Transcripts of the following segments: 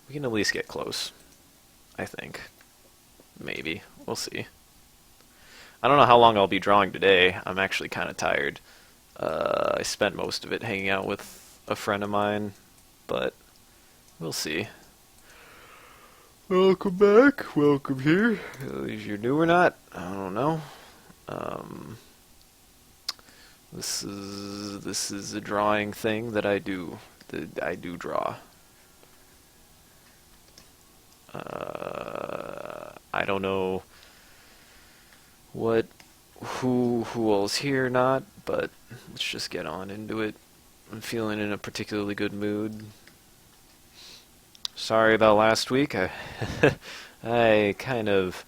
We can at least get close, I think. Maybe. We'll see. I don't know how long I'll be drawing today. I'm actually kind of tired. I spent most of it hanging out with a friend of mine, but we'll see. Welcome back. Welcome here. If you're new or not, I don't know. Um, this is a drawing thing that I do. That I do draw. I don't know what who all's here or not, but let's just get on into it. I'm feeling in a particularly good mood. Sorry about last week. I kind of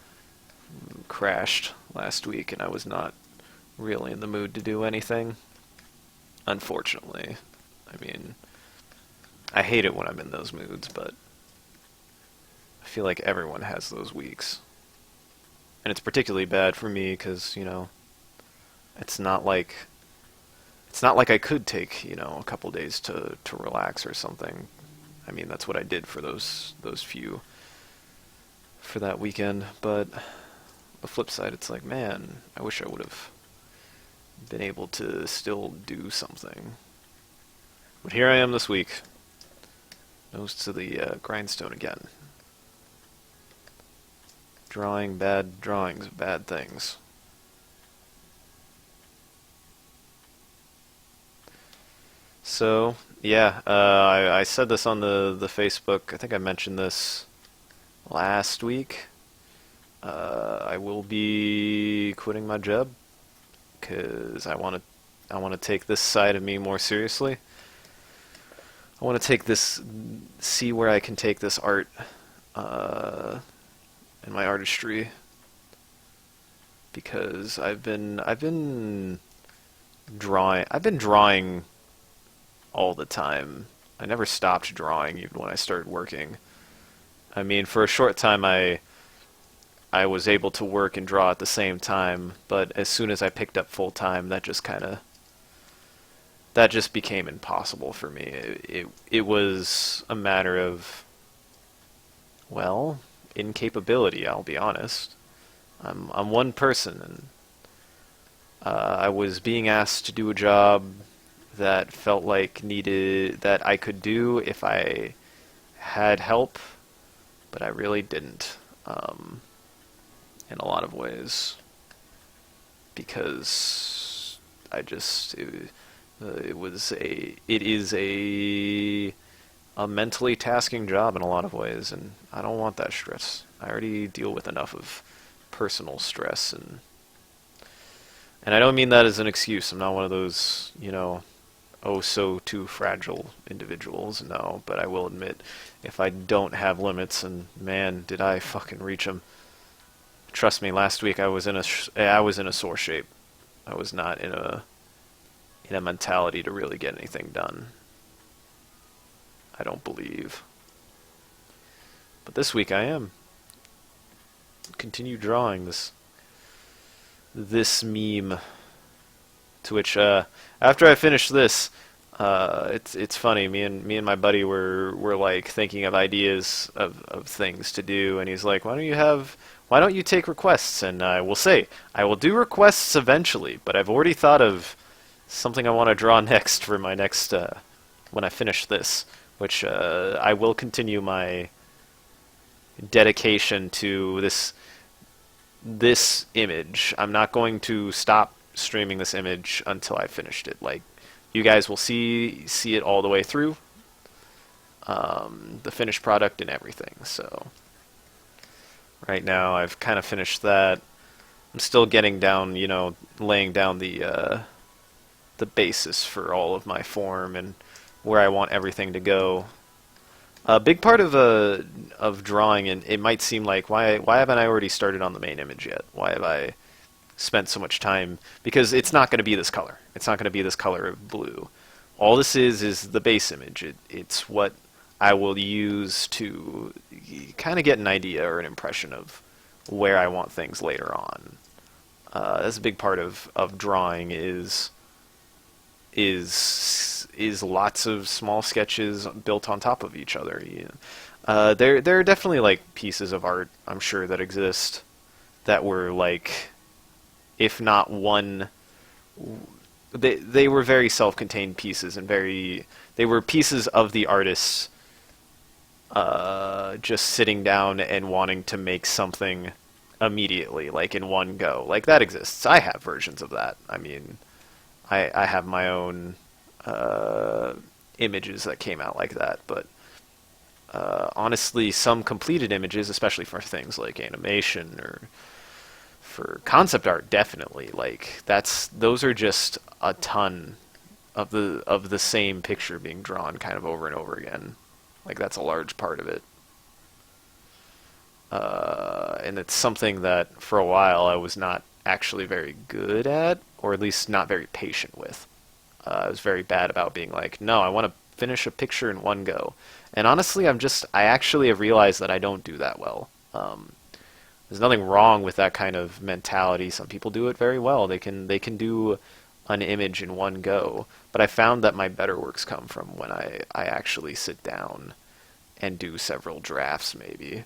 crashed last week and I was not really in the mood to do anything. Unfortunately. I mean, I hate it when I'm in those moods, but I feel like everyone has those weeks. And it's particularly bad for me because, it's not like I could take, a couple days to relax or something. I mean, that's what I did for those few for that weekend, but the flip side, it's like, man, I wish I would have been able to still do something. But here I am this week. Nose to the grindstone again. Drawing bad drawings of bad things. So, yeah, I said this on the Facebook. I think I mentioned this last week. I will be quitting my job because I want to take this side of me more seriously. I want to see where I can take this art and my artistry, because I've been drawing all the time. I never stopped drawing even when I started working. I mean, for a short time I was able to work and draw at the same time, but as soon as I picked up full time, that just became impossible for me. It was a matter of, well, incapability, I'll be honest. I'm one person, and I was being asked to do a job that felt like that I could do if I had help, but I really didn't, in a lot of ways, because it is a mentally tasking job in a lot of ways, and I don't want that stress. I already deal with enough of personal stress, and I don't mean that as an excuse. I'm not one of those, oh so too fragile individuals, no, but I will admit, if I don't have limits, and man, did I fucking reach them. Trust me, last week I was in a sore shape. I was not in a mentality to really get anything done. I don't believe. But this week I am. Continue drawing this meme, to which after I finished this, it's funny. Me and my buddy were like thinking of ideas of things to do, and he's like, "Why don't you take requests?" And I will say, I will do requests eventually, but I've already thought of something I want to draw next for my next when I finish this, which I will continue my dedication to this image. I'm not going to stop streaming this image until I finished it. Like, you guys will see it all the way through, the finished product and everything. So right now I've kind of finished that. I'm still getting down, laying down the basis for all of my form and where I want everything to go. A big part of drawing, and it might seem like, why haven't I already started on the main image yet? Why have I spent so much time? Because it's not going to be this color. It's not going to be this color of blue. All this is the base image. It's what I will use to kind of get an idea or an impression of where I want things later on. That's a big part of drawing, is is lots of small sketches built on top of each other. There are definitely like pieces of art I'm sure that exist that were like, if not one, they were very self-contained pieces and they were pieces of the artists just sitting down and wanting to make something immediately, like in one go. Like that exists. I have versions of that. I mean, I have my own images that came out like that, but honestly, some completed images, especially for things like animation or for concept art, definitely like those are just a ton of the same picture being drawn kind of over and over again. Like that's a large part of it. And it's something that for a while I was not actually very good at, or at least not very patient with. I was very bad about being like, no, I want to finish a picture in one go. And honestly, I actually have realized that I don't do that well. There's nothing wrong with that kind of mentality. Some people do it very well. They can do an image in one go. But I found that my better works come from when I actually sit down and do several drafts, maybe.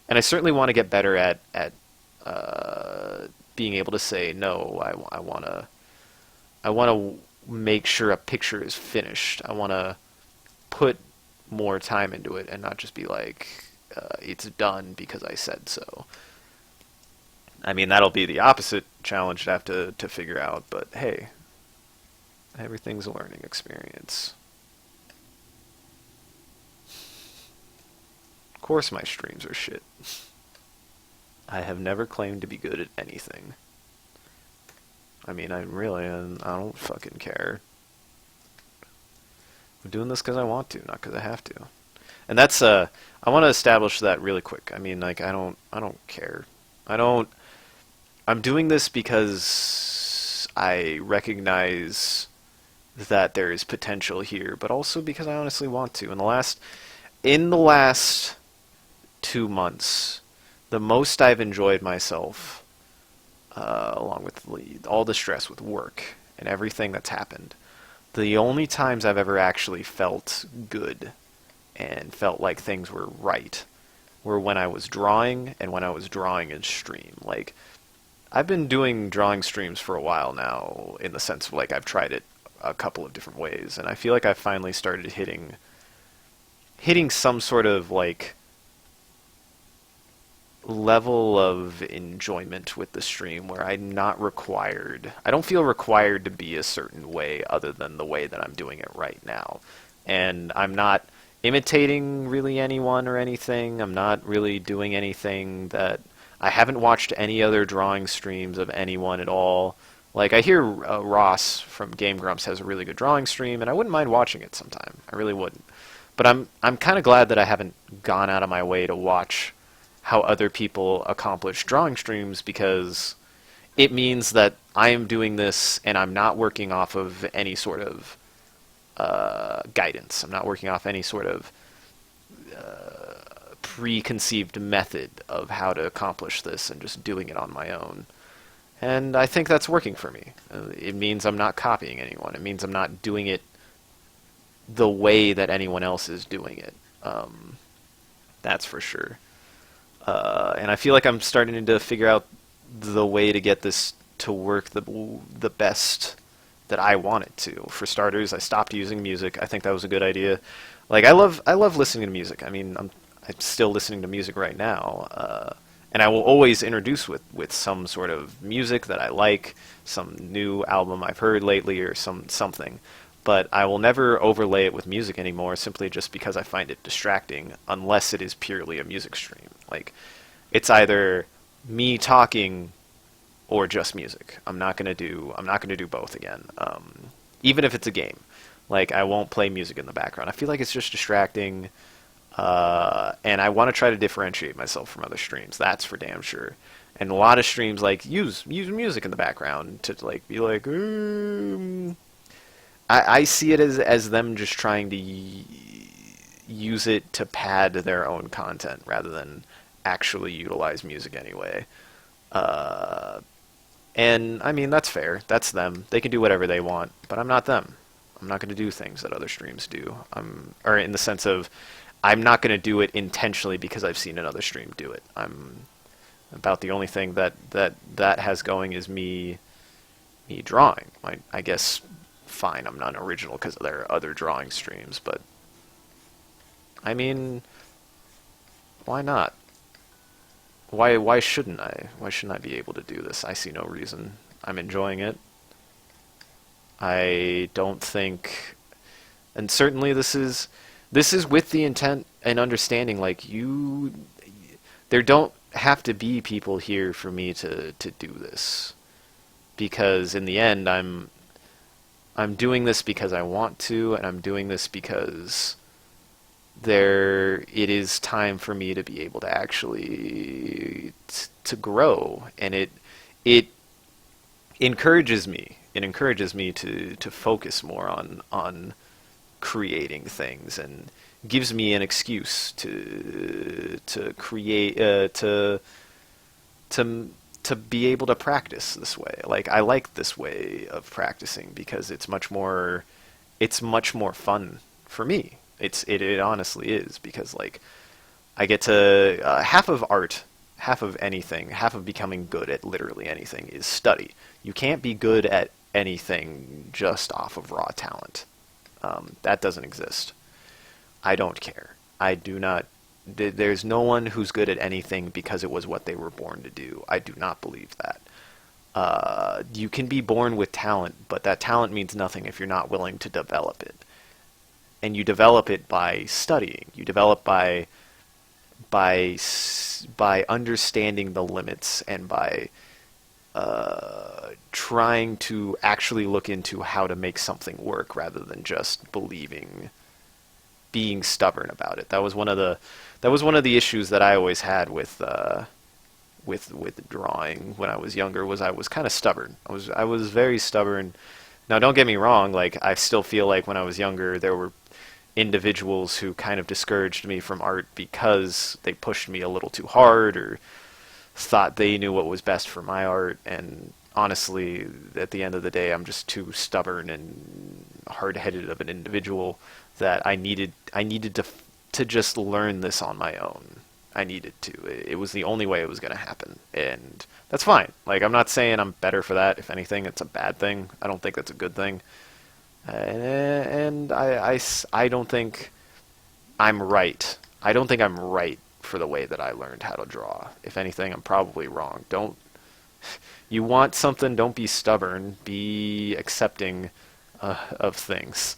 And I certainly want to get better at being able to say no. I want to make sure a picture is finished. I want to put more time into it and not just be like it's done because I said so. I mean, that'll be the opposite challenge to have to figure out. But hey, everything's a learning experience. Of course, my streams are shit. I have never claimed to be good at anything. I mean, I don't fucking care. I'm doing this because I want to, not because I have to. And that's I want to establish that really quick. I mean, like I don't care. I'm doing this because I recognize that there is potential here, but also because I honestly want to. In the last 2 months, the most I've enjoyed myself, along with all the stress with work and everything that's happened, the only times I've ever actually felt good and felt like things were right were when I was drawing and when I was drawing in stream. Like, I've been doing drawing streams for a while now, in the sense of like I've tried it a couple of different ways, and I feel like I finally started hitting some sort of like level of enjoyment with the stream where I don't feel required to be a certain way other than the way that I'm doing it right now. And I'm not imitating really anyone or anything. I'm not really doing anything that I haven't watched any other drawing streams of anyone at all. Like, I hear Ross from Game Grumps has a really good drawing stream, and I wouldn't mind watching it sometime. I really wouldn't. But I'm kind of glad that I haven't gone out of my way to watch how other people accomplish drawing streams, because it means that I am doing this and I'm not working off of any sort of guidance. I'm not working off any sort of preconceived method of how to accomplish this and just doing it on my own. And I think that's working for me. It means I'm not copying anyone. It means I'm not doing it the way that anyone else is doing it. That's for sure. And I feel like I'm starting to figure out the way to get this to work the best that I want it to. For starters, I stopped using music. I think that was a good idea. Like, I love listening to music. I mean, I'm still listening to music right now. And I will always introduce with some sort of music that I like, some new album I've heard lately, or something. But I will never overlay it with music anymore, simply just because I find it distracting, unless it is purely a music stream. Like, it's either me talking or just music. I'm not gonna do both again. Even if it's a game, like, I won't play music in the background. I feel like it's just distracting. And I want to try to differentiate myself from other streams. That's for damn sure. And a lot of streams like use music in the background to like be like. I see it as them just trying to use it to pad their own content rather than actually utilize music anyway. And I mean, that's fair. That's them. They can do whatever they want, but I'm not them. I'm not going to do things that other streams do. Or in the sense of, I'm not going to do it intentionally because I've seen another stream do it. I'm about the only thing that has going is me drawing. I guess fine, I'm not original because there are other drawing streams, but I mean, why not? Why shouldn't I? Why shouldn't I be able to do this? I see no reason. I'm enjoying it. I don't think, and certainly this is with the intent and understanding, like, there don't have to be people here for me to do this, because in the end I'm doing this because I want to, and I'm doing this because it is time for me to be able to actually to grow, and it encourages me. It encourages me to focus more on creating things, and gives me an excuse to create to be able to practice this way. Like, I like this way of practicing because it's much more fun for me. It honestly is, because like I get to half of art, half of anything, half of becoming good at literally anything is study. You can't be good at anything just off of raw talent. That doesn't exist. I don't care. I do not. There's no one who's good at anything because it was what they were born to do. I do not believe that. You can be born with talent, but that talent means nothing if you're not willing to develop it. And you develop it by studying. You develop by understanding the limits, and by trying to actually look into how to make something work rather than just being stubborn about it. That was one of the issues that I always had with drawing when I was younger. Was I was kind of stubborn. I was very stubborn. Now, don't get me wrong. Like, I still feel like when I was younger, there were individuals who kind of discouraged me from art because they pushed me a little too hard, or thought they knew what was best for my art. And honestly, at the end of the day, I'm just too stubborn and hard-headed of an individual that I needed to just learn this on my own. I needed to. It was the only way it was going to happen, and that's fine. Like, I'm not saying I'm better for that. If anything, it's a bad thing. I don't think that's a good thing. And I don't think I'm right. I don't think I'm right for the way that I learned how to draw. If anything, I'm probably wrong. You want something, don't be stubborn. Be accepting of things.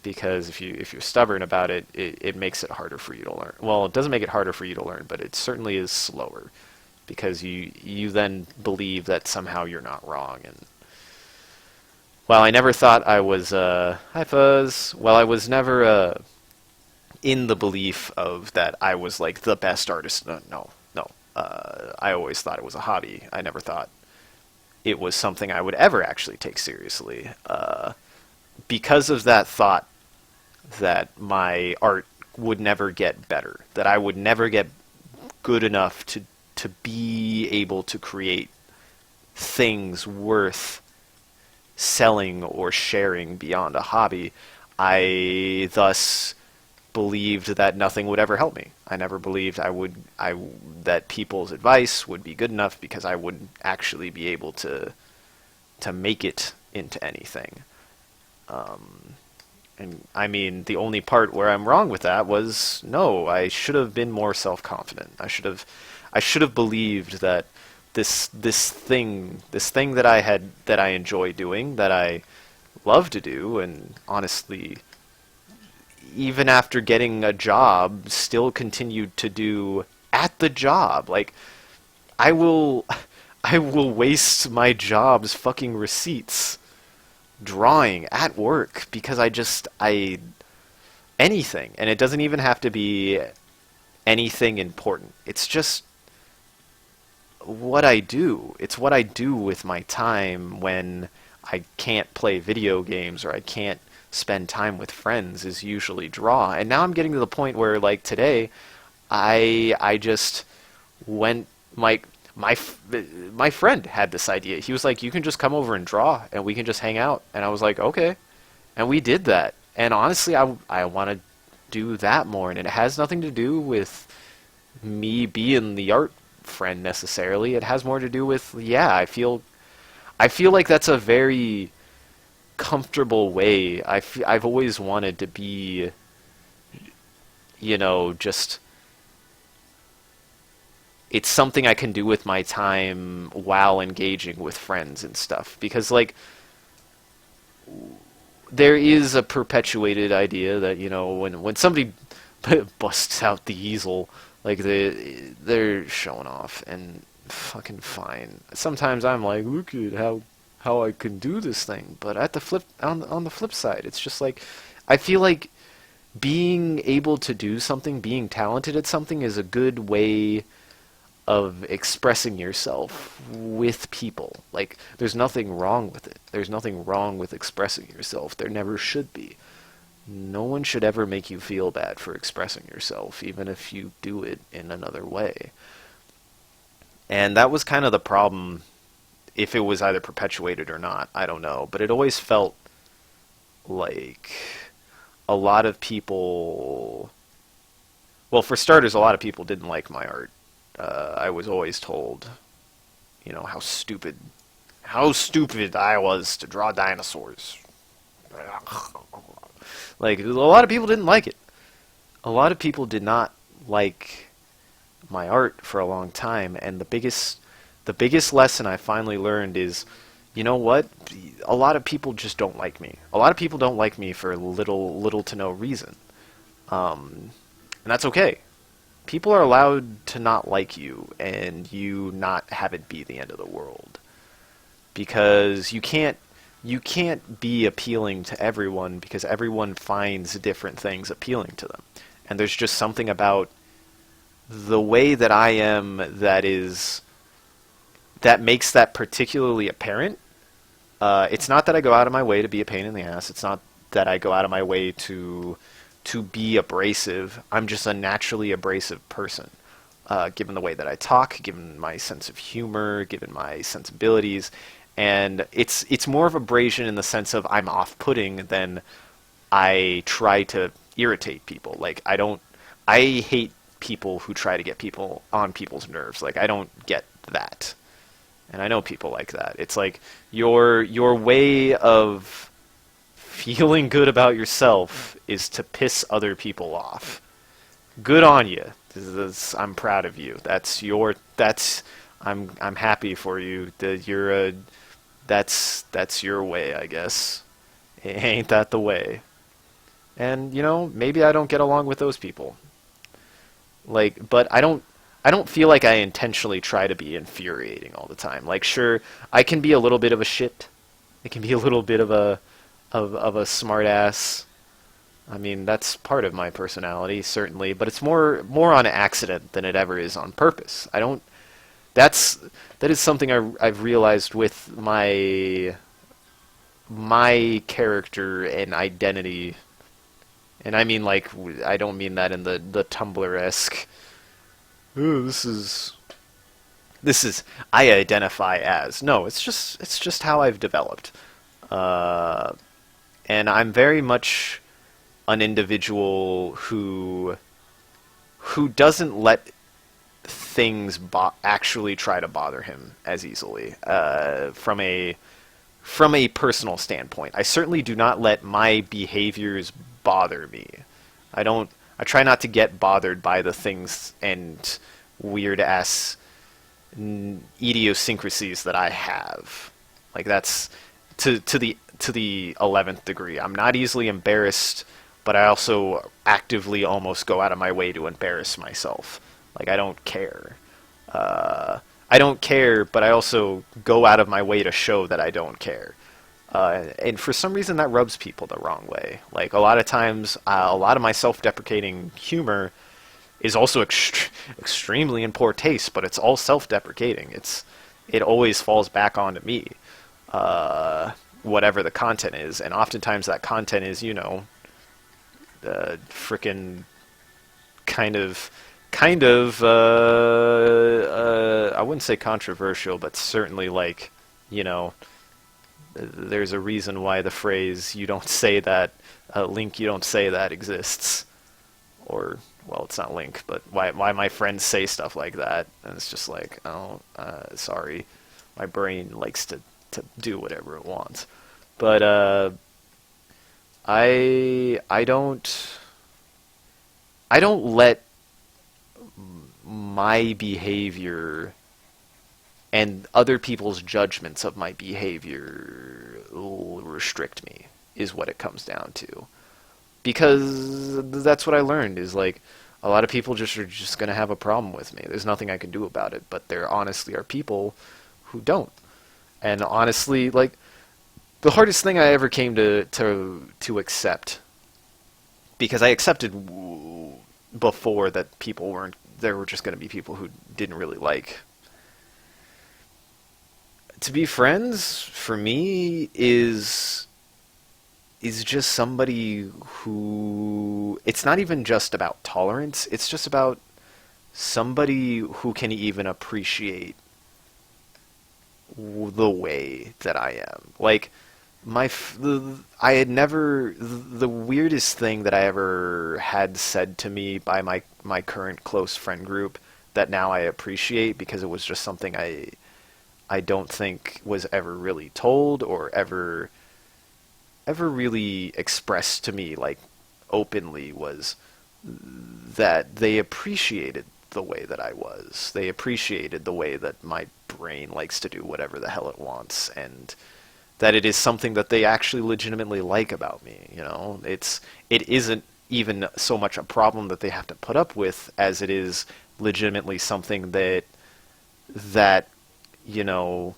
Because if you're stubborn about it, it makes it harder for you to learn. Well, it doesn't make it harder for you to learn, but it certainly is slower. Because you then believe that somehow you're not wrong. And while I never thought I was, hi Fuzz, while I was never in the belief of that I was like the best artist, no. I always thought it was a hobby. I never thought it was something I would ever actually take seriously. Because of that thought that my art would never get better, that I would never get good enough to be able to create things worth selling or sharing beyond a hobby, I thus believed that nothing would ever help me. I never believed that people's advice would be good enough, because I wouldn't actually be able to make it into anything. And I mean, the only part where I'm wrong with that was, no, I should have been more self-confident. I should have believed that this thing that I enjoy doing, that I love to do, and honestly, even after getting a job, still continued to do at the job. Like, I will waste my job's fucking receipts drawing at work because anything, and it doesn't even have to be anything important. It's just what I do. It's what I do with my time when I can't play video games, or I can't spend time with friends, is usually draw. And now I'm getting to the point where, like, today, I just went, my friend had this idea. He was like, "You can just come over and draw, and we can just hang out." And I was like, "Okay," and we did that. And honestly, I want to do that more, and it has nothing to do with me being the art friend necessarily. It has more to do with, yeah, I feel like that's a very comfortable way. I've always wanted to be, just it's something I can do with my time while engaging with friends and stuff. Because, like, there is a perpetuated idea that, when somebody busts out the easel, like, they're showing off, and fucking fine. Sometimes I'm like, look at how I can do this thing. But on the flip side, it's just like, I feel like being able to do something, being talented at something, is a good way of expressing yourself with people. Like, there's nothing wrong with it. There's nothing wrong with expressing yourself. There never should be. No one should ever make you feel bad for expressing yourself, even if you do it in another way. And that was kind of the problem, if it was either perpetuated or not, I don't know. But it always felt like a lot of people... Well, for starters, a lot of people didn't like my art. I was always told, how stupid I was to draw dinosaurs. Like, a lot of people didn't like it. A lot of people did not like my art for a long time, and the biggest lesson I finally learned is, you know what? A lot of people just don't like me. A lot of people don't like me for little to no reason. And that's okay. People are allowed to not like you, and you not have it be the end of the world. Because you can't be appealing to everyone, because everyone finds different things appealing to them. And there's just something about the way that I am that makes that particularly apparent. It's not that I go out of my way to be a pain in the ass. It's not that I go out of my way to be abrasive. I'm just a naturally abrasive person, given the way that I talk, given my sense of humor, given my sensibilities. And it's more of abrasion in the sense of I'm off-putting than I try to irritate people. Like, I hate people who try to get people on people's nerves. Like, I don't get that. And I know people like that. It's like your way of feeling good about yourself is to piss other people off. Good on you. I'm proud of you. I'm happy for you that that's your way, I guess. Ain't that the way? And maybe I don't get along with those people. Like, but I don't feel like I intentionally try to be infuriating all the time. Like, sure, I can be a little bit of a shit. I can be a little bit of a smart ass. I mean, that's part of my personality, certainly, but it's more on accident than it ever is on purpose. That is something I've realized with my character and identity. And I mean, like, I don't mean that in the Tumblr-esque, oh, this is I identify as. No, it's just how I've developed. And I'm very much an individual who doesn't let things actually try to bother him as easily. From a personal standpoint, I certainly do not let my behaviors bother me. I try not to get bothered by the things and weird ass idiosyncrasies that I have. Like, that's to the 11th degree. I'm not easily embarrassed, but I also actively almost go out of my way to embarrass myself. Like, I don't care. I don't care, but I also go out of my way to show that I don't care. And for some reason that rubs people the wrong way. Like, a lot of times, a lot of my self-deprecating humor is also extremely in poor taste, but it's all self-deprecating. It always falls back onto me, whatever the content is. And oftentimes that content is, frickin' kind of kind of, I wouldn't say controversial, but certainly like, you know, there's a reason why the phrase "you don't say that," Link, you don't say that exists, or well, it's not Link, but why my friends say stuff like that, and it's just like, oh, sorry, my brain likes to do whatever it wants, but I don't let my behavior and other people's judgments of my behavior restrict me, is what it comes down to. Because that's what I learned, is like, a lot of people just are just going to have a problem with me. There's nothing I can do about it, but there honestly are people who don't. And honestly, like, the hardest thing I ever came to accept, because I accepted before that people weren't, there were just going to be people who didn't really like. To be friends, for me, is just somebody who, it's not even just about tolerance, it's just about somebody who can even appreciate the way that I am. Like, I had never, the weirdest thing that I ever had said to me by my current close friend group that now I appreciate, because it was just something I don't think was ever really told or ever really expressed to me, like, openly, was that they appreciated the way that I was. They appreciated the way that my brain likes to do whatever the hell it wants, and that it is something that they actually legitimately like about me, you know? It isn't even so much a problem that they have to put up with as it is legitimately something that, you know,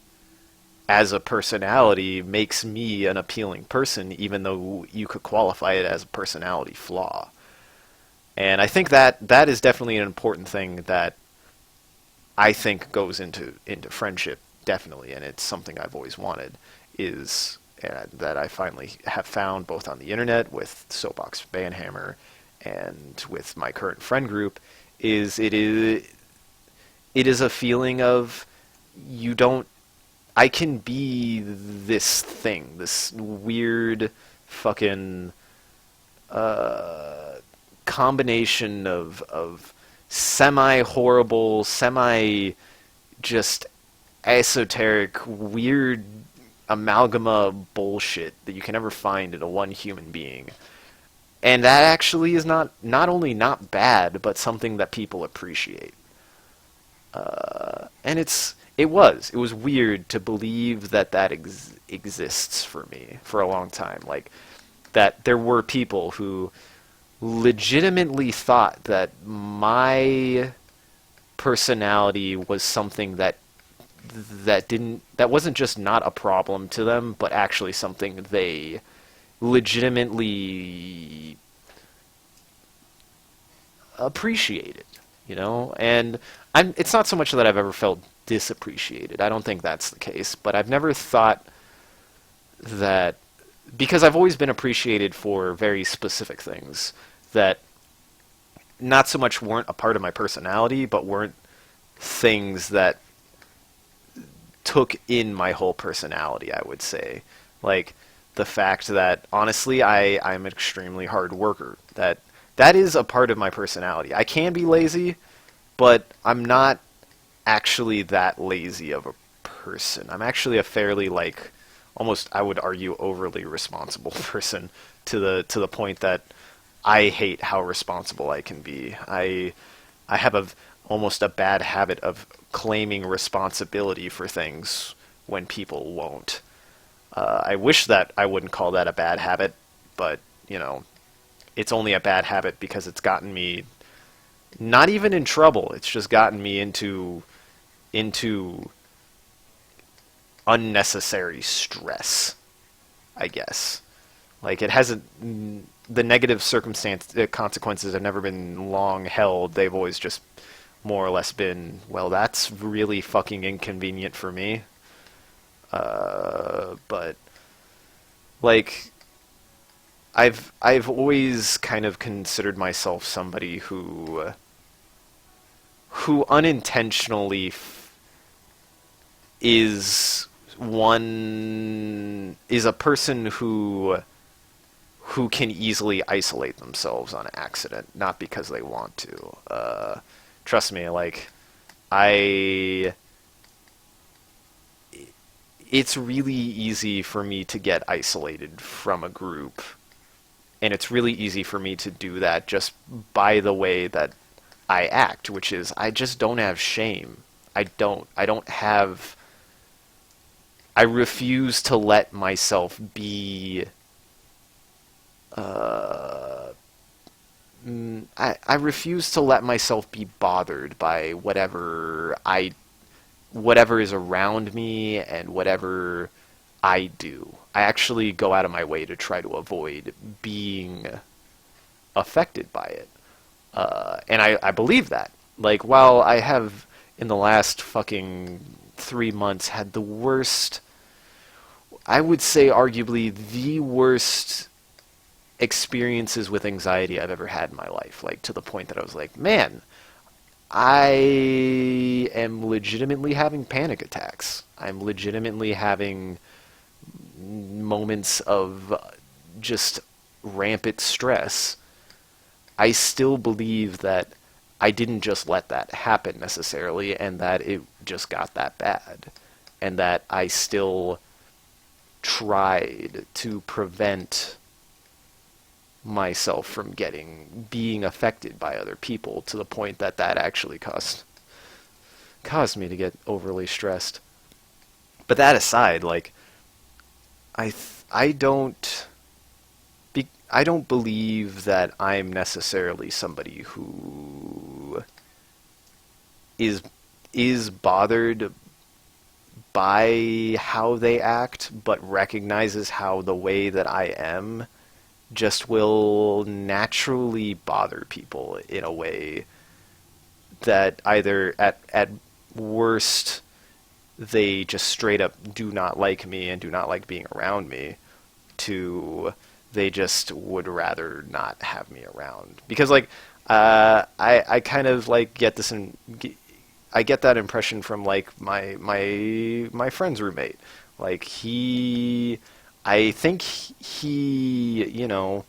as a personality makes me an appealing person, even though you could qualify it as a personality flaw. And I think that is definitely an important thing that I think goes into friendship, definitely, and it's something I've always wanted, is that I finally have found both on the internet with Soapbox Banhammer and with my current friend group, is it is a feeling of, you don't, I can be this thing, this weird fucking combination of semi-horrible, just esoteric, weird amalgama bullshit that you can never find in a one human being. And that actually is not only not bad, but something that people appreciate. And it was weird to believe that exists for me for a long time. Like, that there were people who legitimately thought that my personality was something that wasn't just not a problem to them, but actually something they legitimately appreciated, you know? And it's not so much that I've ever felt disappreciated. I don't think that's the case, but I've never thought that, because I've always been appreciated for very specific things that not so much weren't a part of my personality, but weren't things that took in my whole personality, I would say. Like, the fact that, honestly, I'm an extremely hard worker. That is a part of my personality. I can be lazy, but I'm not actually that lazy of a person. I'm actually a fairly, like, almost, I would argue, overly responsible person, to the point that I hate how responsible I can be. I have almost a bad habit of claiming responsibility for things when people won't. I wish that I wouldn't call that a bad habit, but, you know, it's only a bad habit because it's gotten me not even in trouble. It's just gotten me into unnecessary stress, I guess. Like, it hasn't, the negative consequences have never been long held. They've always just more or less been, well, that's really fucking inconvenient for me. But, like, I've always kind of considered myself somebody who who unintentionally is a person who can easily isolate themselves on accident, not because they want to. Trust me, like, it's really easy for me to get isolated from a group, and it's really easy for me to do that just by the way that I act, which is I just don't have shame. I refuse to let myself be I refuse to let myself be bothered by whatever is around me and whatever I do. I actually go out of my way to try to avoid being affected by it. And I believe that. Like, while I have, in the last fucking 3 months, had the worst, I would say arguably the worst experiences with anxiety I've ever had in my life. Like, to the point that I was like, man, I am legitimately having panic attacks. I'm legitimately having moments of just rampant stress. I still believe that I didn't just let that happen necessarily, and that it just got that bad. And that I still tried to prevent myself from being affected by other people, to the point that actually caused me to get overly stressed. But that aside, like, I don't believe that I'm necessarily somebody who is bothered by how they act, but recognizes how the way that I am just will naturally bother people in a way that either at worst they just straight up do not like me and do not like being around me, to they just would rather not have me around. Because, like, I kind of, like, get I get that impression from, like, my friend's roommate. Like, I think he, you know,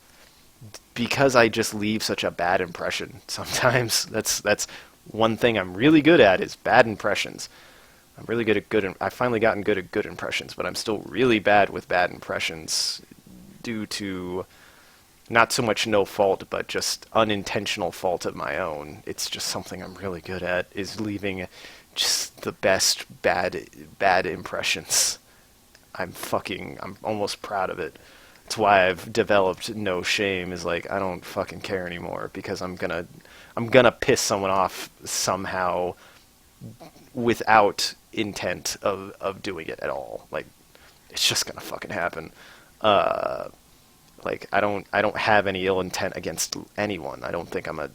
because I just leave such a bad impression sometimes. That's one thing I'm really good at, is bad impressions. I'm really good at I've finally gotten good at good impressions, but I'm still really bad with bad impressions due to not so much no fault, but just unintentional fault of my own. It's just something I'm really good at, is leaving just the best bad impressions. I'm almost proud of it. That's why I've developed no shame, is like, I don't fucking care anymore, because I'm gonna piss someone off somehow without intent of doing it at all. Like, it's just gonna fucking happen. Like, I don't have any ill intent against anyone. I don't think I'm a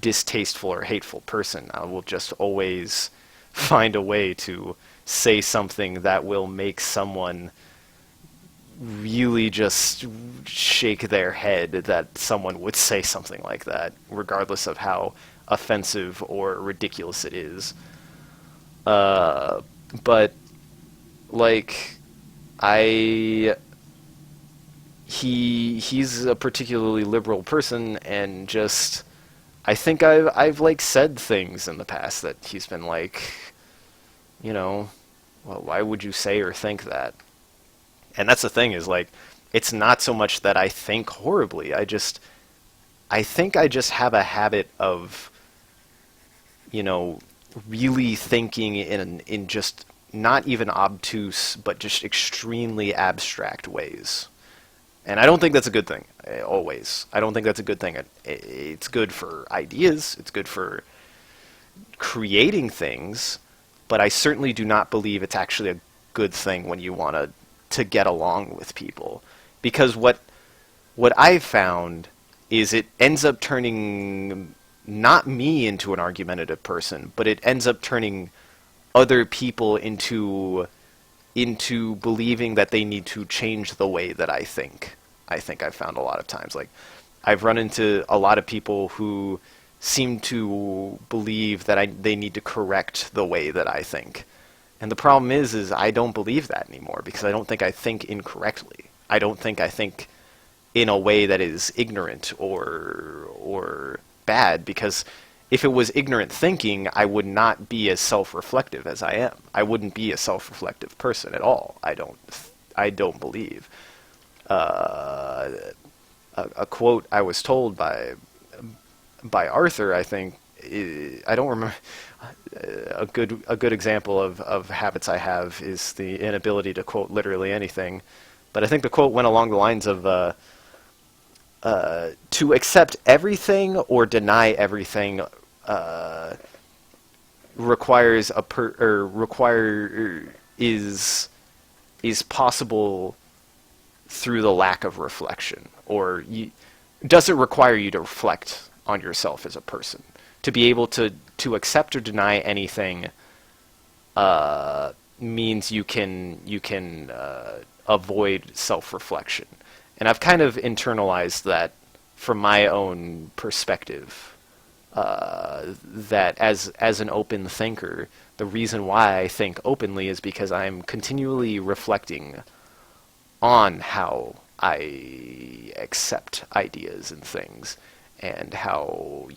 distasteful or hateful person. I will just always find a way to say something that will make someone really just shake their head that someone would say something like that, regardless of how offensive or ridiculous it is. But, like, he's a particularly liberal person, and just, I think I've like said things in the past that he's been like, you know, well, why would you say or think that? And that's the thing, is like, it's not so much that I think horribly. I think I just have a habit of, you know, really thinking in just not even obtuse, but just extremely abstract ways. And I don't think that's a good thing, always. I don't think that's a good thing. It's good for ideas, it's good for creating things, but I certainly do not believe it's actually a good thing when you want to get along with people. Because what I've found is it ends up turning not me into an argumentative person, but it ends up turning other people into believing that they need to change the way that I think. I think I've found a lot of times. Like, I've run into a lot of people who seem to believe that they need to correct the way that I think. And the problem is I don't believe that anymore because I don't think I think incorrectly. I don't think I think in a way that is ignorant or bad, because if it was ignorant thinking, I would not be as self-reflective as I am. I wouldn't be a self-reflective person at all. I don't believe. A quote I was told by Arthur, I think, I don't remember. A good example of habits I have is the inability to quote literally anything, but I think the quote went along the lines of to accept everything or deny everything is possible through the lack of reflection, or doesn't require you to reflect on yourself as a person. To be able to accept or deny anything means you can avoid self-reflection. And I've kind of internalized that from my own perspective, that as an open thinker, the reason why I think openly is because I'm continually reflecting on how I accept ideas and things, and how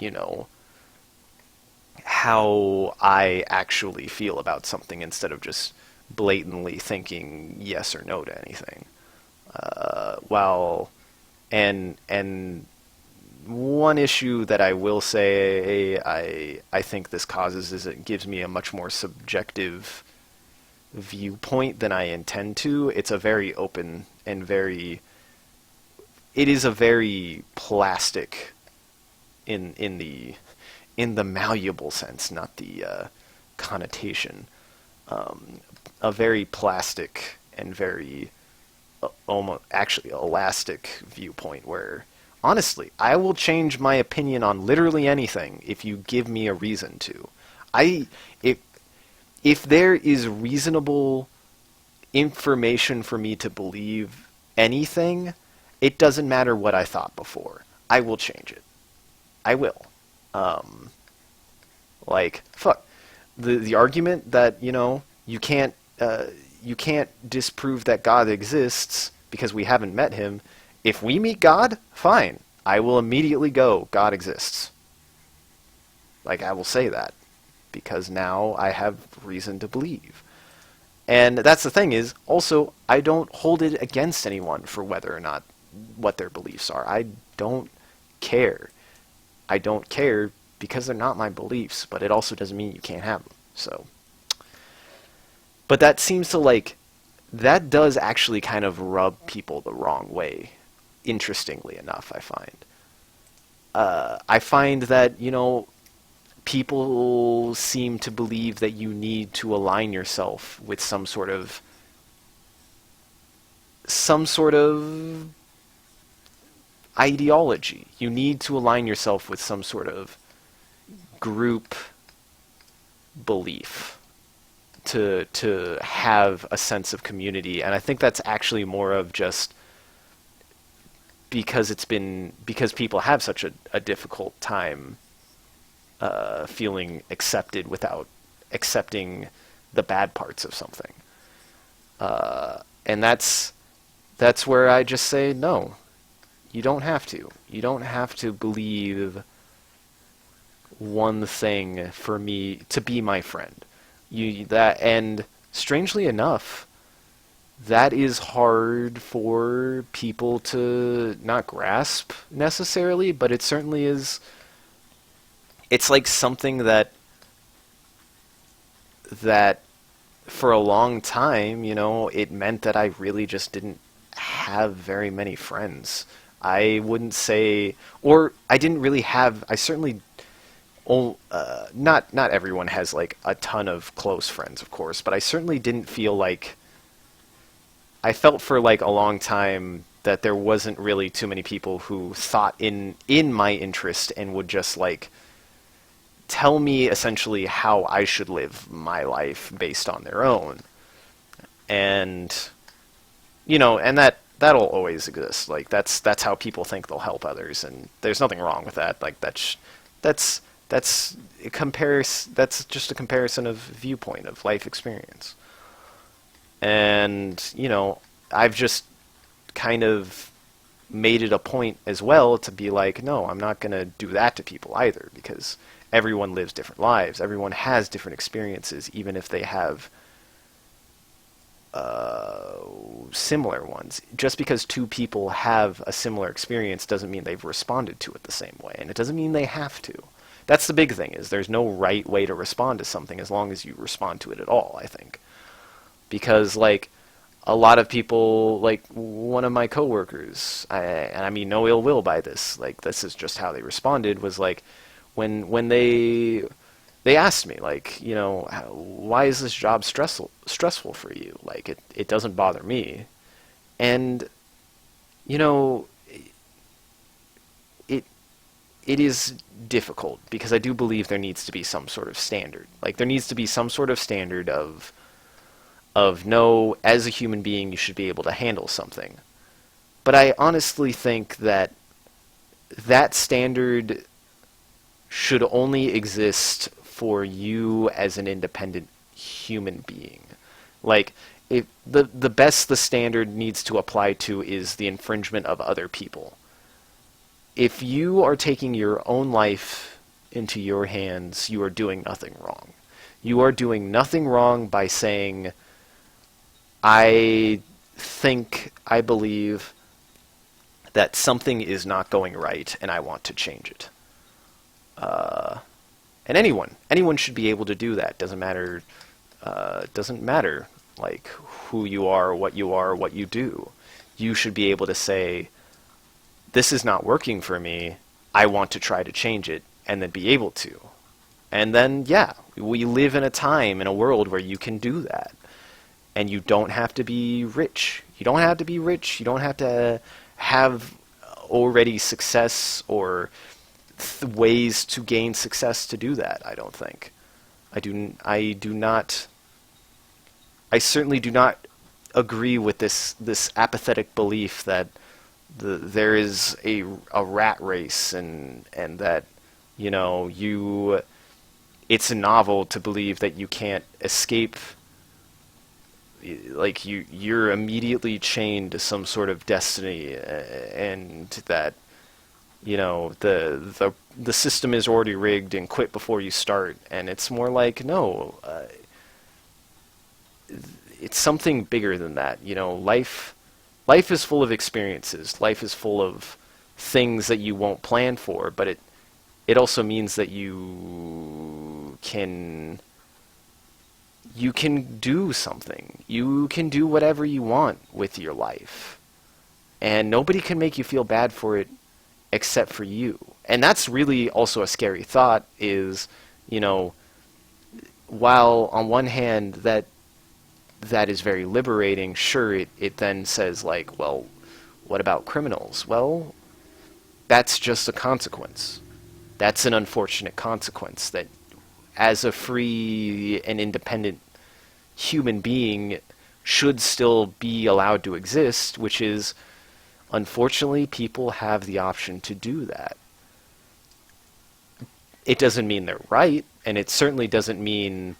I actually feel about something instead of just blatantly thinking yes or no to anything. And one issue that I will say I think this causes is it gives me a much more subjective viewpoint than I intend to. It's a very open and it is a very plastic in the malleable sense, not the connotation. A very plastic and very almost actually elastic viewpoint where, honestly, I will change my opinion on literally anything if you give me a reason to. If there is reasonable information for me to believe anything, it doesn't matter what I thought before. I will change it. I will. Fuck. The argument that, you can't disprove that God exists because we haven't met him. If we meet God, fine. I will immediately go, God exists. I will say that, because now I have reason to believe. And that's the thing is, also, I don't hold it against anyone for whether or not what their beliefs are. I don't care. I don't care because they're not my beliefs, but it also doesn't mean you can't have them. So, but that seems to that does actually kind of rub people the wrong way, interestingly enough, I find. I find that, people seem to believe that you need to align yourself with some sort of ideology. You need to align yourself with some sort of group belief to have a sense of community. And I think that's actually more of just because people have such a difficult time feeling accepted without accepting the bad parts of something. And that's where I just say, no, you don't have to. You don't have to believe one thing for me to be my friend. And strangely enough, that is hard for people to not grasp necessarily, but it certainly is. It's like something that for a long time, it meant that I really just didn't have very many friends. I wouldn't say, or I didn't really have, I certainly, not everyone has a ton of close friends, of course, but I certainly didn't feel I felt for a long time that there wasn't really too many people who thought in my interest and would just tell me essentially how I should live my life based on their own. And, and that'll always exist. That's how people think they'll help others, and there's nothing wrong with that. That's that's that's just a comparison of viewpoint of life experience. And, I've just kind of made it a point as well to be like, no, I'm not going to do that to people either, because everyone lives different lives. Everyone has different experiences, even if they have similar ones. Just because two people have a similar experience doesn't mean they've responded to it the same way, and it doesn't mean they have to. That's the big thing, is there's no right way to respond to something as long as you respond to it at all, I think. Because, like, a lot of people, like one of my coworkers, and I mean no ill will by this, like, this is just how they responded, was like, when they asked me, like, why is this job stressful for you? Like, it doesn't bother me. And, you know, it is difficult, because I do believe there needs to be some sort of standard. Like, there needs to be some sort of standard of no, as a human being, you should be able to handle something. But I honestly think that that standard should only exist for you as an independent human being. Like, if the best the standard needs to apply to is the infringement of other people. If you are taking your own life into your hands, you are doing nothing wrong. You are doing nothing wrong by saying, I believe that something is not going right and I want to change it. And anyone should be able to do that. Doesn't matter, like, who you are, what you do. You should be able to say, this is not working for me, I want to try to change it, and then be able to. And then, yeah, we live in a world where you can do that. And you don't have to be rich. You don't have to have already success or ways to gain success to do that, I don't think. I certainly do not agree with this apathetic belief that there is a rat race and that, it's novel to believe that you can't escape. Like, you're immediately chained to some sort of destiny, and that, the system is already rigged, and quit before you start. And it's more like, no, it's something bigger than that. Life is full of experiences. Life is full of things that you won't plan for, but it also means that you can do something. You can do whatever you want with your life. And nobody can make you feel bad for it except for you. And that's really also a scary thought, is, while on one hand that is very liberating, sure, it then says, like, well, what about criminals? Well, that's just a consequence. That's an unfortunate consequence, that as a free and independent human being should still be allowed to exist, which is, unfortunately, people have the option to do that. It doesn't mean they're right, and it certainly doesn't mean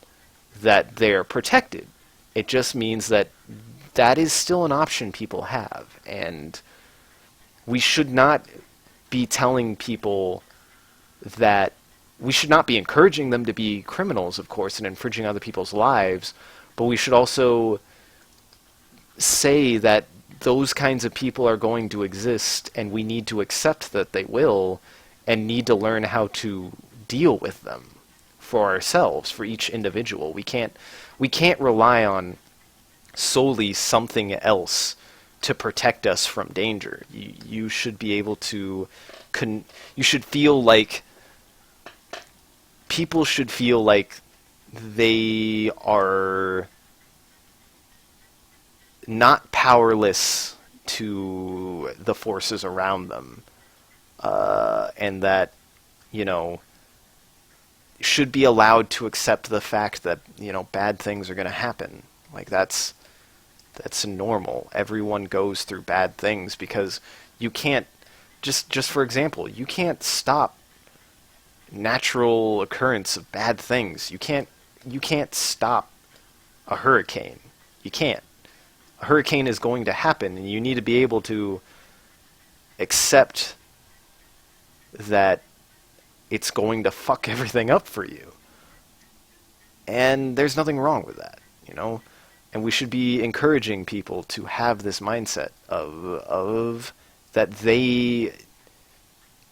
that they're protected. It just means that is still an option people have, and we should not be telling people that. We should not be encouraging them to be criminals, of course, and infringing other people's lives, but we should also say that those kinds of people are going to exist, and we need to accept that they will, and need to learn how to deal with them for ourselves, for each individual. We can't rely on solely something else to protect us from danger. You should be able to... you should feel like... People should feel like they are not powerless to the forces around them, and that, should be allowed to accept the fact that, bad things are going to happen. Like, that's normal. Everyone goes through bad things, because you can't, just for example, you can't stop natural occurrence of bad things. You can't stop a hurricane. You can't. A hurricane is going to happen, and you need to be able to accept that it's going to fuck everything up for you. And there's nothing wrong with that, you know? And we should be encouraging people to have this mindset of that they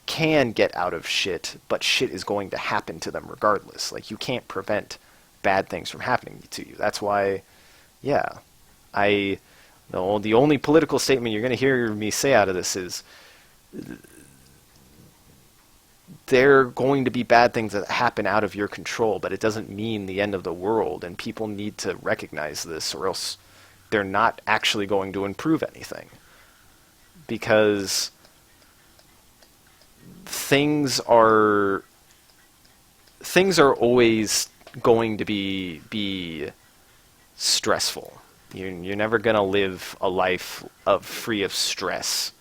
can get out of shit, but shit is going to happen to them regardless. Like, you can't prevent bad things from happening to you. That's why, yeah, the only political statement you're going to hear me say out of this is there are going to be bad things that happen out of your control, but it doesn't mean the end of the world, and people need to recognize this, or else they're not actually going to improve anything. Because things are always going to be stressful. You're never going to live a life free of stress,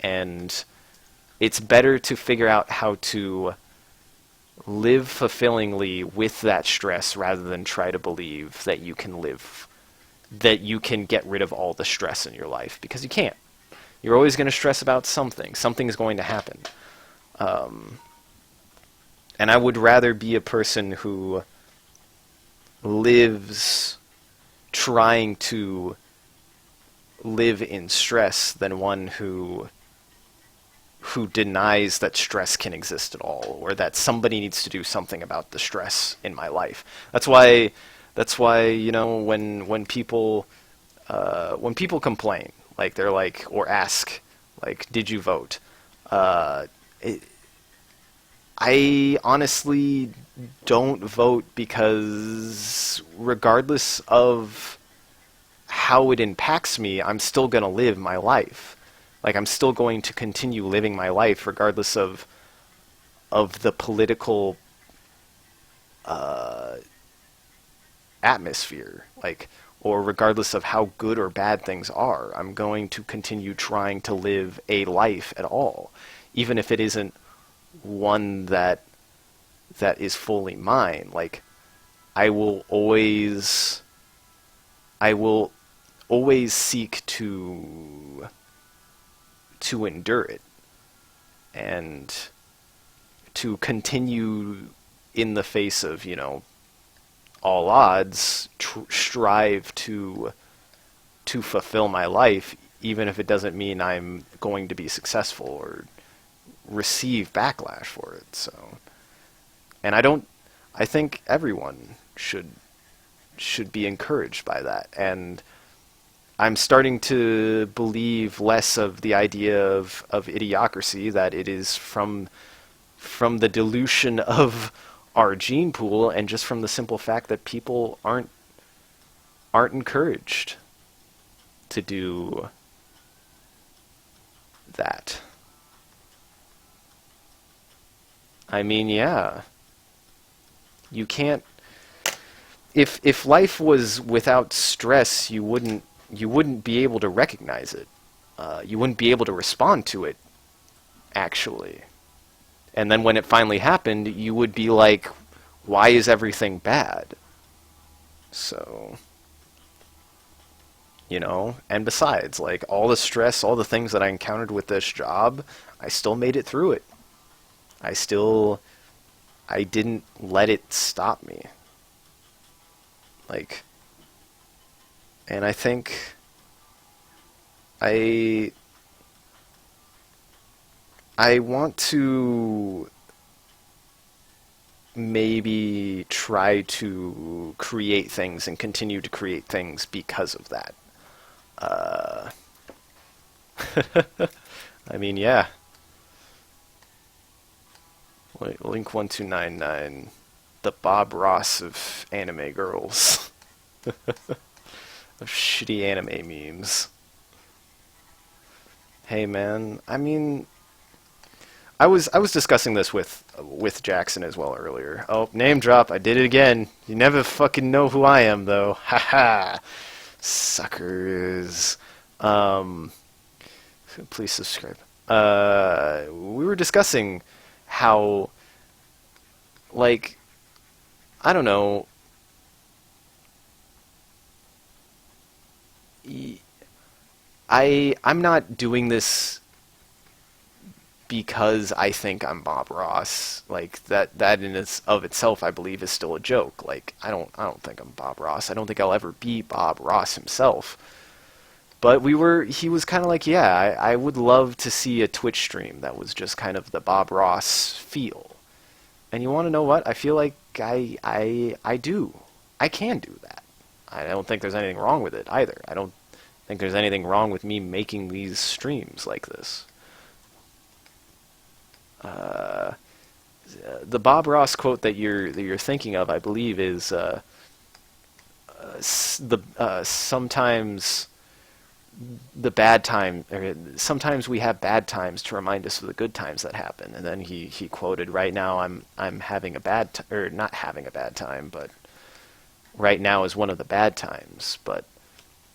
and it's better to figure out how to live fulfillingly with that stress rather than try to believe that you can get rid of all the stress in your life, because you can't. You're always going to stress about something. Something's going to happen. And I would rather be a person who lives trying to live in stress than one who denies that stress can exist at all, or that somebody needs to do something about the stress in my life. That's why you know, when people complain, like they're like, or ask, like, did you vote? I honestly don't vote, because regardless of how it impacts me, I'm still going to live my life. Like, I'm still going to continue living my life regardless of the political atmosphere, like, or regardless of how good or bad things are. I'm going to continue trying to live a life at all, even if it isn't one that is fully mine. Like, I will always seek to endure it, and to continue in the face of, you know, all odds, strive to fulfill my life, even if it doesn't mean I'm going to be successful or receive backlash for it. So, and I think everyone should be encouraged by that. And I'm starting to believe less of the idea of idiocracy, that it is from the dilution of our gene pool, and just from the simple fact that people aren't encouraged to do that. I mean, yeah, you can't. If life was without stress, you wouldn't be able to recognize it. You wouldn't be able to respond to it, actually. And then when it finally happened, you would be like, why is everything bad? So, you know, and besides, like, all the stress, all the things that I encountered with this job, I still made it through it. I didn't let it stop me. Like, and I think I want to maybe try to create things and continue to create things because of that. I mean, yeah. Link 1299, the Bob Ross of anime girls. Of shitty anime memes. Hey man, I mean, I was discussing this with Jackson as well earlier. Oh, name drop, I did it again. You never fucking know who I am though. Haha. Suckers. Please subscribe. We were discussing how like, I don't know. I'm not doing this because I think I'm Bob Ross. Like that in its of itself, I believe, is still a joke. Like I don't think I'm Bob Ross. I don't think I'll ever be Bob Ross himself. But he was kind of like, yeah, I would love to see a Twitch stream that was just kind of the Bob Ross feel. And you want to know what? I feel like I do. I can do that. I don't think there's anything wrong with it either. I don't think there's anything wrong with me making these streams like this. Uh, the Bob Ross quote that you're thinking of, I believe, is sometimes the bad time, or sometimes we have bad times to remind us of the good times that happen. And then he quoted, "Right now I'm having a or not having a bad time, but right now is one of the bad times." But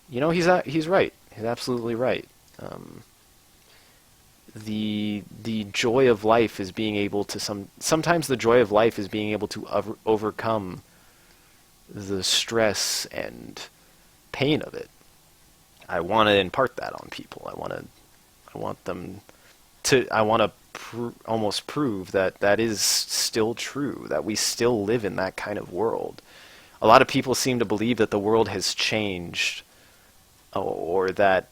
he's right. He's absolutely right. The joy of life is being able to sometimes the joy of life is being able to overcome the stress and pain of it. I want to impart that on people. I want them to. I want to almost prove that that is still true. That we still live in that kind of world. A lot of people seem to believe that the world has changed, or that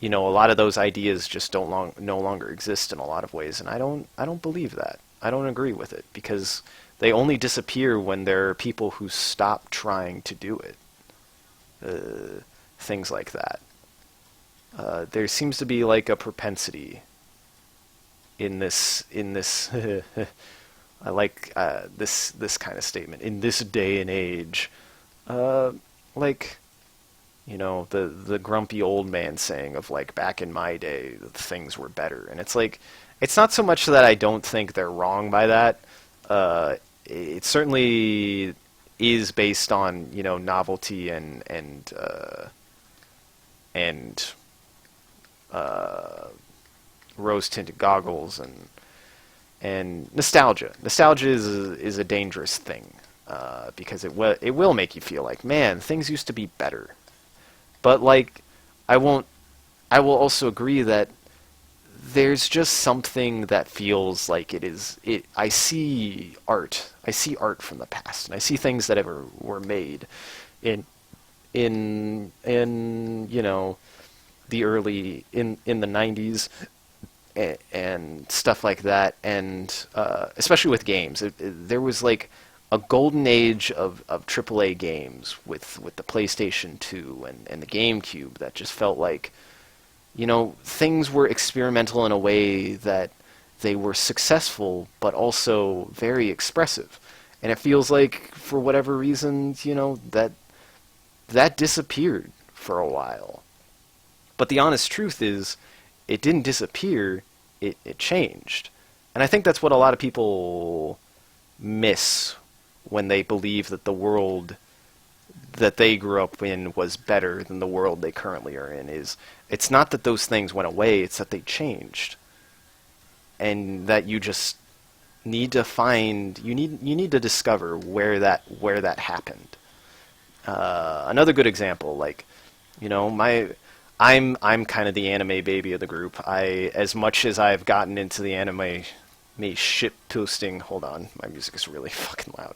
a lot of those ideas just no longer exist in a lot of ways. And I don't believe that. I don't agree with it, because they only disappear when there are people who stop trying to do it. Things like that. There seems to be like a propensity in this I like this kind of statement, in this day and age, like the grumpy old man saying of like, back in my day things were better. And it's like, it's not so much that I don't think they're wrong by that. It certainly is based on novelty and rose-tinted goggles and nostalgia. Nostalgia is a dangerous thing, because it will make you feel like, man, things used to be better. But like, I will also agree that there's just something that feels like I see art. I see art from the past, and I see things that ever were made in the early in the 90s and stuff like that, and especially with games, there was like a golden age of AAA games with the PlayStation 2 and the GameCube that just felt like things were experimental in a way that they were successful but also very expressive. And it feels like, for whatever reason, that disappeared for a while. But the honest truth is, it didn't disappear, it changed. And I think that's what a lot of people miss when they believe that the world that they grew up in was better than the world they currently are in. It's not that those things went away, it's that they changed. And that you just need to you need to discover where that happened. Another good example, like, I'm kind of the anime baby of the group. As much as I've gotten into the anime ship posting, hold on, my music is really fucking loud.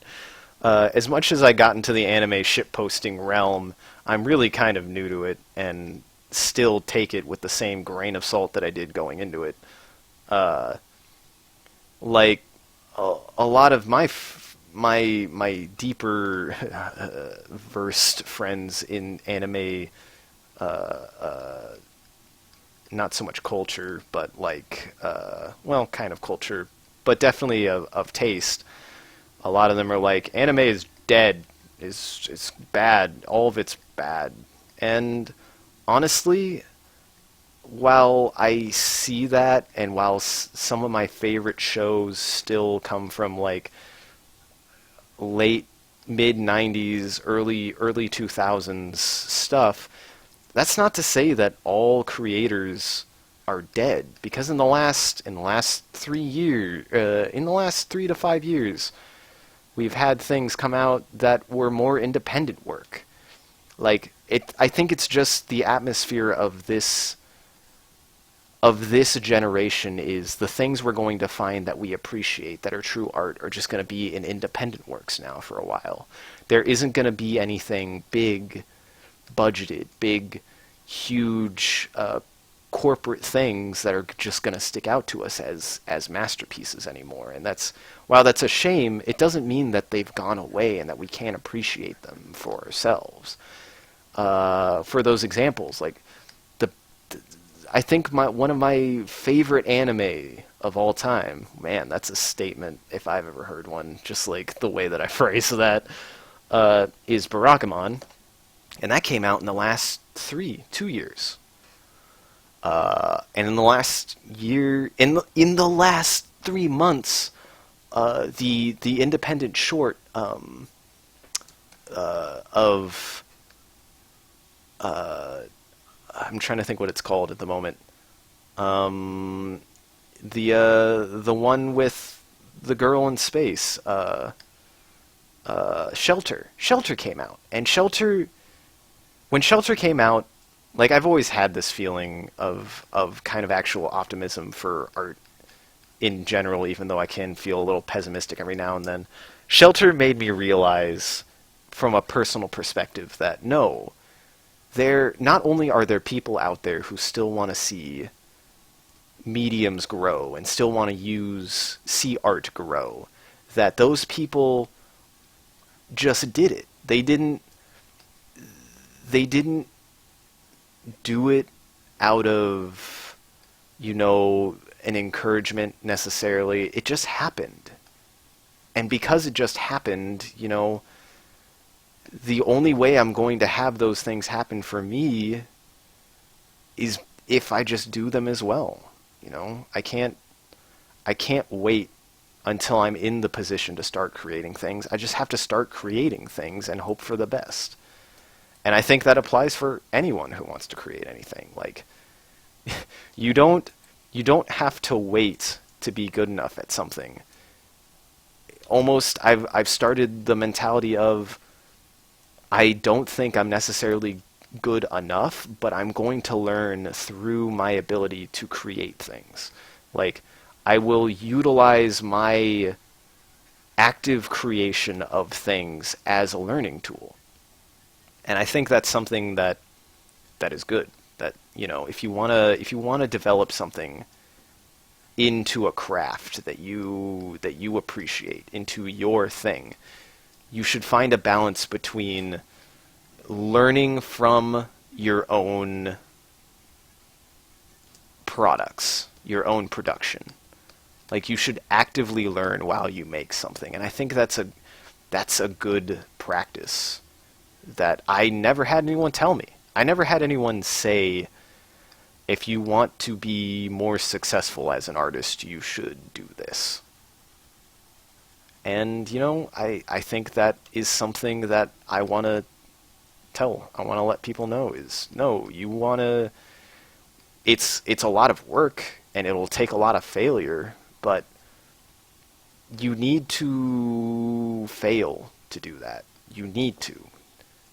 As much as I got into the anime ship posting realm, I'm really kind of new to it and still take it with the same grain of salt that I did going into it. Like a lot of my deeper versed friends in anime, not so much culture, but like, kind of culture, but definitely of taste. A lot of them are like, anime is dead, it's bad, all of it's bad. And honestly, while I see that, and while some of my favorite shows still come from like mid 90s, early 2000s stuff, that's not to say that all creators are dead, because in the last 3 to 5 years, We've had things come out that were more independent work. Like I think it's just the atmosphere of this generation is the things we're going to find that we appreciate that are true art are just going to be in independent works now for a while. There isn't going to be anything big budgeted, big, huge corporate things that are just going to stick out to us as masterpieces anymore. And while that's a shame, it doesn't mean that they've gone away and that we can't appreciate them for ourselves. For those examples, like I think one of my favorite anime of all time, man, that's a statement if I've ever heard one, just like the way that I phrase that, is Barakamon. And that came out in the last 2 years. And in the last year, in the last 3 months, the independent short of I'm trying to think what it's called at the moment. The one with the girl in space. Shelter. Shelter came out, and when Shelter came out, like I've always had this feeling of kind of actual optimism for art in general, even though I can feel a little pessimistic every now and then. Shelter made me realize, from a personal perspective, that no. Not only are there people out there who still want to see mediums grow and still want to see art grow, that those people just did it. They didn't do it out of, an encouragement necessarily. It just happened. And because it just happened, the only way I'm going to have those things happen for me is if I just do them as well. I can't wait until I'm in the position to start creating things. I just have to start creating things and hope for the best. And I think that applies for anyone who wants to create anything. Like, you don't have to wait to be good enough at something. Almost, I've started the mentality of, I don't think I'm necessarily good enough, but I'm going to learn through my ability to create things. Like, I will utilize my active creation of things as a learning tool. And I think that's something that is good. That, if you wanna develop something into a craft that you appreciate, into your thing, you should find a balance between learning from your own products, your own production. Like, you should actively learn while you make something. And I think that's a good practice that I never had anyone tell me. I never had anyone say, if you want to be more successful as an artist, you should do this. And, I think that is something that I want to let people know is, no, you want to, it's a lot of work, and it'll take a lot of failure, but you need to fail to do that. You need to.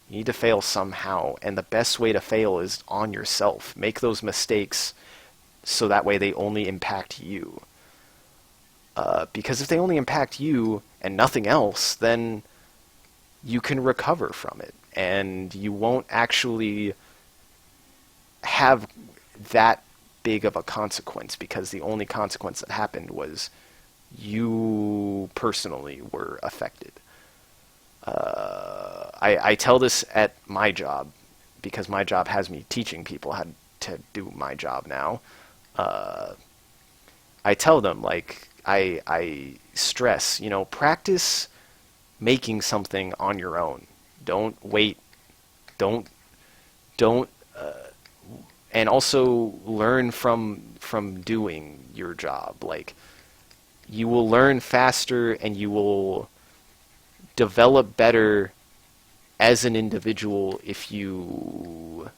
You need to fail somehow, and the best way to fail is on yourself. Make those mistakes so that way they only impact you. Because if they only impact you and nothing else, then you can recover from it, and you won't actually have that big of a consequence, because the only consequence that happened was you personally were affected. I tell this at my job, because my job has me teaching people how to do my job now. I tell them, like, I stress, practice making something on your own. Don't wait. Don't, and also learn from doing your job. Like, you will learn faster and you will develop better as an individual if you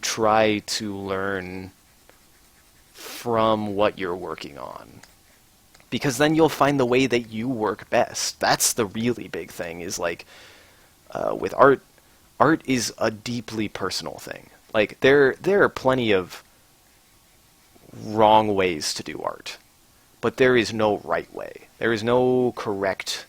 try to learn from what you're working on. because then you'll find the way that you work best. That's the really big thing, is like, with art, art is a deeply personal thing. Like, there are plenty of wrong ways to do art, but there is no right way. There is no correct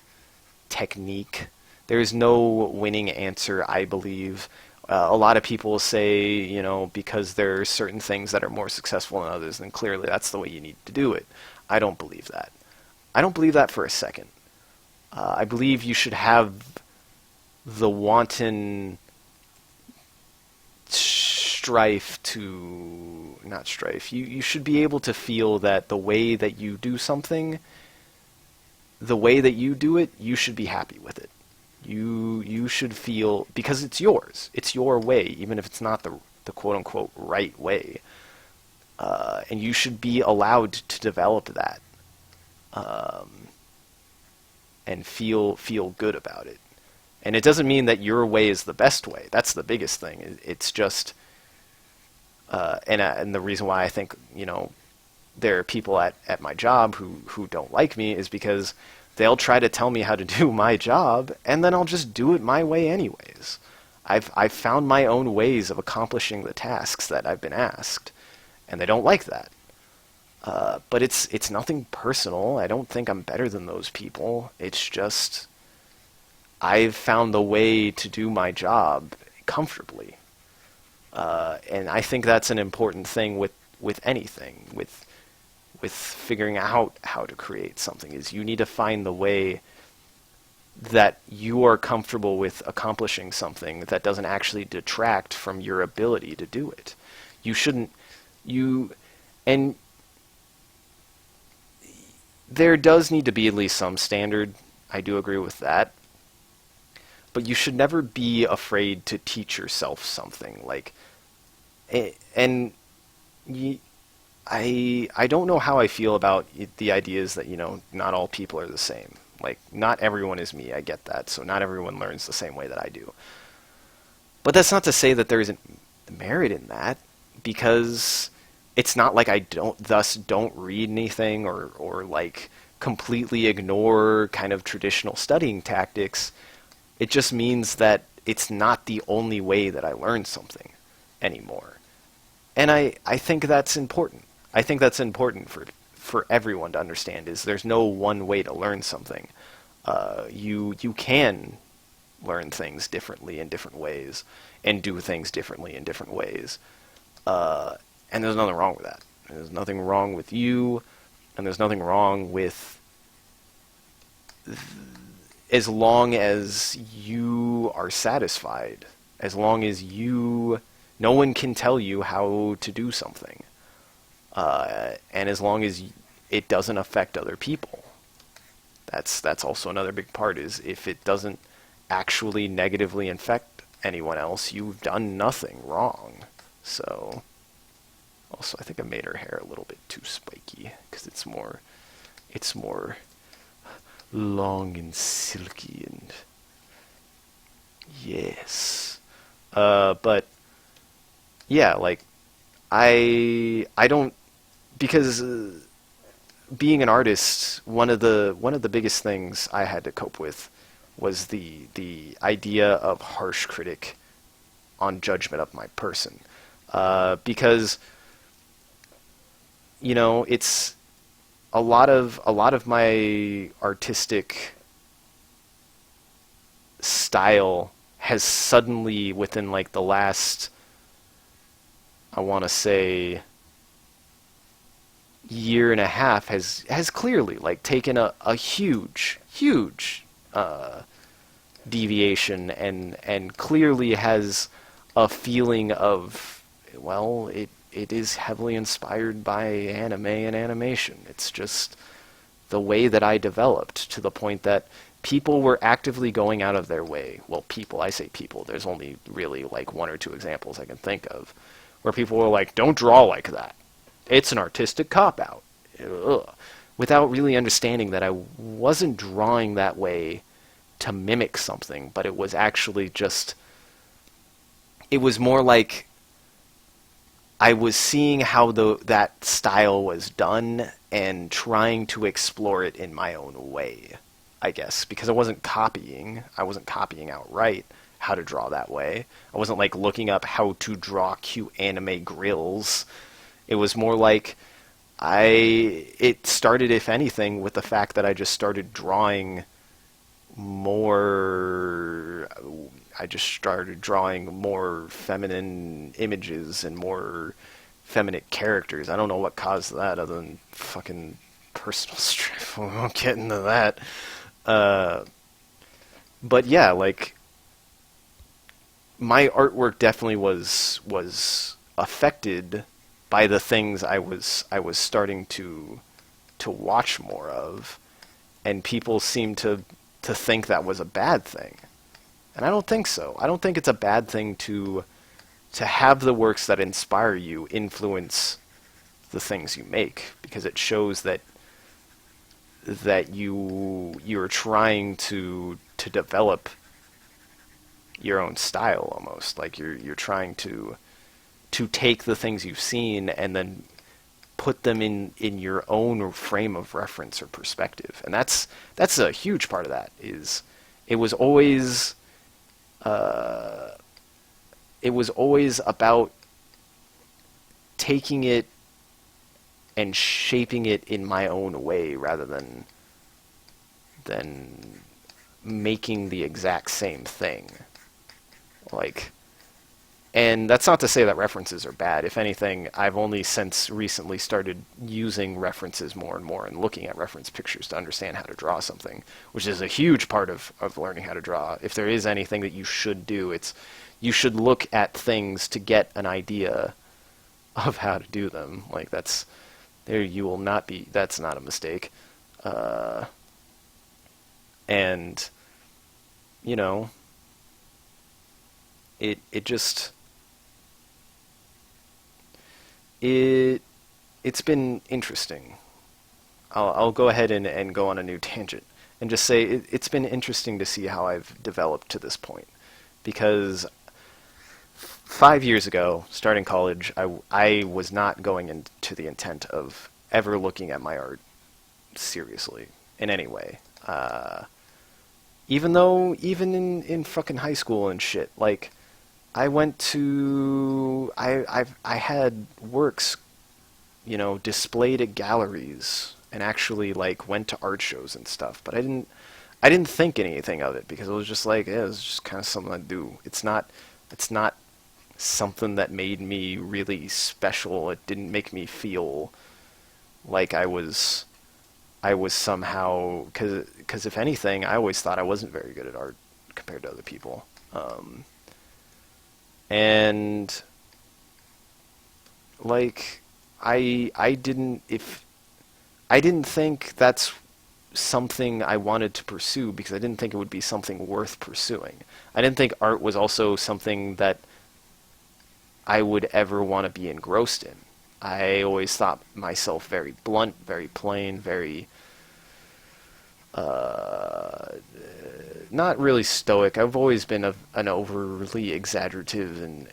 technique. There is no winning answer, I believe. A lot of people say, you know, because there are certain things that are more successful than others, then clearly that's the way you need to do it. I don't believe that. I don't believe that for a second. I believe you should have the wanton strife to... not strife. You should be able to feel that the way that you do something, the way that you do it, you should be happy with it. You should feel, because it's yours. It's your way, even if it's not the quote-unquote right way. And you should be allowed to develop that. And feel good about it. And it doesn't mean that your way is the best way. That's the biggest thing. It's just... and the reason why I think, you know, there are people at my job who don't like me is because they'll try to tell me how to do my job, and then I'll just do it my way anyways. I've found my own ways of accomplishing the tasks that I've been asked, and they don't like that. But it's nothing personal. I don't think I'm better than those people. It's just I've found the way to do my job comfortably. And I think that's an important thing with anything, with figuring out how to create something, is you need to find the way that you are comfortable with accomplishing something that doesn't actually detract from your ability to do it. You shouldn't, and there does need to be at least some standard. I do agree with that. But you should never be afraid to teach yourself something. Like, and I don't know how I feel about the ideas that, you know, not all people are the same. Like, not everyone is me, I get that, so not everyone learns the same way that I do. But that's not to say that there isn't merit in that, because it's not like I don't read anything or like completely ignore kind of traditional studying tactics. It just means that it's not the only way that I learn something anymore. And I think that's important. I think that's important for everyone to understand, is there's no one way to learn something. You can learn things differently in different ways and do things differently in different ways. And there's nothing wrong with that. There's nothing wrong with you, and there's nothing wrong with... as long as you are satisfied, as long as no one can tell you how to do something, and as long as it doesn't affect other people. That's also another big part, is if it doesn't actually negatively infect anyone else, you've done nothing wrong. So, also, I think I made her hair a little bit too spiky, because it's more long and silky, and yes. But yeah, like I don't, because being an artist, one of the biggest things I had to cope with was the idea of harsh critic on judgment of my person, because, you know, it's a lot of my artistic style has suddenly, within like the last, I want to say, year and a half, has clearly like taken a huge deviation, and clearly has a feeling of, well, it is heavily inspired by anime and animation. It's just the way that I developed, to the point that people were actively going out of their way. Well, I say people, there's only really like one or two examples I can think of, where people were like, don't draw like that. It's an artistic cop-out. Without really understanding that I wasn't drawing that way to mimic something, but it was actually just, it was more like I was seeing how that style was done, and trying to explore it in my own way, I guess, because I wasn't copying. I wasn't copying outright how to draw that way. I wasn't like looking up how to draw cute anime grills. It was more like it started, if anything, with the fact that I just started drawing more. I just started drawing more feminine images and more feminine characters. I don't know what caused that other than fucking personal strife. We won't get into that. But yeah, like my artwork definitely was affected by the things I was starting to watch more of, and people seem to think that was a bad thing. And I don't think so. I don't think it's a bad thing to have the works that inspire you influence the things you make, because it shows that you're trying to develop your own style almost. Like you're trying to take the things you've seen and then put them in your own frame of reference or perspective. And that's a huge part of that. Is it was always about taking it and shaping it in my own way rather than making the exact same thing. Like, and that's not to say that references are bad. If anything, I've only since recently started using references more and more and looking at reference pictures to understand how to draw something, which is a huge part of learning how to draw. If there is anything that you should do, it's you should look at things to get an idea of how to do them. Like that's not a mistake. And you know, it's been interesting. I'll go ahead and go on a new tangent and just say it's been interesting to see how I've developed to this point, because 5 years ago, starting college, I was not going into the intent of ever looking at my art seriously in any way. Even in fucking high school and shit, like I had works, displayed at galleries and actually like went to art shows and stuff, but I didn't think anything of it because it was just like, yeah, it's just kind of something I do. It's not something that made me really special. It didn't make me feel like I was somehow, because if anything, I always thought I wasn't very good at art compared to other people. And like I didn't think that's something I wanted to pursue because I didn't think it would be something worth pursuing. I didn't think art was also something that I would ever want to be engrossed in. I always thought myself very blunt, very plain, very not really stoic. I've always been an overly exaggerative and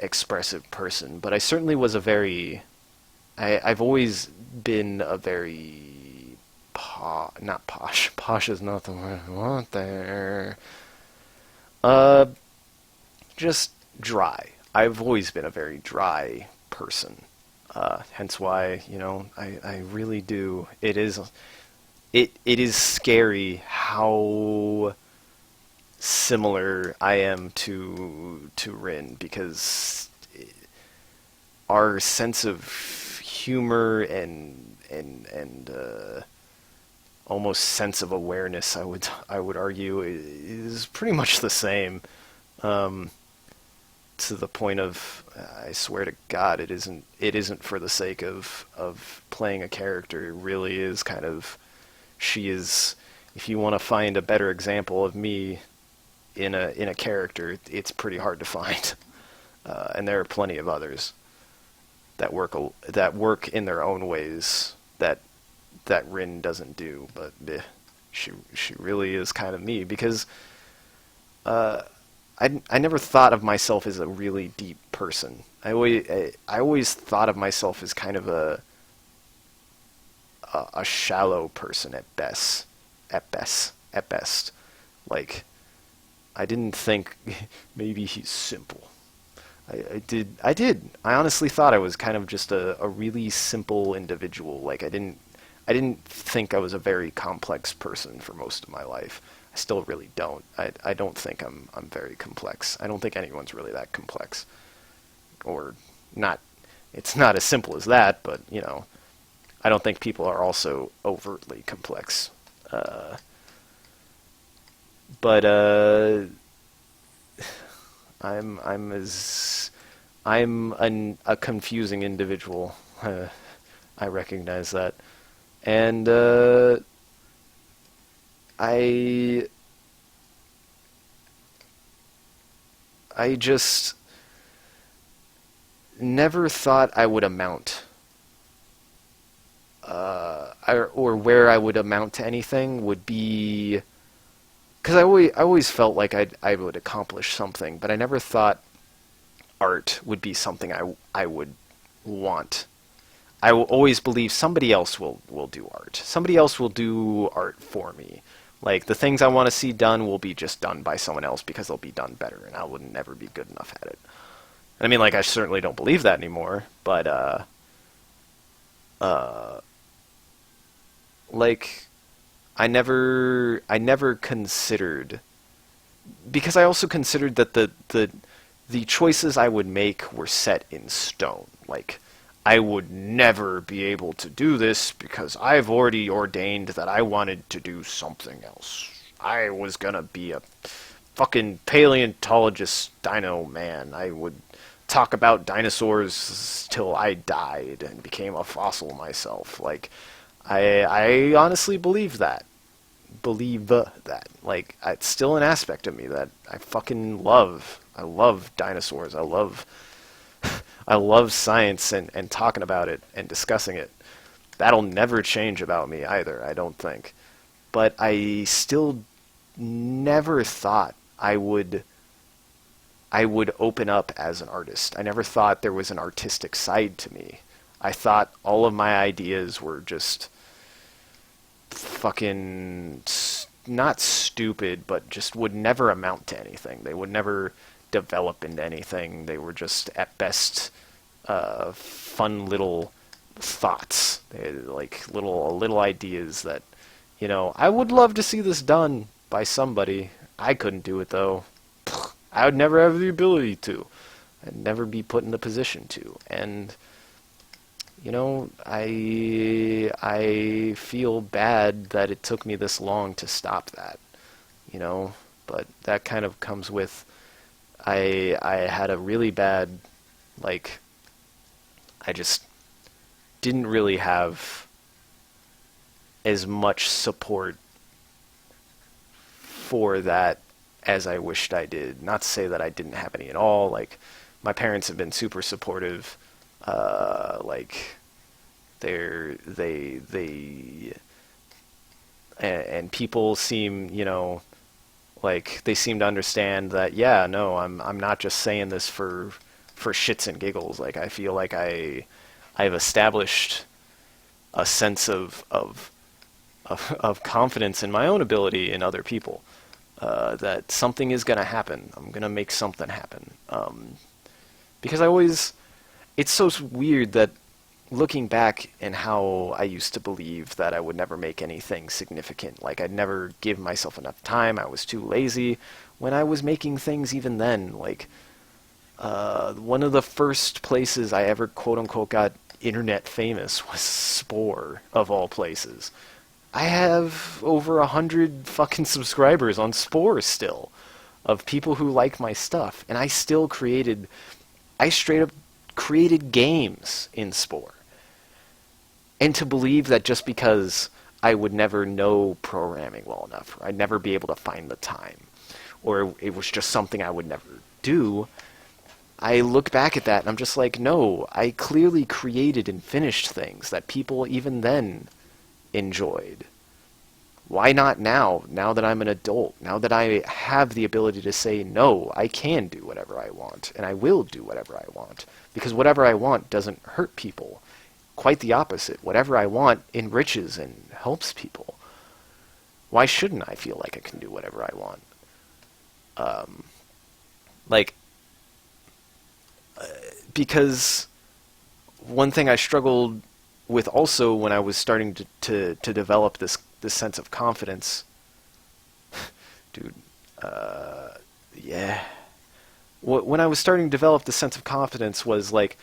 expressive person, but I certainly was I've always been a very not posh. Posh is not the word I want there. Just dry. I've always been a very dry person. Hence why, I really do. It is scary how similar I am to Rin, because our sense of humor and almost sense of awareness, I would argue, is pretty much the same. To the point of, I swear to God, it isn't for the sake of playing a character. It really is kind of, she is, if you want to find a better example of me in a character, it's pretty hard to find. And there are plenty of others that work in their own ways that Rin doesn't do, but she really is kind of me, because I never thought of myself as a really deep person. I always thought of myself as kind of a shallow person at best. At best. Like, I didn't think maybe he's simple. I did. I honestly thought I was kind of just a really simple individual. Like, I didn't think I was a very complex person for most of my life. I still really don't. I don't think I'm very complex. I don't think anyone's really that complex. Or not. It's not as simple as that, but, I don't think people are also overtly complex. But I'm a confusing individual. I recognize that, and I I just never thought I would amount, or where I would amount to anything would be, because I always felt like I would accomplish something, but I never thought art would be something I would want. I will always believe somebody else will do art. Somebody else will do art for me. Like, the things I want to see done will be just done by someone else because they'll be done better, and I will never be good enough at it. And I mean, like, I certainly don't believe that anymore, but, uh, like, I never considered, because I also considered that the choices I would make were set in stone. Like, I would never be able to do this because I've already ordained that I wanted to do something else. I was gonna be a fucking paleontologist dino man. I would talk about dinosaurs till I died and became a fossil myself. Like, I honestly believe that. Believe that. Like, it's still an aspect of me that I fucking love. I love dinosaurs. I love science and talking about it and discussing it. That'll never change about me either, I don't think. But I still never thought I would open up as an artist. I never thought there was an artistic side to me. I thought all of my ideas were just fucking not stupid, but just would never amount to anything. They would never develop into anything. They were just at best fun little thoughts. They, like, little ideas that, I would love to see this done by somebody. I couldn't do it though. I would never have the ability to. I'd never be put in the position to. And I feel bad that it took me this long to stop that. But that kind of comes with, I had a really bad, like, I just didn't really have as much support for that as I wished I did. Not to say that I didn't have any at all. Like, my parents have been super supportive. Like, they and people seem, like, they seem to understand that, yeah, no, I'm not just saying this for shits and giggles. Like, I feel like I've established a sense of confidence in my own ability in other people. That something is gonna happen. I'm gonna make something happen. Because it's so weird that looking back and how I used to believe that I would never make anything significant. Like, I'd never give myself enough time. I was too lazy. When I was making things even then, like, one of the first places I ever quote-unquote got internet famous was Spore, of all places. I have over 100 fucking subscribers on Spore still, of people who like my stuff, and I straight up created games in Spore. And to believe that just because I would never know programming well enough, or I'd never be able to find the time, or it was just something I would never do, I look back at that and I'm just like, no, I clearly created and finished things that people even then enjoyed. Why not now? Now that I'm an adult, now that I have the ability to say, no, I can do whatever I want, and I will do whatever I want, because whatever I want doesn't hurt people. quite the opposite. Whatever I want enriches and helps people. Why shouldn't I feel like I can do whatever I want? Like, because one thing I struggled with also when I was starting to develop this sense of confidence, dude, yeah. When I was starting to develop the sense of confidence was like,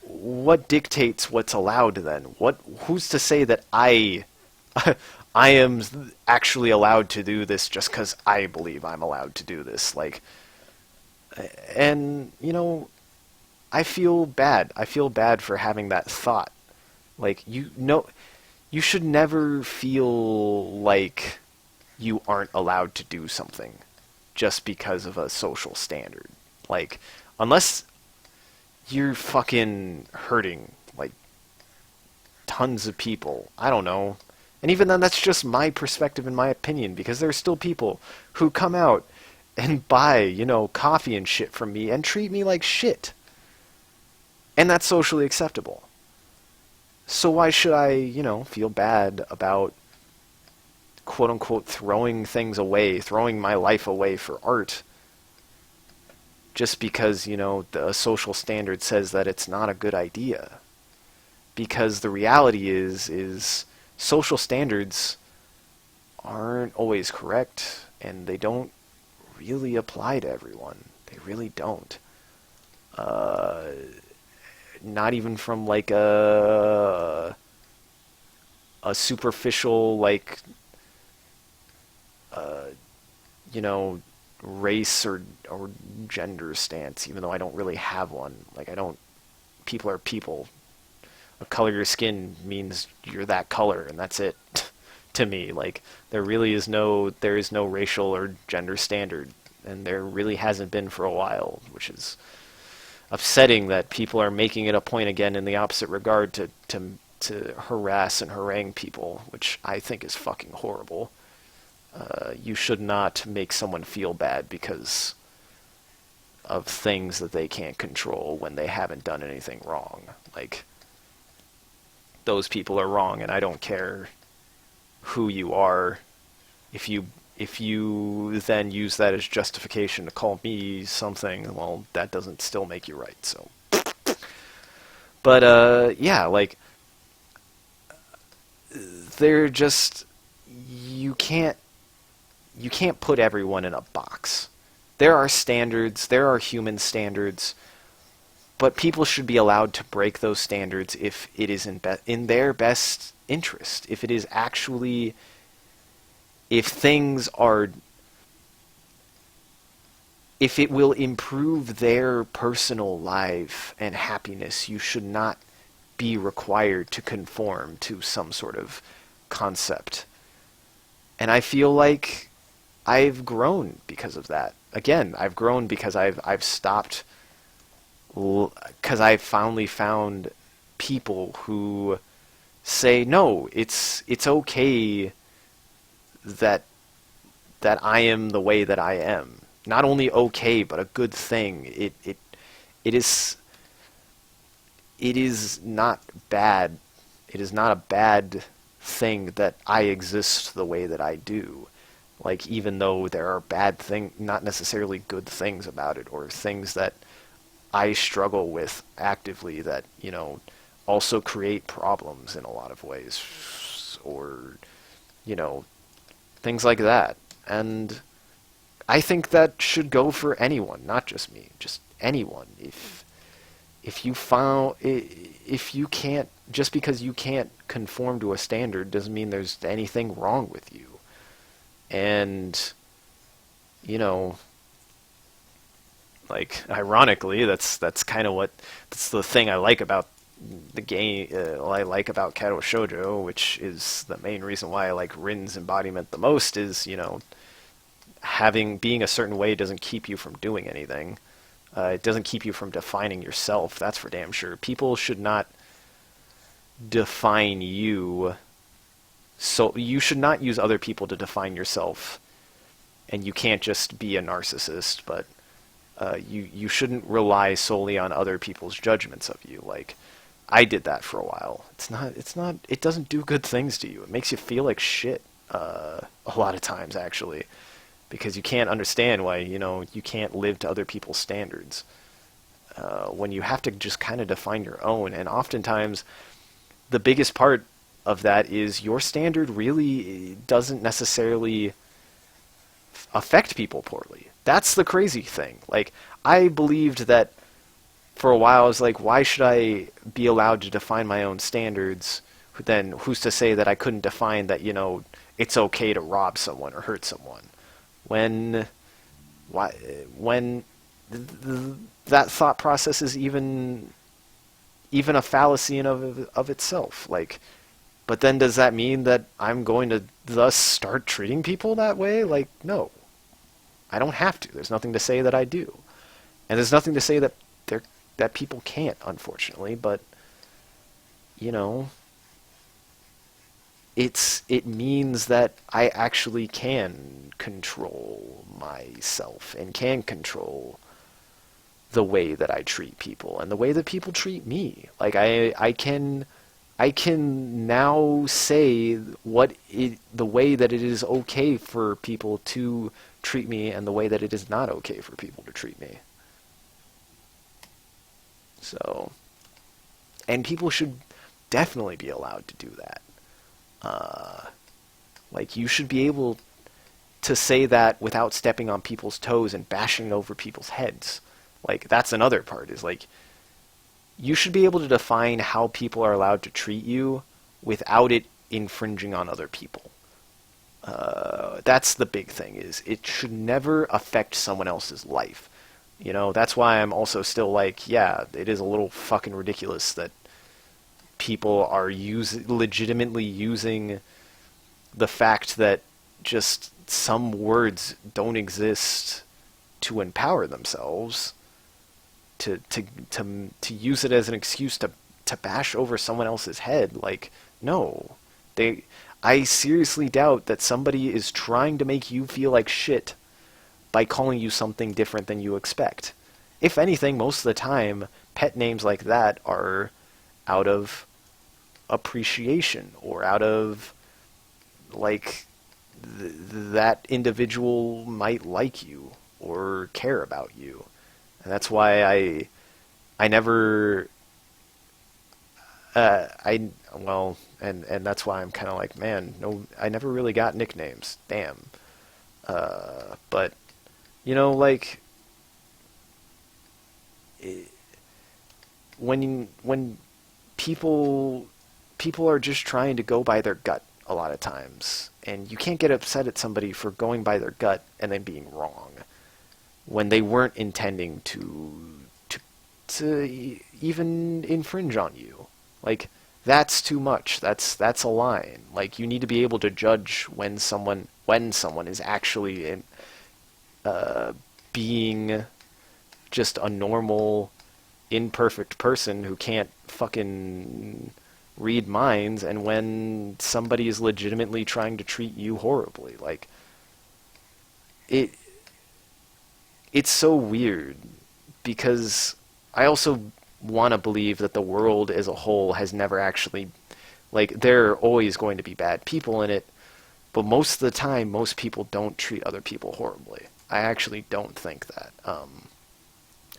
what dictates what's allowed then? Who's to say that I am actually allowed to do this just because I believe I'm allowed to do this? Like, and I feel bad. I feel bad for having that thought. Like, you should never feel like you aren't allowed to do something just because of a social standard. Like, unless you're fucking hurting, like, tons of people. I don't know. And even then, that's just my perspective and my opinion, because there are still people who come out and buy, coffee and shit from me and treat me like shit. And that's socially acceptable. So why should I, feel bad about, quote-unquote, throwing things away, throwing my life away for art, just because, the social standard says that it's not a good idea? Because the reality is social standards aren't always correct, and they don't really apply to everyone. They really don't. Not even from like a superficial, like, race or gender stance, even though I don't really have one. Like, people are people. The color of your skin means you're that color, and that's it. To me, like, there is no racial or gender standard, and there really hasn't been for a while, which is upsetting that people are making it a point again in the opposite regard to harass and harangue people, which I think is fucking horrible. You should not make someone feel bad because of things that they can't control when they haven't done anything wrong. Like, those people are wrong, and I don't care who you are. If you then use that as justification to call me something, well, that doesn't still make you right. So, but yeah, like, they're just, you can't put everyone in a box. There are standards, there are human standards, but people should be allowed to break those standards if it is in their best interest. If it is actually, if it will improve their personal life and happiness, you should not be required to conform to some sort of concept. And I feel like I've grown because of that. Again, I've grown because I've stopped, because I've finally found people who say, no, it's okay that I am the way that I am. Not only okay, but a good thing. It is not bad. It is not a bad thing that I exist the way that I do. Like, even though there are bad things, not necessarily good things about it, or things that I struggle with actively that, also create problems in a lot of ways, or, things like that. And I think that should go for anyone, not just me, just anyone. If you can't, just because you can't conform to a standard doesn't mean there's anything wrong with you. And, like, ironically, that's kind of that's the thing I like about the game, I like about Kato Shoujo, which is the main reason why I like Rin's embodiment the most, is, being a certain way doesn't keep you from doing anything. It doesn't keep you from defining yourself, that's for damn sure. People should not define you. So you should not use other people to define yourself, and you can't just be a narcissist, but you shouldn't rely solely on other people's judgments of you. Like, I did that for a while. It doesn't do good things to you. It makes you feel like shit, a lot of times, actually, because you can't understand why, you can't live to other people's standards. When you have to just kind of define your own, and oftentimes the biggest part of that is your standard really doesn't necessarily affect people poorly. That's the crazy thing. Like, I believed that for a while. I was like, why should I be allowed to define my own standards? Then who's to say that I couldn't define that, it's okay to rob someone or hurt someone? When, why, when that thought process is even a fallacy in of itself. Like, but then does that mean that I'm going to thus start treating people that way? Like, no. I don't have to. There's nothing to say that I do. And there's nothing to say that people can't, unfortunately, but it means that I actually can control myself and can control the way that I treat people and the way that people treat me. Like, I can now say the way that it is okay for people to treat me and the way that it is not okay for people to treat me. So, and people should definitely be allowed to do that. Like, you should be able to say that without stepping on people's toes and bashing over people's heads. Like, that's another part, is like, you should be able to define how people are allowed to treat you without it infringing on other people. That's the big thing, is it should never affect someone else's life. That's why I'm also still like, yeah, it is a little fucking ridiculous that people are legitimately using the fact that just some words don't exist to empower themselves to use it as an excuse to bash over someone else's head. Like, no. I seriously doubt that somebody is trying to make you feel like shit by calling you something different than you expect. If anything, most of the time, pet names like that are out of appreciation or out of, like, that individual might like you or care about you. And that's why I never, and that's why I'm kind of like, man, no, I never really got nicknames. Damn. But, like, when people are just trying to go by their gut a lot of times, and you can't get upset at somebody for going by their gut and then being wrong when they weren't intending to even infringe on you. Like, that's too much. That's a line. Like, you need to be able to judge when someone is actually being just a normal, imperfect person who can't fucking read minds, and when somebody is legitimately trying to treat you horribly. Like, it's so weird, because I also want to believe that the world as a whole has never actually, like, there are always going to be bad people in it, but most of the time, most people don't treat other people horribly. I actually don't think that.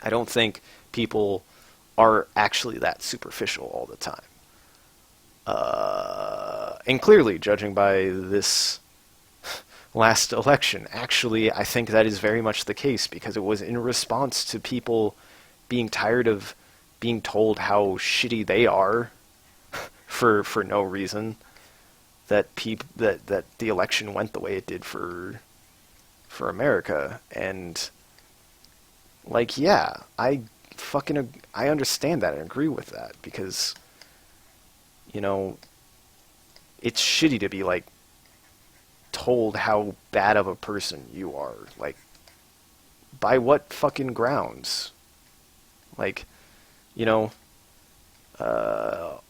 I don't think people are actually that superficial all the time. And clearly, judging by this last election, actually, I think that is very much the case, because it was in response to people being tired of being told how shitty they are for no reason, that that the election went the way it did for America. And, like, yeah, I understand that and agree with that, because it's shitty to be, like, told how bad of a person you are. Like, by what fucking grounds? Like,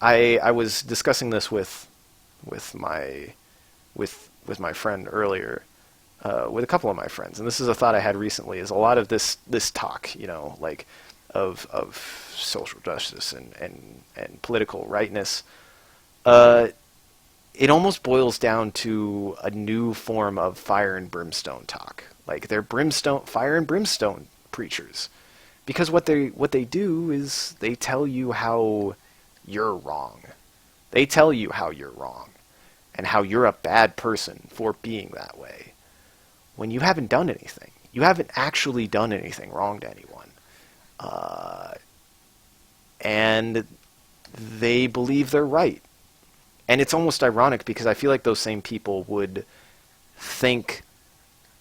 I was discussing this with my friend earlier, with a couple of my friends, and this is a thought I had recently. Is a lot of this talk, like, of social justice and political rightness, uh, it almost boils down to a new form of fire and brimstone talk. Like they're fire and brimstone preachers, because what they do is they tell you how you're wrong. They tell you how you're wrong, and how you're a bad person for being that way, when you haven't done anything. You haven't actually done anything wrong to anyone. And they believe they're right. And it's almost ironic, because I feel like those same people would think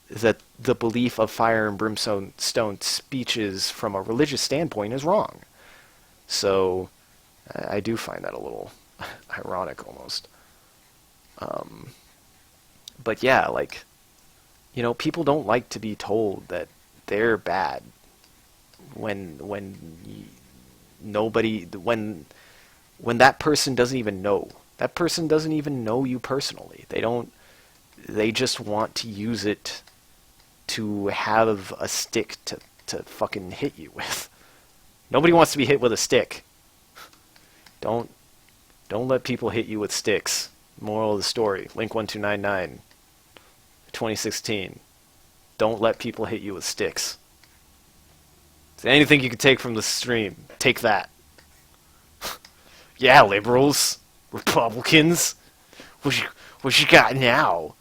that the belief of fire and brimstone speeches from a religious standpoint is wrong. So I do find that a little ironic almost. But yeah, like, people don't like to be told that they're bad when that person doesn't even know. That person doesn't even know you personally. They just want to use it to have a stick to fucking hit you with. Nobody wants to be hit with a stick. Don't let people hit you with sticks. Moral of the story, Link 1299, 2016. Don't let people hit you with sticks. Is there anything you can take from the stream, take that. Yeah, liberals, Republicans, what you got now?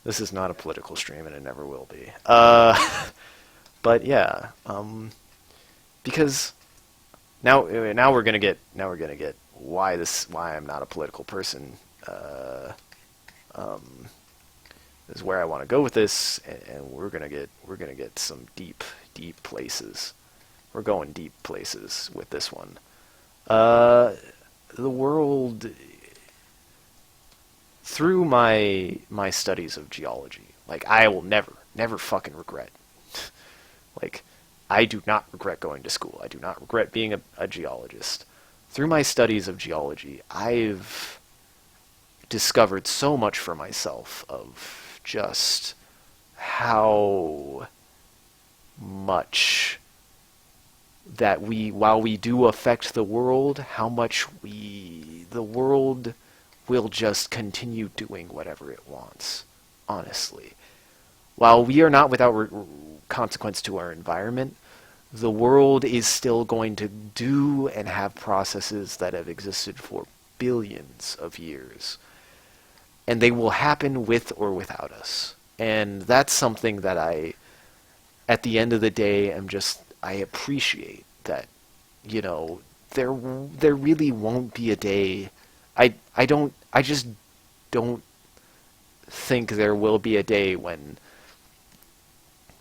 This is not a political stream, and it never will be. But yeah, because now we're gonna get why I'm not a political person. Is where I want to go with this, and we're gonna get some deep places. We're going deep places with this one. The world, through my studies of geology, like, I will never fucking regret. Like, I do not regret going to school. I do not regret being a geologist. Through my studies of geology, I've discovered so much for myself of just how much that while we do affect the world, how much the world will just continue doing whatever it wants, honestly. While we are not without consequence to our environment, the world is still going to do and have processes that have existed for billions of years. And they will happen with or without us. And that's something that at the end of the day, I appreciate that, there really won't be a day. I just don't think there will be a day when,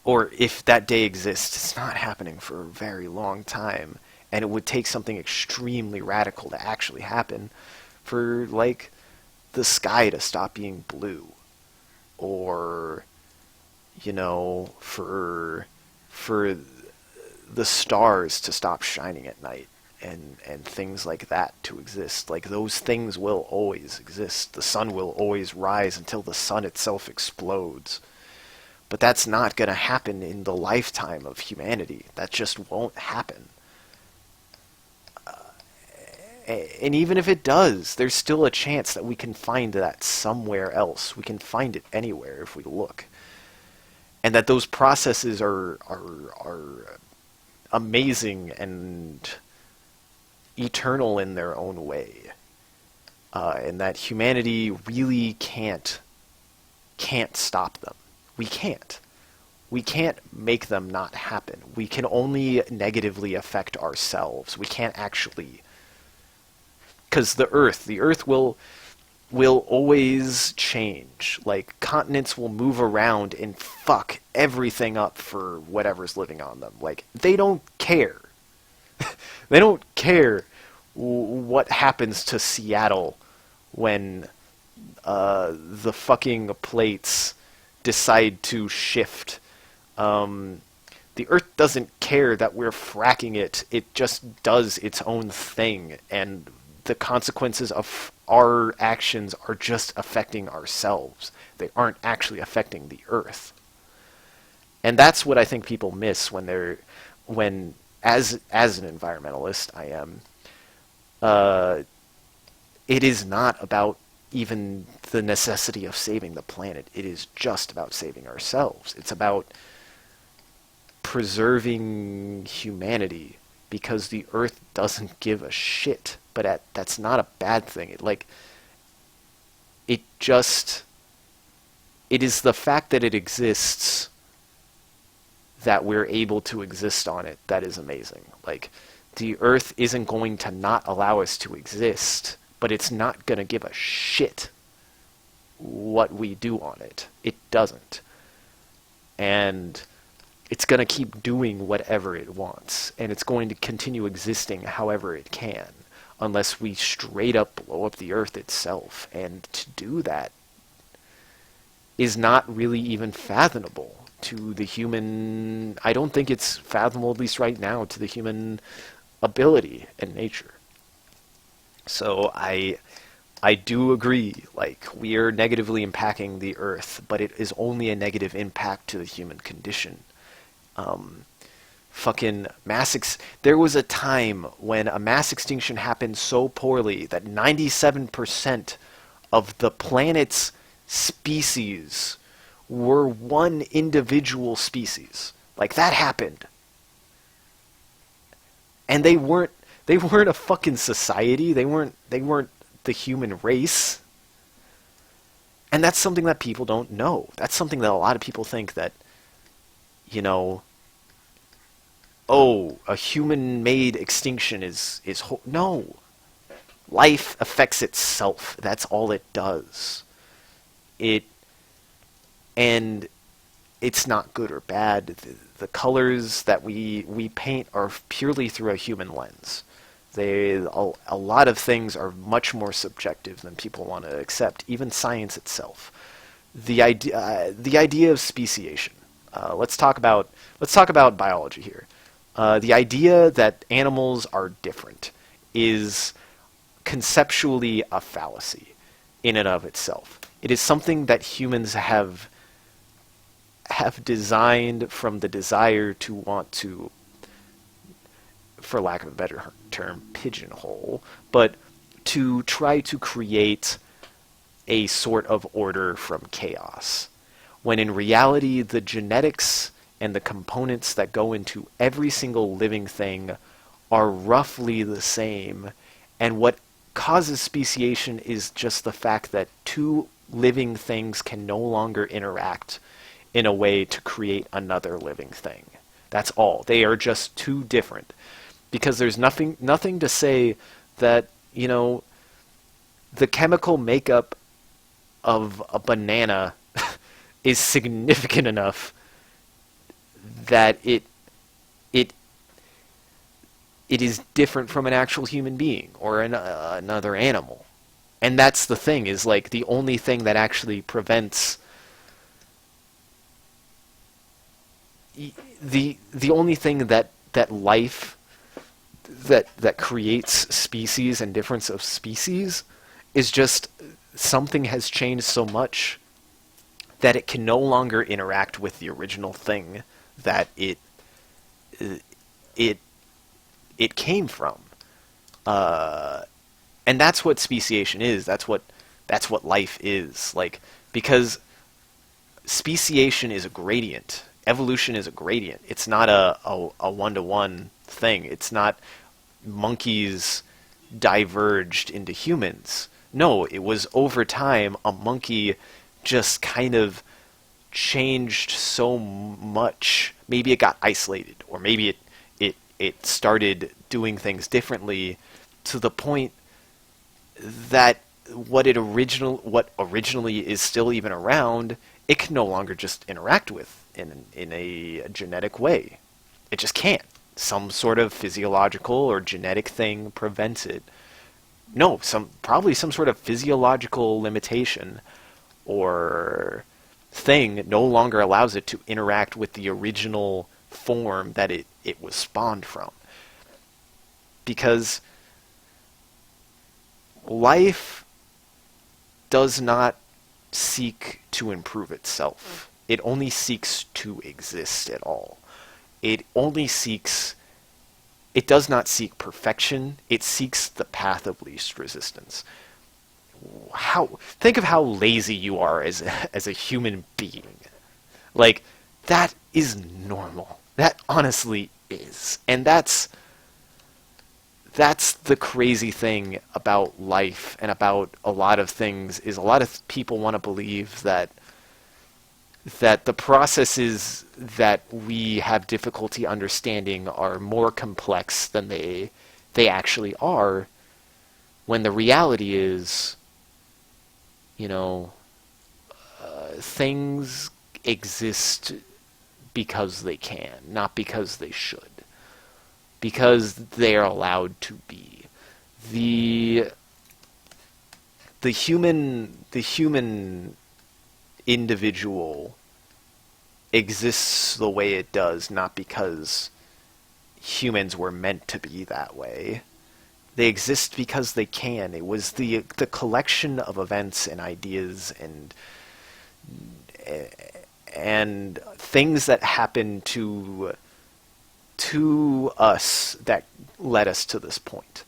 or if that day exists, it's not happening for a very long time, and it would take something extremely radical to actually happen for, like, the sky to stop being blue, or, for the stars to stop shining at night, and things like that to exist. Like, those things will always exist. The sun will always rise until the sun itself explodes. But that's not going to happen in the lifetime of humanity. That just won't happen. And even if it does, there's still a chance that we can find that somewhere else. We can find it anywhere if we look. And that those processes are amazing and eternal in their own way. And that humanity really can't stop them. We can't. We can't make them not happen. We can only negatively affect ourselves. We can't actually... Because the Earth will always change. Like, continents will move around and fuck everything up for whatever's living on them. Like, they don't care. They don't care what happens to Seattle when the fucking plates decide to shift. The Earth doesn't care that we're fracking it. It just does its own thing, and the consequences of our actions are just affecting ourselves. They aren't actually affecting the Earth. And that's what I think people miss when as an environmentalist, I am. Uh, it is not about even the necessity of saving the planet. It is just about saving ourselves. It's about preserving humanity because the Earth doesn't give a shit. But that's not a bad thing. It just it is the fact that it exists that we're able to exist on it that is amazing. Like, the Earth isn't going to not allow us to exist, but it's not going to give a shit what we do on it. It doesn't. And it's going to keep doing whatever it wants, and it's going to continue existing however it can, unless we straight up blow up the Earth itself. And to do that is not really even fathomable to the human. I don't think it's fathomable, at least right now, to the human ability and nature. So I do agree, like, we are negatively impacting the Earth, but it is only a negative impact to the human condition. Fucking there was a time when a mass extinction happened so poorly that 97% of the planet's species were one individual species. Like, that happened. And they weren't a fucking society. They weren't the human race. And that's something that people don't know. That's something that a lot of people think that, you know, oh, a human-made extinction is no. Life affects itself. That's all it does. And it's not good or bad. The colors that we paint are purely through a human lens. A lot of things are much more subjective than people want to accept, even science itself. The idea of speciation. Let's talk about biology here. The idea that animals are different is conceptually a fallacy in and of itself. It is something that humans have designed from the desire to want to, for lack of a better term, pigeonhole, but to try to create a sort of order from chaos. When in reality, the genetics and the components that go into every single living thing are roughly the same, and what causes speciation is just the fact that two living things can no longer interact in a way to create another living thing. That's all. They are just too different. Because there's nothing to say that, you know, the chemical makeup of a banana is significant enough that it is different from an actual human being or another animal. And that's the thing, is like the only thing that actually prevents the only thing that life that creates species and difference of species is just something has changed so much that it can no longer interact with the original thing that it came from. And that's what speciation is. That's what life is. Like, because speciation is a gradient. Evolution is a gradient. It's not a one-to-one thing. It's not monkeys diverged into humans. No, it was over time a monkey just kind of changed so much. Maybe it got isolated, or maybe it started doing things differently to the point that what originally is still even around, it can no longer just interact with in a genetic way. It just can't. Some sort of physiological or genetic thing prevents it. No, probably some sort of physiological limitation or thing no longer allows it to interact with the original form that it was spawned from. Because life does not seek to improve itself. It only seeks to exist at all. It only seeks It does not seek perfection. It seeks the path of least resistance. Think of how lazy you are as a human being. Like, that is normal. That honestly is. And that's the crazy thing about life and about a lot of things, is a lot of people want to believe that the processes that we have difficulty understanding are more complex than they actually are, when the reality is, you know, things exist because they can, not because they should. Because they are allowed to be. The human individual exists the way it does, not because humans were meant to be that way. They exist because they can. It was the collection of events and ideas and things that happen to us that led us to this point.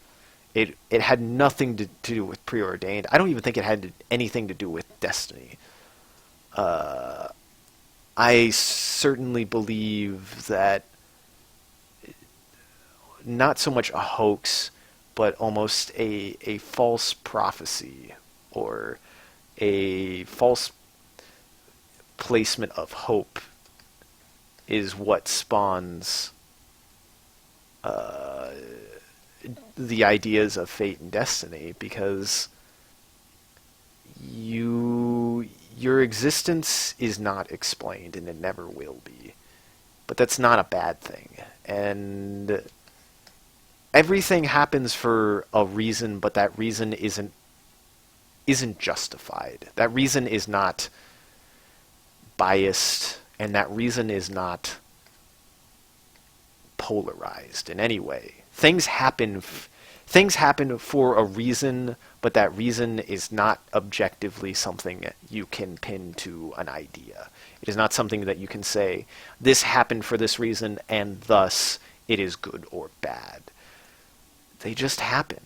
It had nothing to do with preordained. I don't even think it had anything to do with destiny. I certainly believe that not so much a hoax, but almost a false prophecy or a false placement of hope is what spawns the ideas of fate and destiny, because your existence is not explained, and it never will be. But that's not a bad thing. And everything happens for a reason, but that reason isn't justified. That reason is not biased, and that reason is not polarized in any way. Things happen for a reason, but that reason is not objectively something you can pin to an idea. It is not something that you can say, this happened for this reason, and thus it is good or bad. They just happen.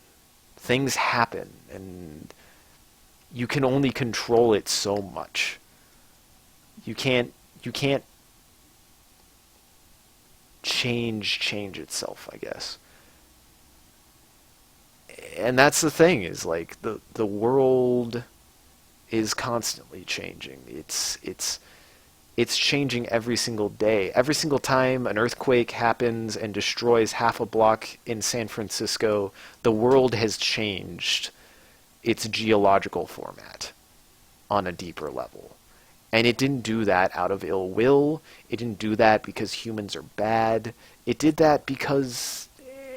Things happen, and you can only control it so much. You can't change itself, I guess. And that's the thing, is like the world is constantly changing. It's changing every single day. Every single time an earthquake happens and destroys half a block in San Francisco, the world has changed its geological format on a deeper level. And it didn't do that out of ill will. It didn't do that because humans are bad. It did that because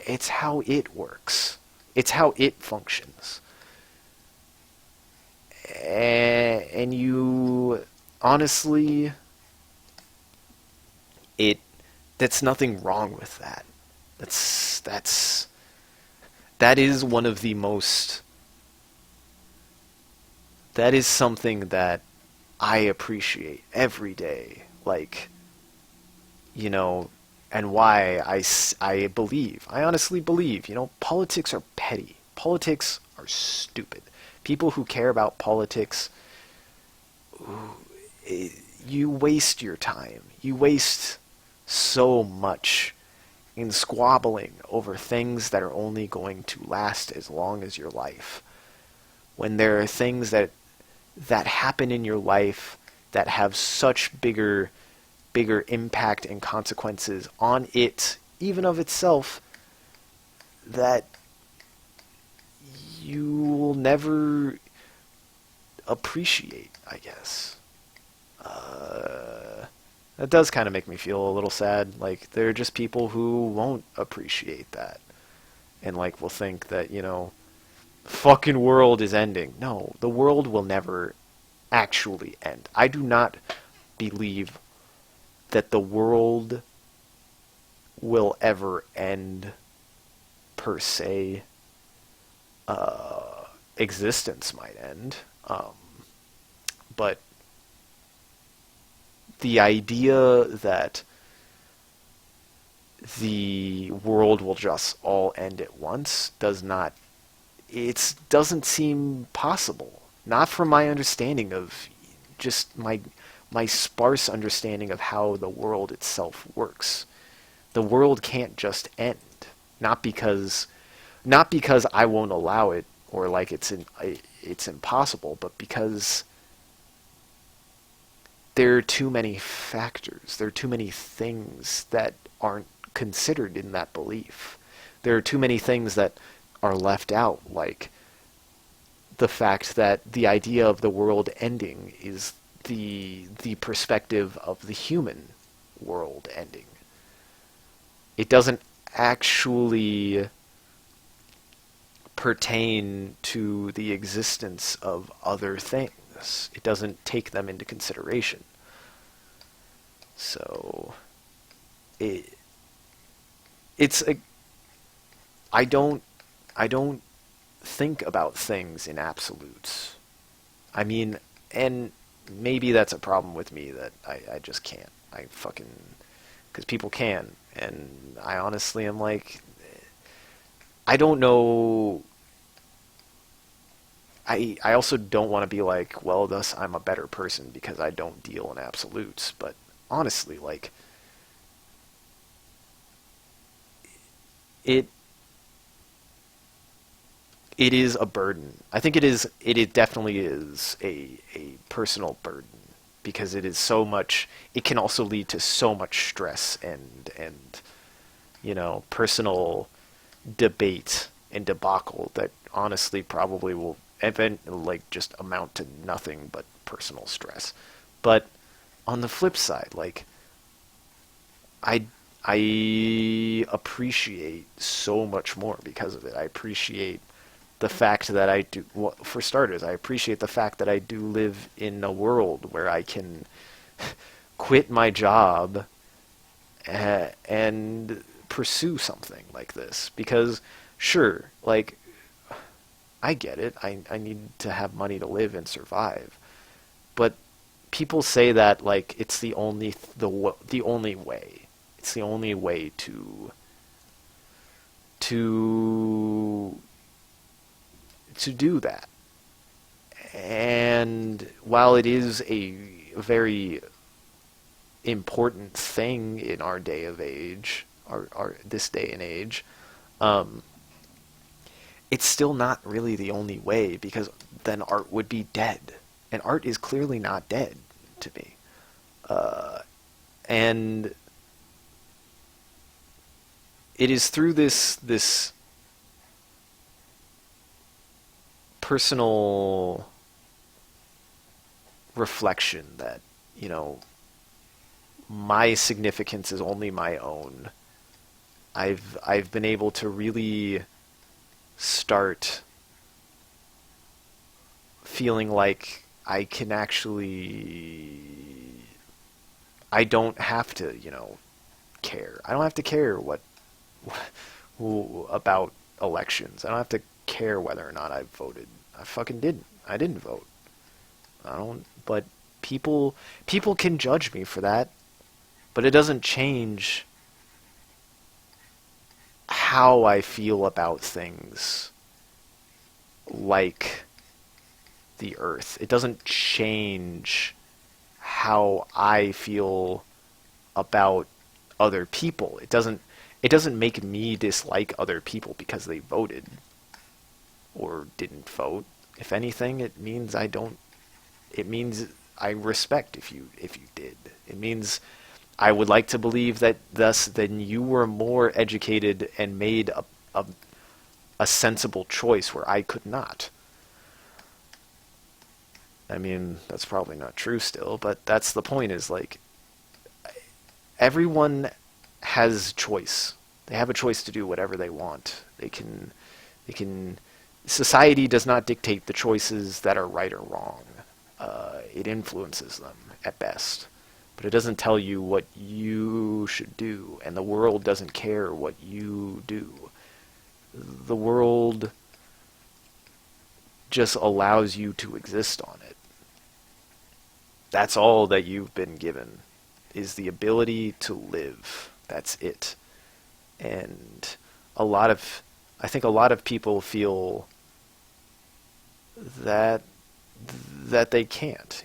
it's how it works. It's how it functions. And you, honestly, that's nothing wrong with that. That is one of the most, that is something that I appreciate every day. Like, you know, and why I believe, I honestly believe, politics are petty. Politics are stupid. People who care about politics, you waste your time. You waste so much in squabbling over things that are only going to last as long as your life. When there are things that happen in your life that have such bigger impact and consequences on it, even of itself, that you will never appreciate, I guess. That does kind of make me feel a little sad. Like, there are just people who won't appreciate that. And, like, will think that, fucking world is ending. No, the world will never actually end. I do not believe that the world will ever end, per se. Existence might end. But the idea that the world will just all end at once doesn't seem possible. Not from my understanding of just my sparse understanding of how the world itself works. The world can't just end. Not because I won't allow it or like it's impossible, but because there are too many factors. There are too many things that aren't considered in that belief. There are too many things that are left out, like the fact that the idea of the world ending is the perspective of the human world ending. It doesn't actually pertain to the existence of other things. It doesn't take them into consideration. So it it's a I don't think about things in absolutes. I mean, and maybe that's a problem with me that I just can't. I fucking because people can, and I honestly am like, I don't know. I also don't want to be like, well, thus I'm a better person because I don't deal in absolutes. But honestly, like, it it is a burden. I think it is. It definitely is a personal burden because it is so much. It can also lead to so much stress and personal debate and debacle that honestly probably will like just amount to nothing but personal stress. But on the flip side, like I I appreciate so much more because of it. I appreciate the fact that I do, well, for starters, I appreciate the fact that I do live in a world where I can quit my job and pursue something like this. Because, sure, like, I get it. I need to have money to live and survive. But people say that, like, it's the only way. It's the only way to do that. And while it is a very important thing in our day of age, our this day and age, um, it's still not really the only way because then art would be dead, and art is clearly not dead to me. And it is through this personal reflection that my significance is only my own. I've been able to really start feeling like I can actually I don't have to, care. I don't have to care about elections. I don't have to care whether or not I voted. I fucking didn't. I didn't vote. I don't. But people can judge me for that. But it doesn't change how I feel about things like the Earth. It doesn't change how I feel about other people. It doesn't make me dislike other people because they voted or didn't vote. If anything, it means I don't. It means I respect if you did. It means I would like to believe that thus then you were more educated and made a sensible choice where I could not. I mean, that's probably not true still, but that's the point is like everyone has choice. They have a choice to do whatever they want. They can society does not dictate the choices that are right or wrong. It influences them at best, but it doesn't tell you what you should do, and the world doesn't care what you do. The world just allows you to exist on it. That's all that you've been given, is the ability to live. That's it. And a lot of, I think a lot of people feel that they can't,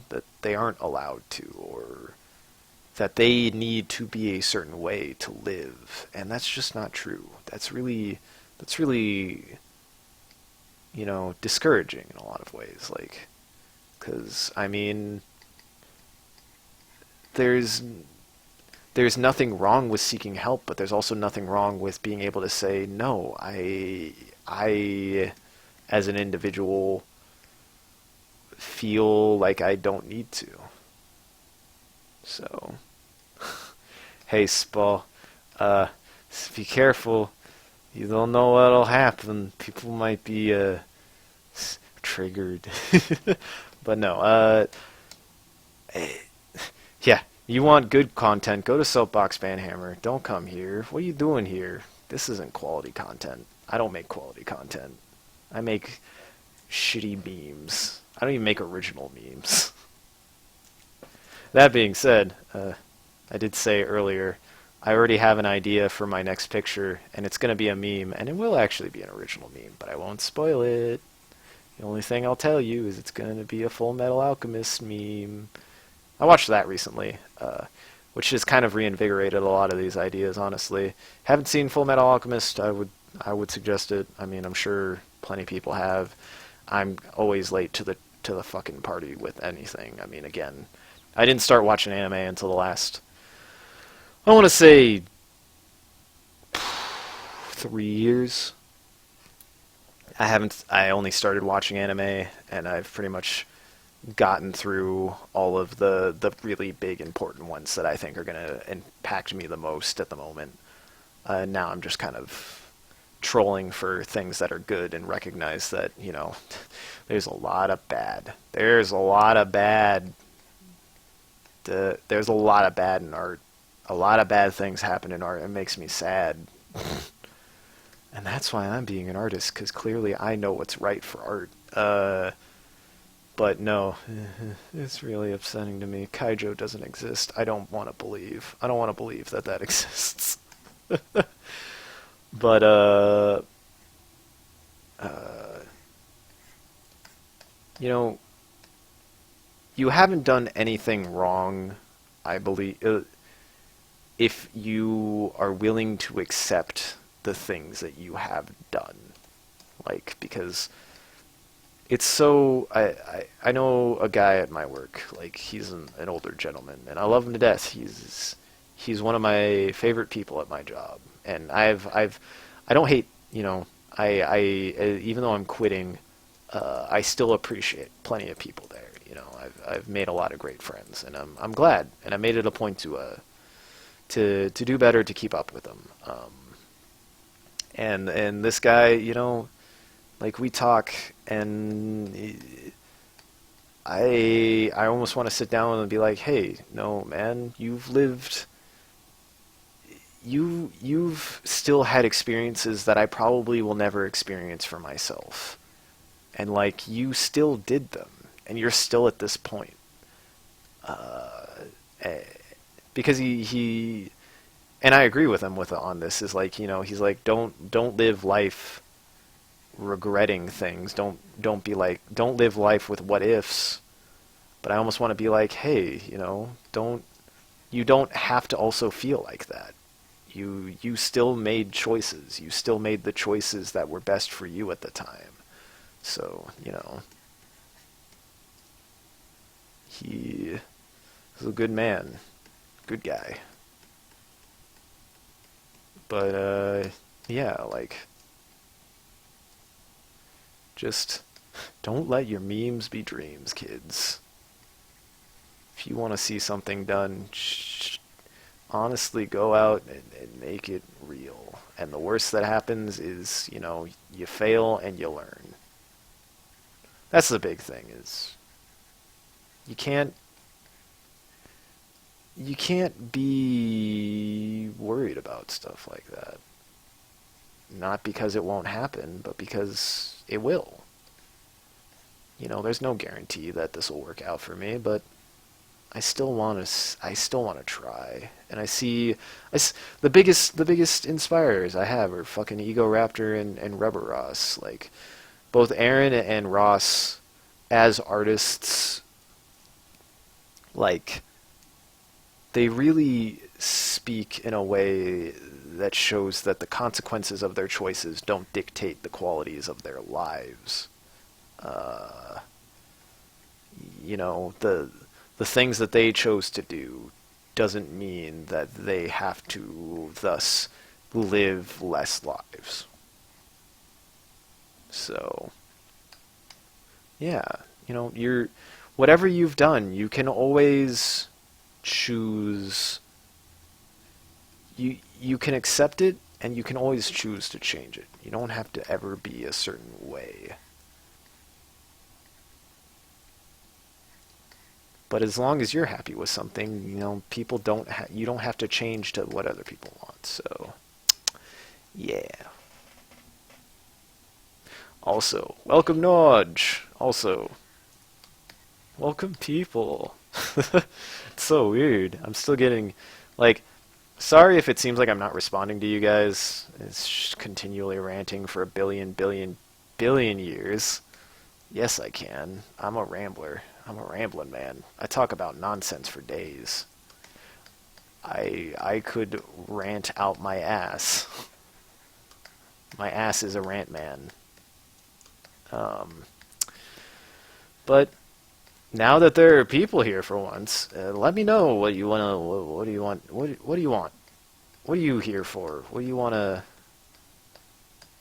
that they aren't allowed to, or that they need to be a certain way to live, and that's just not true. That's really discouraging in a lot of ways, like, because I mean, there's there's nothing wrong with seeking help, but there's also nothing wrong with being able to say no. I as an individual feel like I don't need to. So, hey, Spa, uh, be careful. You don't know what'll happen. People might be triggered. But no, eh, yeah. You want good content? Go to Soapbox Banhammer. Don't come here. What are you doing here? This isn't quality content. I don't make quality content. I make shitty memes. I don't even make original memes. That being said, I did say earlier, I already have an idea for my next picture, and it's going to be a meme, and it will actually be an original meme, but I won't spoil it. The only thing I'll tell you is it's going to be a Full Metal Alchemist meme. I watched that recently, which has kind of reinvigorated a lot of these ideas, honestly. Haven't seen Full Metal Alchemist, I would suggest it. I mean, I'm sure plenty of people have. I'm always late to the fucking party with anything. I mean, again, I didn't start watching anime until the last, I want to say, 3 years. I only started watching anime, and I've pretty much gotten through all of the really big important ones that I think are going to impact me the most at the moment. Now I'm just kind of trolling for things that are good and recognize that, there's a lot of bad. There's a lot of bad. There's a lot of bad in art. A lot of bad things happen in art. It makes me sad. And that's why I'm being an artist, because clearly I know what's right for art. But no, it's really upsetting to me. Kaijo doesn't exist. I don't want to believe. I don't want to believe that exists. But, you haven't done anything wrong, I believe, if you are willing to accept the things that you have done. Like, because it's so, I know a guy at my work, like, he's an older gentleman, and I love him to death. He's one of my favorite people at my job, and I don't hate, even though I'm quitting, I still appreciate plenty of people there. I've made a lot of great friends, and I'm glad, and I made it a point to do better, to keep up with them. And this guy, like, we talk, and I almost want to sit down and be like, hey, no, man, you've still had experiences that I probably will never experience for myself. And, like, you still did them, and you're still at this point. Because he and I agree with him on this, is like, he's like, don't live life regretting things. Don't live life with what ifs. But I almost want to be like, hey, you don't have to also feel like that. You still made choices. You still made the choices that were best for you at the time. So, he is a good man. Good guy. But, yeah, like, just don't let your memes be dreams, kids. If you want to see something done, honestly go out and make it real. And the worst that happens is, you fail and you learn. That's the big thing, is you can't be worried about stuff like that. Not because it won't happen, but because it will. There's no guarantee that this will work out for me, but I still want to try. And the biggest inspirers I have are fucking Ego Raptor and Rubber Ross. Like, both Aaron and Ross as artists, like, they really speak in a way that shows that the consequences of their choices don't dictate the qualities of their lives. Uh, the things that they chose to do doesn't mean that they have to thus live less lives. So, yeah, whatever you've done, you can always choose. You can accept it, and you can always choose to change it. You don't have to ever be a certain way. But as long as you're happy with something, people you don't have to change to what other people want. So, yeah. Also, welcome Nodge. Also, welcome people. It's so weird. I'm still getting, like, sorry if it seems like I'm not responding to you guys. It's just continually ranting for a billion years. Yes, I can. I'm a rambler. I'm a rambling man. I talk about nonsense for days. I could rant out my ass. My ass is a rant man. But now that there are people here for once, let me know what you wanna. What do you want? What do you want? What are you here for? What do you wanna?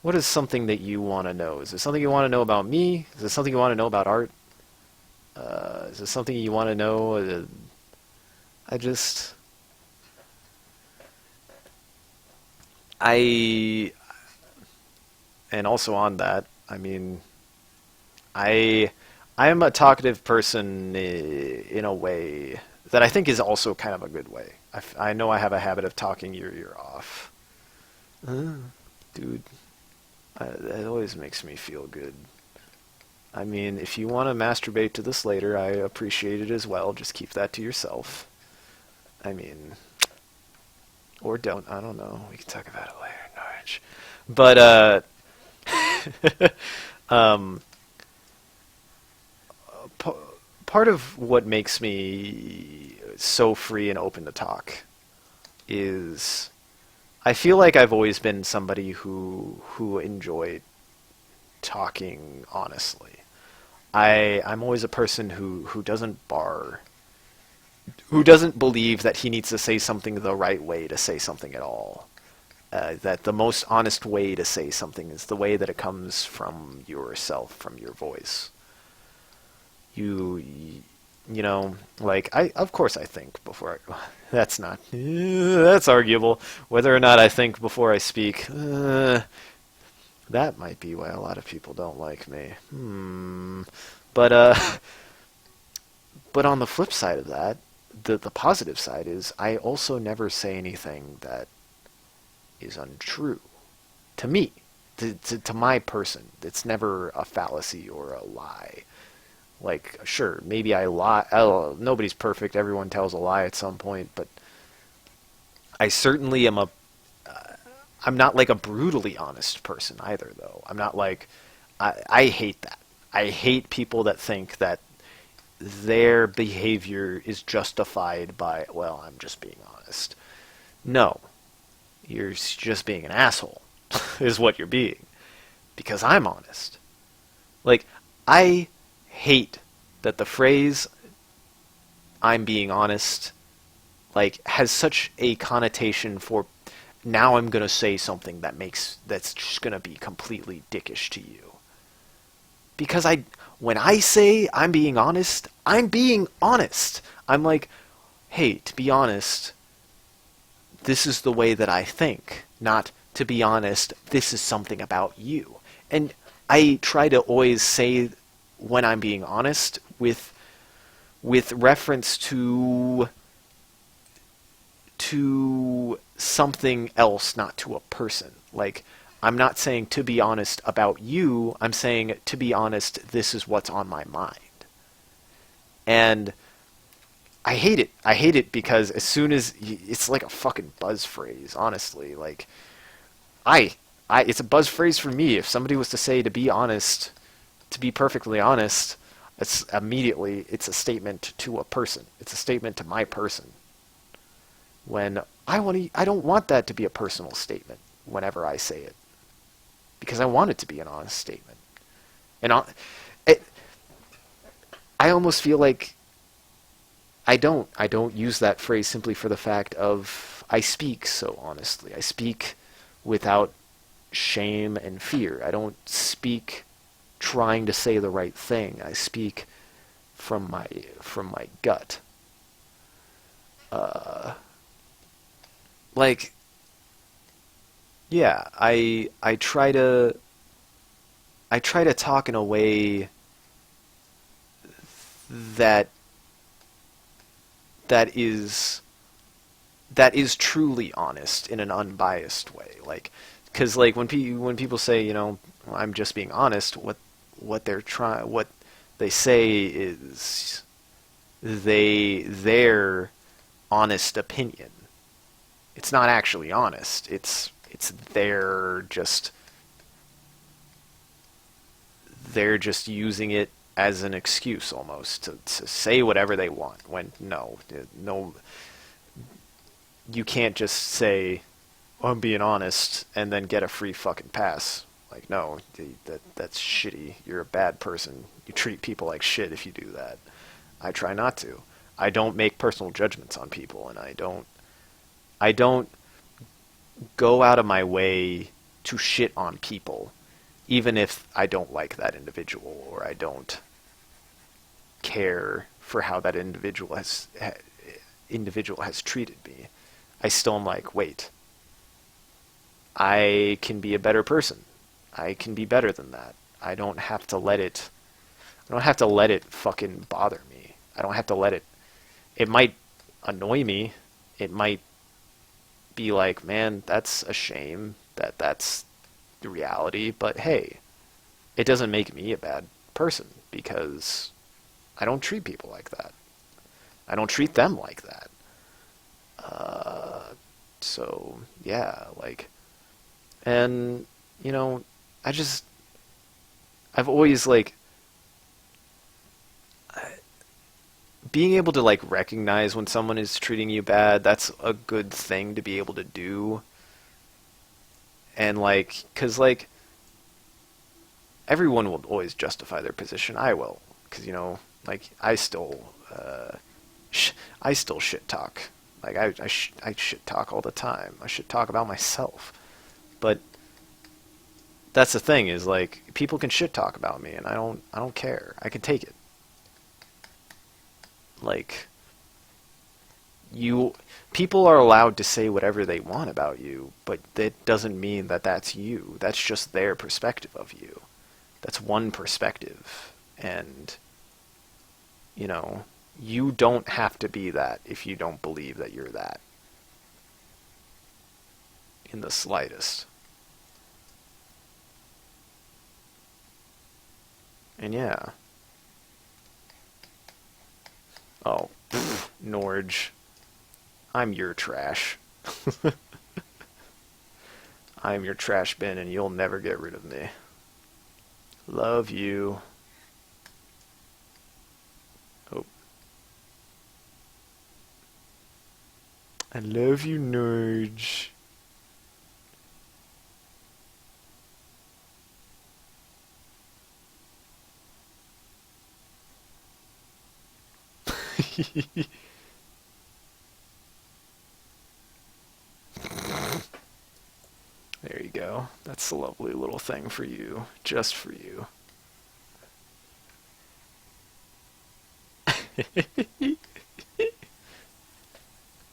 What is something that you want to know? Is it something you want to know about me? Is it something you want to know about art? Is it something you want to know? I just... And also on that, I mean, I am a talkative person in a way that I think is also kind of a good way. I know I have a habit of talking your ear off. Dude, that always makes me feel good. I mean, if you want to masturbate to this later, I appreciate it as well. Just keep that to yourself. I mean, or don't. I don't know. We can talk about it later, Norwich. But, part of what makes me so free and open to talk is I feel like I've always been somebody who enjoyed talking honestly. I'm always a person who doesn't who doesn't believe that he needs to say something the right way to say something at all. That the most honest way to say something is the way that it comes from yourself, from your voice. Like, of course I think before that's that's arguable. Whether or not I think before I speak, that might be why a lot of people don't like me. But but on the flip side of that, the positive side is I also never say anything that is untrue to me, to my person. It's never a fallacy or a lie. Like, sure, maybe I lie. Nobody's perfect. Everyone tells a lie at some point, but I certainly am I'm not like a brutally honest person either, though. I'm not like, I hate that. I hate people that think that their behavior is justified by, well, I'm just being honest. No, you're just being an asshole, is what you're being. Because I'm honest. Like, I hate that the phrase I'm being honest like has such a connotation for now I'm going to say something that's just going to be completely dickish to you. Because when I say I'm being honest, I'm being honest. I'm like, hey, to be honest, this is the way that I think. Not, to be honest, this is something about you. And I try to always say when I'm being honest with reference to something else, not to a person. Like, I'm not saying to be honest about you, I'm saying to be honest, this is what's on my mind. And I hate it. I hate it because as soon as it's like a fucking buzz phrase, honestly. Like I it's a buzz phrase for me. If somebody was to say to be honest, to be perfectly honest, it's a statement to a person. It's a statement to my person. When I don't want that to be a personal statement whenever I say it, because I want it to be an honest statement. And it, I almost feel like I don't use that phrase simply for the fact of I speak so honestly. I speak without shame and fear. I don't speak trying to say the right thing. I speak from my gut. Uh, like yeah, I try to talk in a way that that is that is truly honest in an unbiased way. Like, because like when people say, you know, I'm just being honest, what they say is their honest opinion. It's not actually honest. It's they're just using it as an excuse almost to say whatever they want. When no, you can't just say, oh, I'm being honest, and then get a free fucking pass. Like, no, that's shitty. You're a bad person. You treat people like shit if you do that. I try not to. I don't make personal judgments on people, and I don't go out of my way to shit on people, even if I don't like that individual or I don't care for how that individual has treated me. I still am like, wait, I can be a better person. I can be better than that. I don't have to let it. I don't have to let it fucking bother me. I don't have to let it. It might annoy me. It might be like, man, that's a shame that that's the reality. But hey, it doesn't make me a bad person because I don't treat people like that. I don't treat them like that. So yeah, like, and you know, I just I've always like being able to like recognize when someone is treating you bad. That's a good thing to be able to do. And like, cause like everyone will always justify their position. I will, cause you know, like I still shit talk. Like I shit talk all the time. I shit talk about myself. But that's the thing is like people can shit talk about me and I don't care. I can take it. Like you people are allowed to say whatever they want about you, but that doesn't mean that that's you. That's just their perspective of you. That's one perspective. And you know, you don't have to be that if you don't believe that you're that in the slightest. And yeah. Oh, pfft, Norge. I'm your trash. I'm your trash bin and you'll never get rid of me. Love you. Oh. I love you, Norge. There you go. That's a lovely little thing for you. Just for you.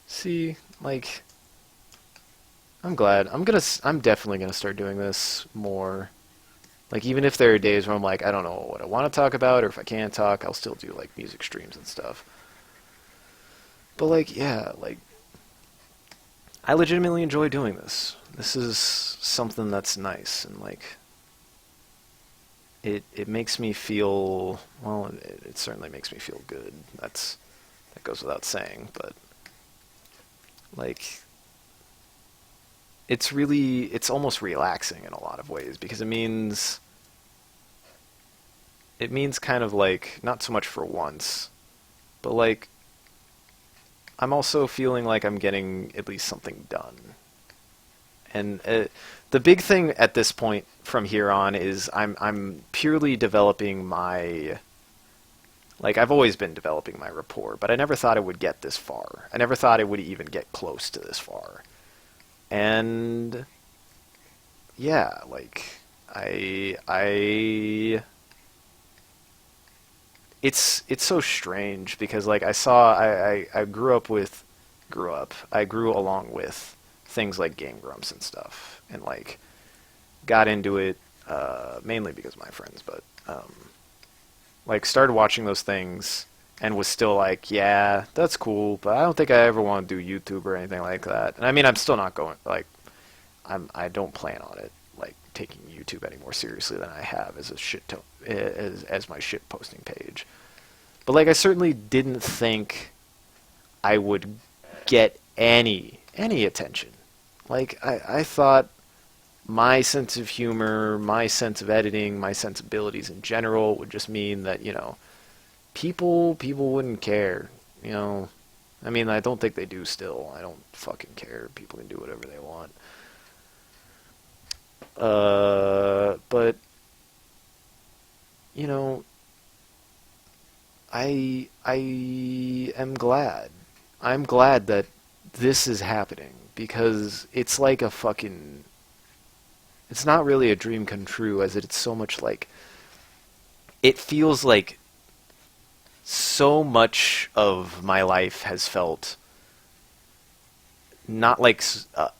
See, like, I'm glad. I'm definitely gonna start doing this more. Like, even if there are days where I'm like, I don't know what I want to talk about, or if I can't talk, I'll still do, like, music streams and stuff. But, like, yeah, like, I legitimately enjoy doing this. This is something that's nice, and, like, it makes me feel, well, it certainly makes me feel good. That That goes without saying, but like it's almost relaxing in a lot of ways because it means kind of like not so much for once, but like I'm also feeling like I'm getting at least something done. And the big thing at this point from here on is I'm purely developing my, like, I've always been developing my rapport, but I never thought it would get this far. I never thought it would even get close to this far. And yeah, like I it's so strange because like I grew along with things like Game Grumps and stuff, and like got into it mainly because of my friends, but like started watching those things and was still like, yeah, that's cool, but I don't think I ever want to do YouTube or anything like that. And I mean, I'm still not going like I don't plan on it like taking YouTube any more seriously than I have as a as my shit posting page. But like I certainly didn't think I would get any attention. Like I thought my sense of humor, my sense of editing, my sensibilities in general would just mean that, people wouldn't care, you know. I mean, I don't think they do still. I don't fucking care. People can do whatever they want. But you know, I am glad. I'm glad that this is happening because it's like a fucking, it's not really a dream come true as it's so much like, it feels like so much of my life has felt not like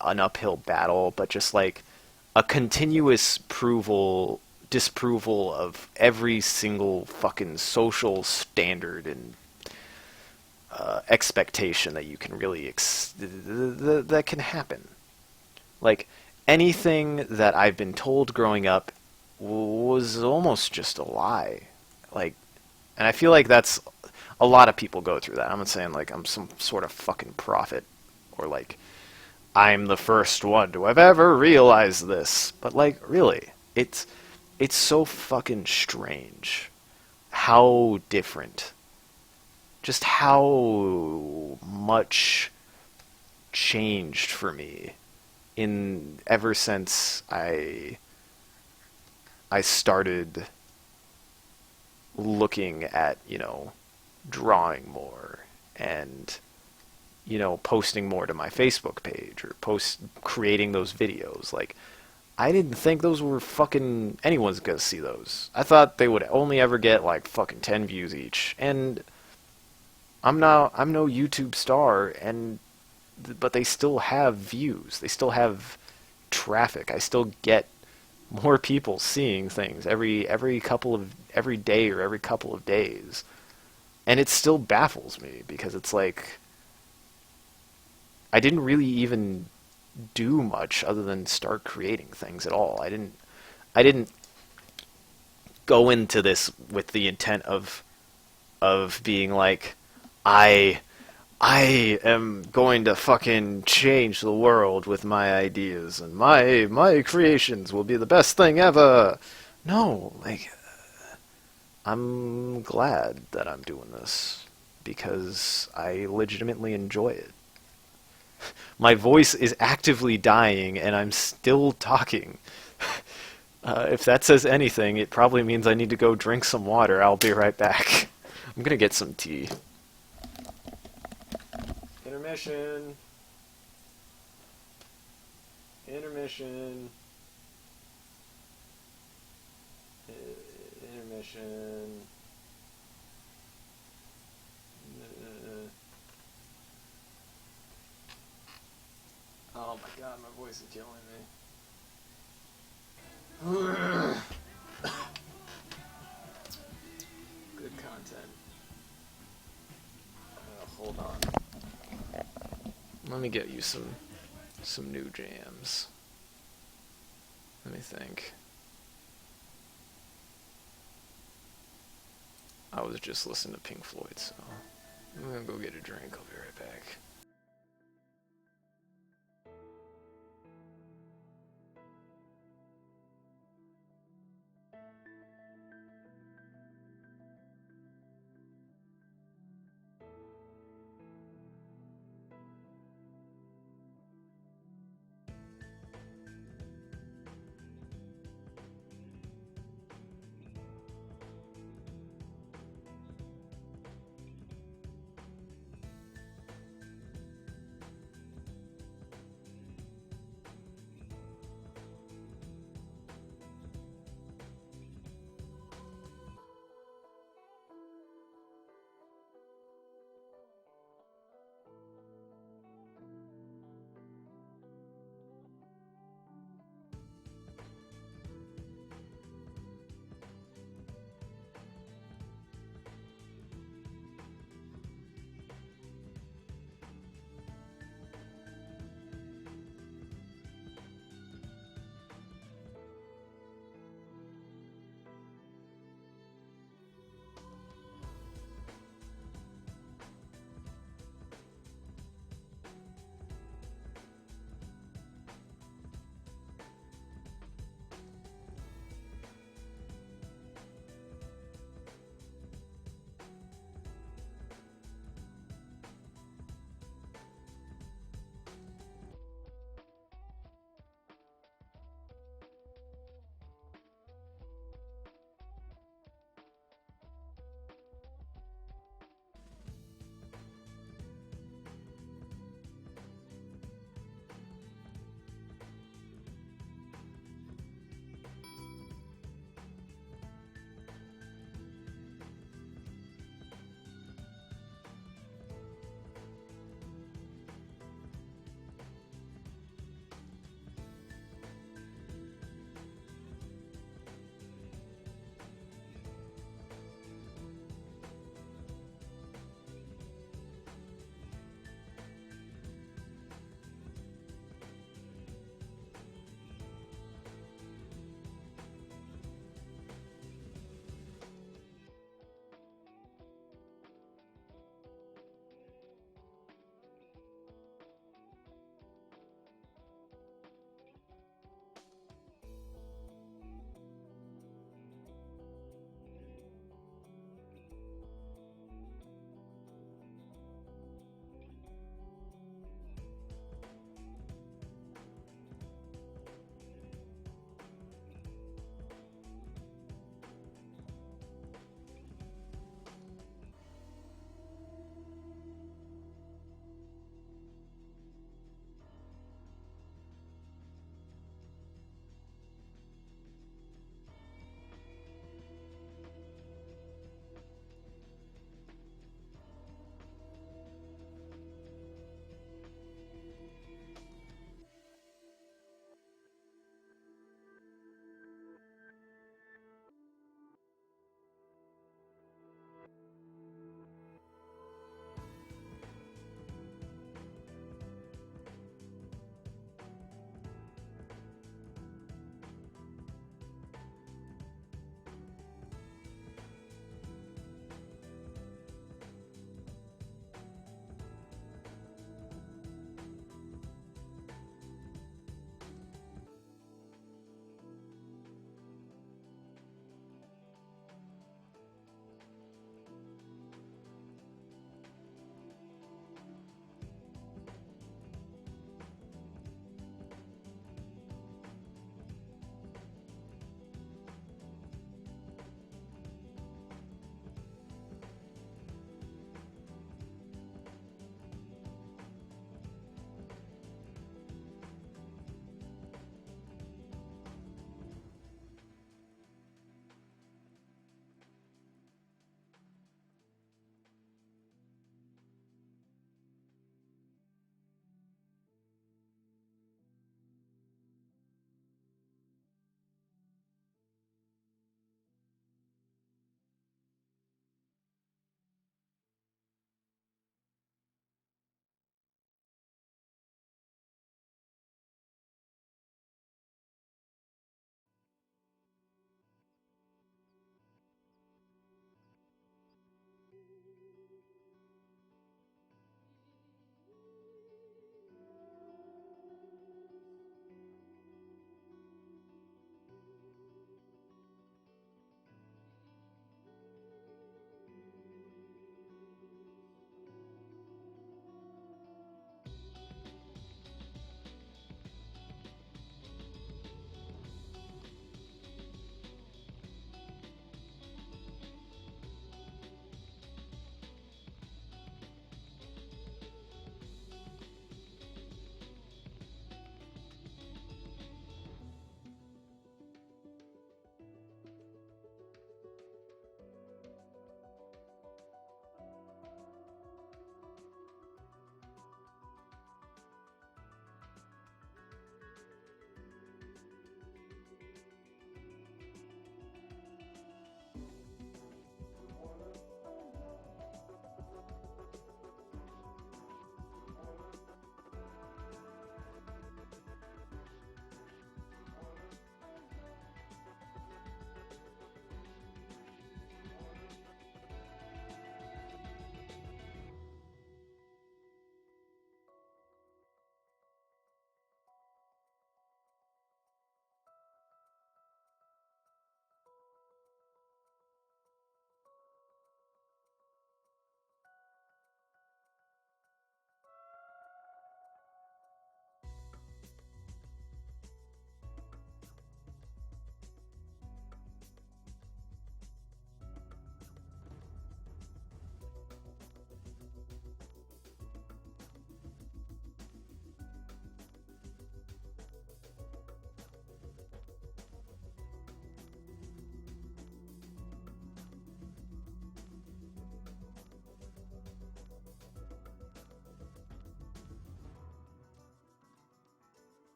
an uphill battle, but just like a continuous disapproval of every single fucking social standard and expectation that you can really that can happen. Like anything that I've been told growing up was almost just a lie. Like, and I feel like that's a lot of people go through that. I'm not saying like I'm some sort of fucking prophet or like I'm the first one to have ever realized this, but like really, it's so fucking strange how different, just how much changed for me in ever since I started looking at, drawing more and, posting more to my Facebook page or creating those videos. Like, I didn't think those were fucking anyone's gonna see those. I thought they would only ever get like fucking 10 views each. And I'm no YouTube star, and but they still have views. They still have traffic. I still get more people seeing things every day or every couple of days. And it still baffles me because it's like I didn't really even do much other than start creating things at all. I didn't go into this with the intent of being like I I am going to fucking change the world with my ideas and my creations will be the best thing ever. No, like I'm glad that I'm doing this because I legitimately enjoy it. My voice is actively dying and I'm still talking. If that says anything, it probably means I need to go drink some water. I'll be right back. I'm gonna get some tea. Intermission. Intermission. Intermission. Oh my god, my voice is killing me. Good content. Hold on. Let me get you some new jams. Let me think. I was just listening to Pink Floyd, so I'm gonna go get a drink. I'll be right back.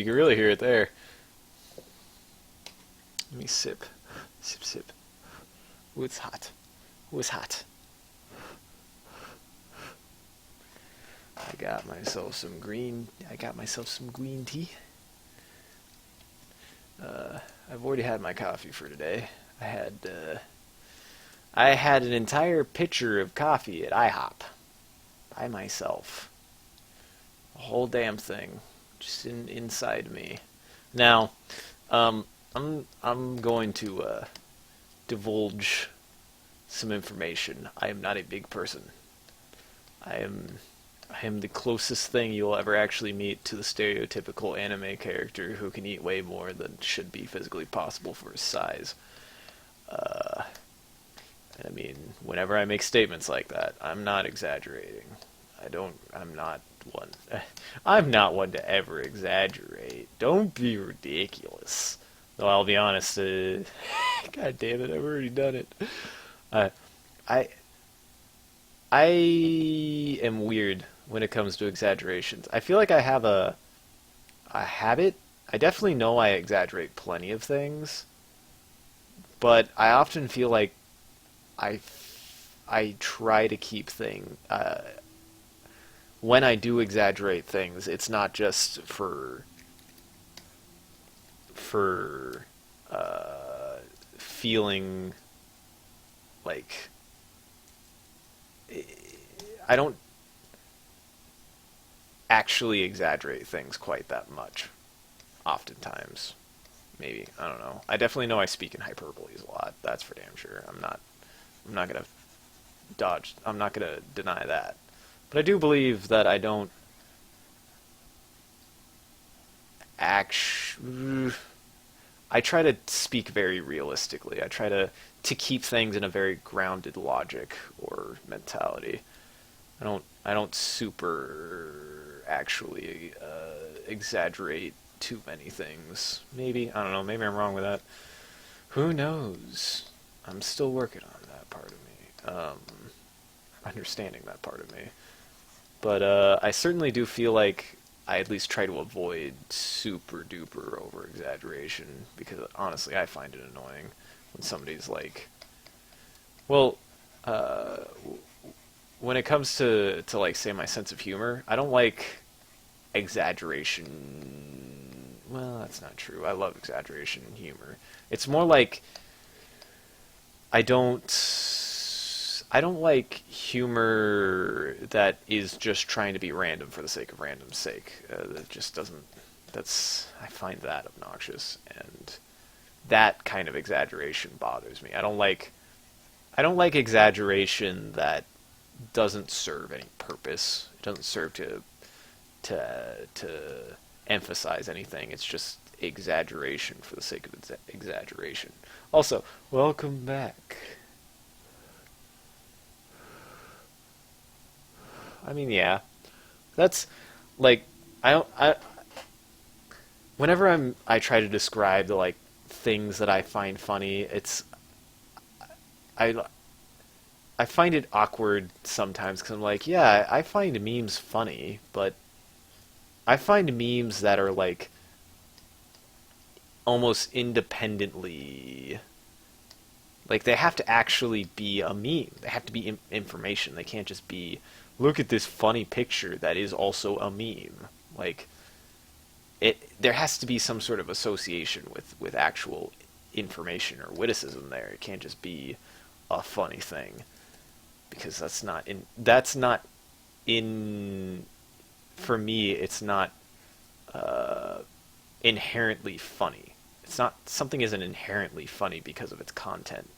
you can really hear it there. Let me sip. Sip, sip. Ooh, it's hot. Ooh, it's hot. I got myself some green tea. I've already had my coffee for today. I had an entire pitcher of coffee at IHOP by myself. A whole damn thing, just inside me. Now, I'm going to divulge some information. I am not a big person. I am the closest thing you'll ever actually meet to the stereotypical anime character who can eat way more than should be physically possible for his size. I mean, whenever I make statements like that, I'm not exaggerating. I'm not one to ever exaggerate. Don't be ridiculous. Though I'll be honest, God damn it, I've already done it. I am weird when it comes to exaggerations. I feel like I have a habit. I definitely know I exaggerate plenty of things, but I often feel like I try to keep when I do exaggerate things, it's not just for feeling like I don't actually exaggerate things quite that much. Oftentimes, maybe, I don't know. I definitely know I speak in hyperboles a lot. That's for damn sure. I'm not gonna deny that. But I do believe that I don't I try to speak very realistically. I try to keep things in a very grounded logic or mentality. I don't super actually exaggerate too many things. Maybe, I don't know, maybe I'm wrong with that. Who knows? I'm still working on that part of me. Understanding that part of me. But I certainly do feel like I at least try to avoid super duper over exaggeration, because honestly I find it annoying when somebody's like, well, when it comes to like, say, my sense of humor, I don't like exaggeration. Well, that's not true. I love exaggeration in humor. It's more like I don't like humor that is just trying to be random for the sake of random's sake. That just doesn't. I find that obnoxious, and that kind of exaggeration bothers me. I don't like exaggeration that doesn't serve any purpose. It doesn't serve to emphasize anything. It's just exaggeration for the sake of exaggeration. Also, welcome back. I mean, yeah, that's like whenever I try to describe the like things that I find funny, I find it awkward sometimes because I'm like, yeah, I find memes funny, but I find memes that are like almost independently, like, they have to actually be a meme. They have to be information. They can't just be, look at this funny picture that is also a meme. Like, there has to be some sort of association with actual information or witticism there. It can't just be a funny thing, because that's not in for me, it's not inherently funny. It's not, something isn't inherently funny because of its content.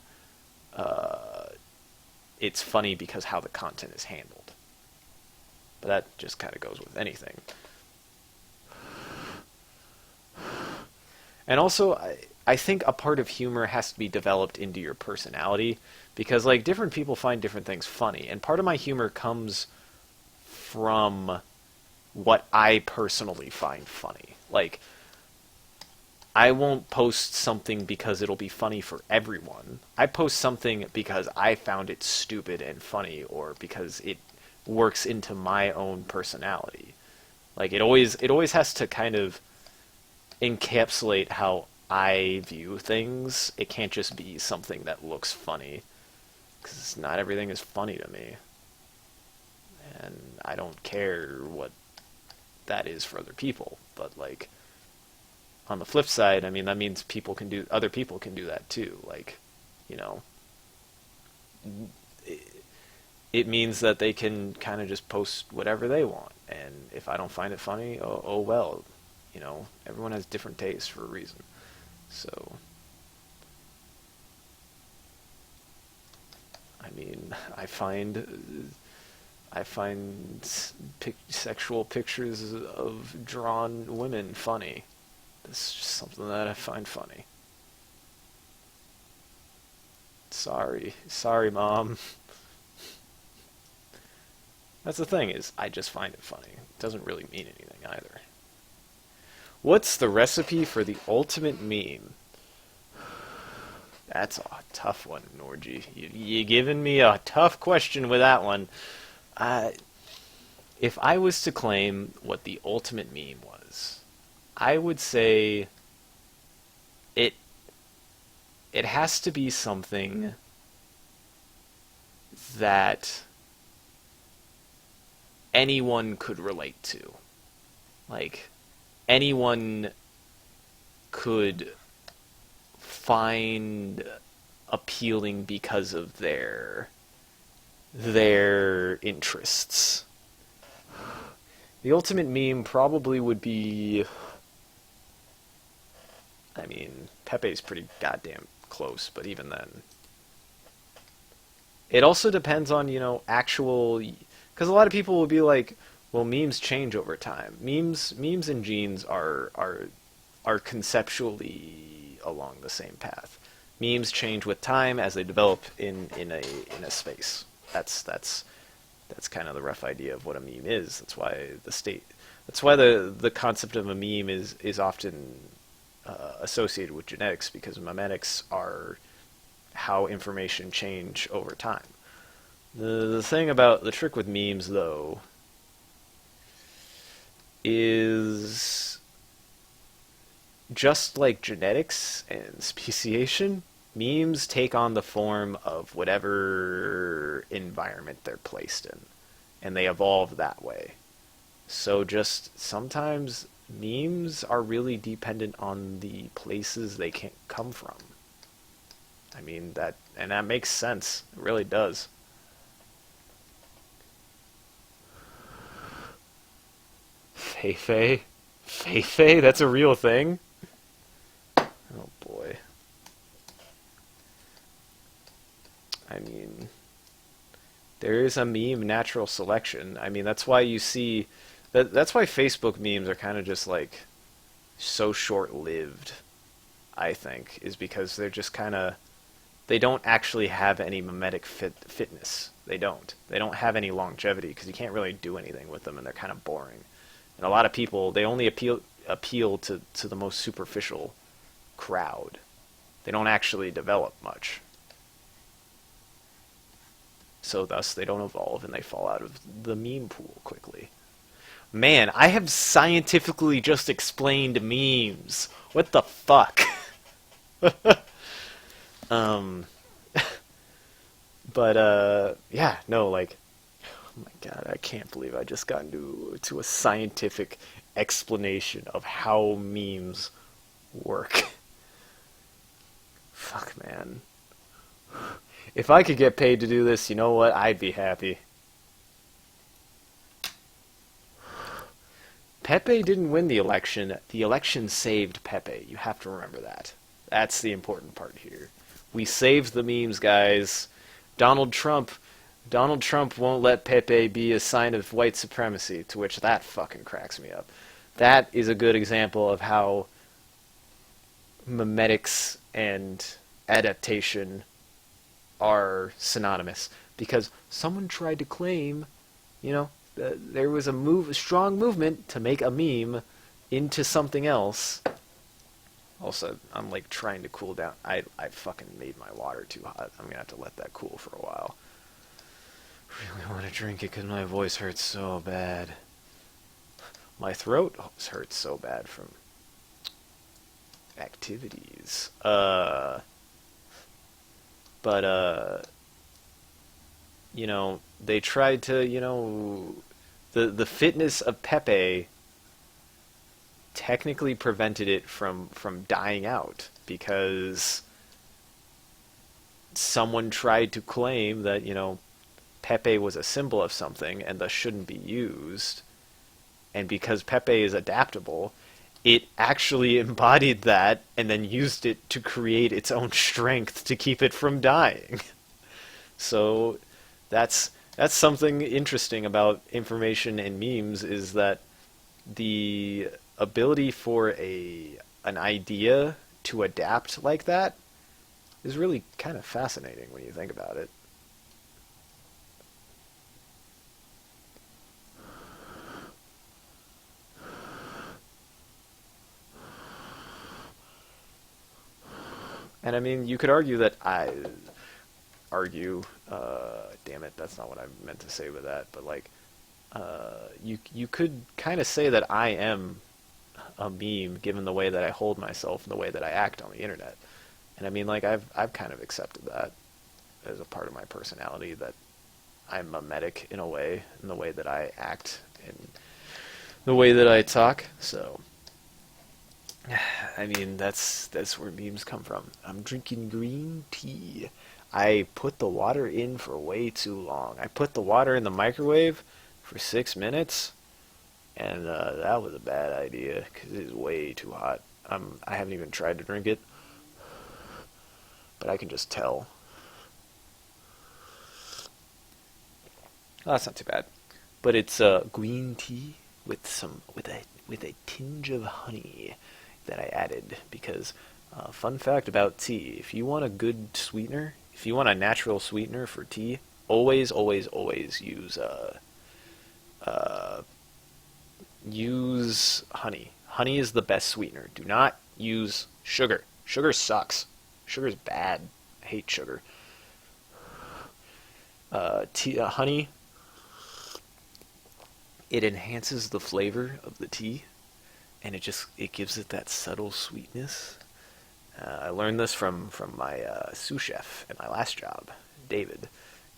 It's funny because how the content is handled. But that just kind of goes with anything. And also, I think a part of humor has to be developed into your personality, because like, different people find different things funny, and part of my humor comes from what I personally find funny. Like, I won't post something because it'll be funny for everyone. I post something because I found it stupid and funny, or because it works into my own personality. Like, it always has to kind of encapsulate how I view things. It can't just be something that looks funny, because not everything is funny to me, and I don't care what that is for other people. But like on the flip side, I mean that means other people can do that too. Like, you know, it means that they can kind of just post whatever they want. And if I don't find it funny, oh well. You know, everyone has different tastes for a reason. So, I mean, I find sexual pictures of drawn women funny. That's just something that I find funny. Sorry, mom. That's the thing is, I just find it funny. It doesn't really mean anything either. What's the recipe for the ultimate meme? That's a tough one, Norgy. You giving me a tough question with that one. Uh, if I was to claim what the ultimate meme was, I would say it it has to be something that anyone could relate to. Like anyone could find appealing because of their interests. The ultimate meme probably would be, I mean, Pepe's pretty goddamn close, but even then. It also depends on, actual, because a lot of people will be like, well, memes change over time. Memes and genes are conceptually along the same path. Memes change with time as they develop in a space. That's kind of the rough idea of what a meme is. That's why the concept of a meme is often associated with genetics, because memetics are how information change over time. The thing about the trick with memes, though, is just like genetics and speciation, memes take on the form of whatever environment they're placed in, and they evolve that way. So just sometimes memes are really dependent on the places they can come from. I mean that makes sense. It really does. Feifei? Feifei? That's a real thing? Oh boy. I mean, there is a meme natural selection. I mean, that's why you see that's why Facebook memes are kind of just like so short-lived, I think, is because they're just kind of they don't actually have any mimetic fitness. They don't. They don't have any longevity because you can't really do anything with them, and they're kind of boring. And a lot of people, they only appeal to the most superficial crowd. They don't actually develop much. So thus they don't evolve and they fall out of the meme pool quickly. Man, I have scientifically just explained memes. What the fuck? um yeah, no, like, oh my god, I can't believe I just got into a scientific explanation of how memes work. Fuck, man. If I could get paid to do this, you know what? I'd be happy. Pepe didn't win the election. The election saved Pepe. You have to remember that. That's the important part here. We saved the memes, guys. Donald Trump won't let Pepe be a sign of white supremacy, to which that fucking cracks me up. That is a good example of how memetics and adaptation are synonymous. Because someone tried to claim, there was a strong movement to make a meme into something else. Also, I'm like trying to cool down. I fucking made my water too hot. I'm gonna have to let that cool for a while. Really want to drink it because my voice hurts so bad. My throat hurts so bad from Activities. You know, they tried to, the fitness of Pepe technically prevented it from dying out because someone tried to claim that, Pepe was a symbol of something and thus shouldn't be used. And because Pepe is adaptable, it actually embodied that and then used it to create its own strength to keep it from dying. So that's something interesting about information and memes is that the ability for an idea to adapt like that is really kind of fascinating when you think about it. And I mean, you could argue that damn it, that's not what I meant to say with that, but like, you could kind of say that I am a meme given the way that I hold myself and the way that I act on the internet. And I mean, like, I've kind of accepted that as a part of my personality that I'm memetic in a way, in the way that I act and the way that I talk. So, I mean, that's where memes come from. I'm drinking green tea. I put the water in for way too long. I put the water in the microwave for 6 minutes, and that was a bad idea because it is way too hot. I haven't even tried to drink it, but I can just tell. Oh, that's not too bad. But it's green tea with a tinge of honey that I added because fun fact about tea, if you want a good sweetener, if you want a natural sweetener for tea, always always always uh, use honey. Honey is the best sweetener. Do not use sugar. Sugar sucks. Sugar is bad. I hate sugar. Honey, it enhances the flavor of the tea, and it gives it that subtle sweetness. I learned this from my sous chef at my last job, David.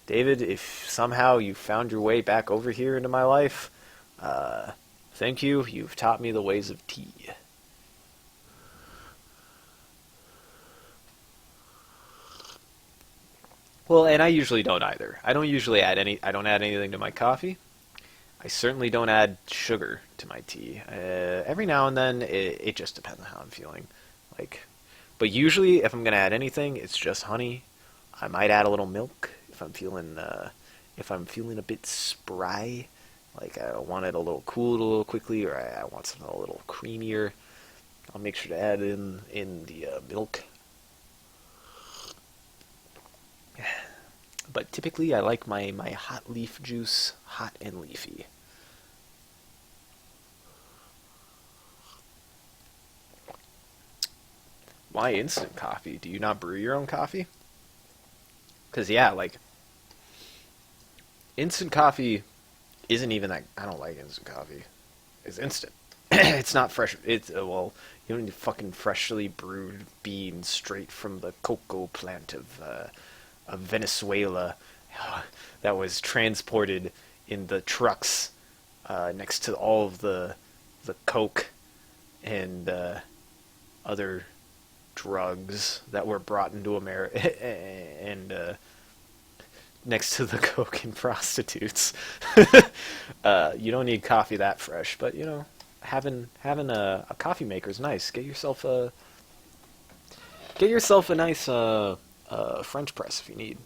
David, if somehow you found your way back over here into my life, uh, thank you. You've taught me the ways of tea. Well, and I usually don't either. I don't usually add any. I don't add anything to my coffee. I certainly don't add sugar to my tea. Every now and then, it just depends on how I'm feeling. Like, but usually, if I'm gonna add anything, it's just honey. I might add a little milk if I'm feeling a bit spry, like I want it a little cooled a little quickly, or I want something a little creamier. I'll make sure to add in the milk. But typically, I like my hot leaf juice hot and leafy. Why instant coffee? Do you not brew your own coffee? Because yeah, like instant coffee isn't even that. I don't like instant coffee. It's instant. It's not fresh. It's well, you don't need fucking freshly brewed beans straight from the cocoa plant of Venezuela that was transported in the trucks next to all of the coke and other drugs that were brought into America and next to the coke and prostitutes. You don't need coffee that fresh, but having a coffee maker is nice. Get yourself a nice French press if you need.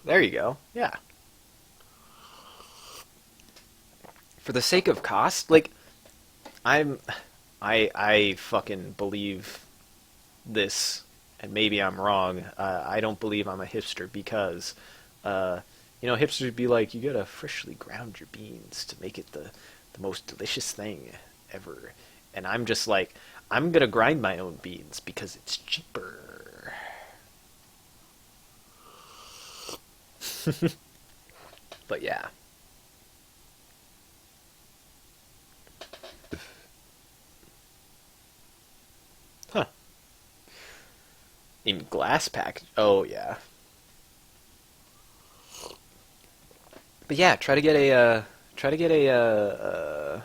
There you go. Yeah. For the sake of cost, like I'm I fucking believe this, and maybe I'm wrong. I don't believe I'm a hipster because, hipsters be like, you gotta freshly ground your beans to make it the most delicious thing ever. And I'm just like, I'm gonna grind my own beans because it's cheaper. But yeah. In glass pack. Oh yeah. But yeah, try to get a try to get a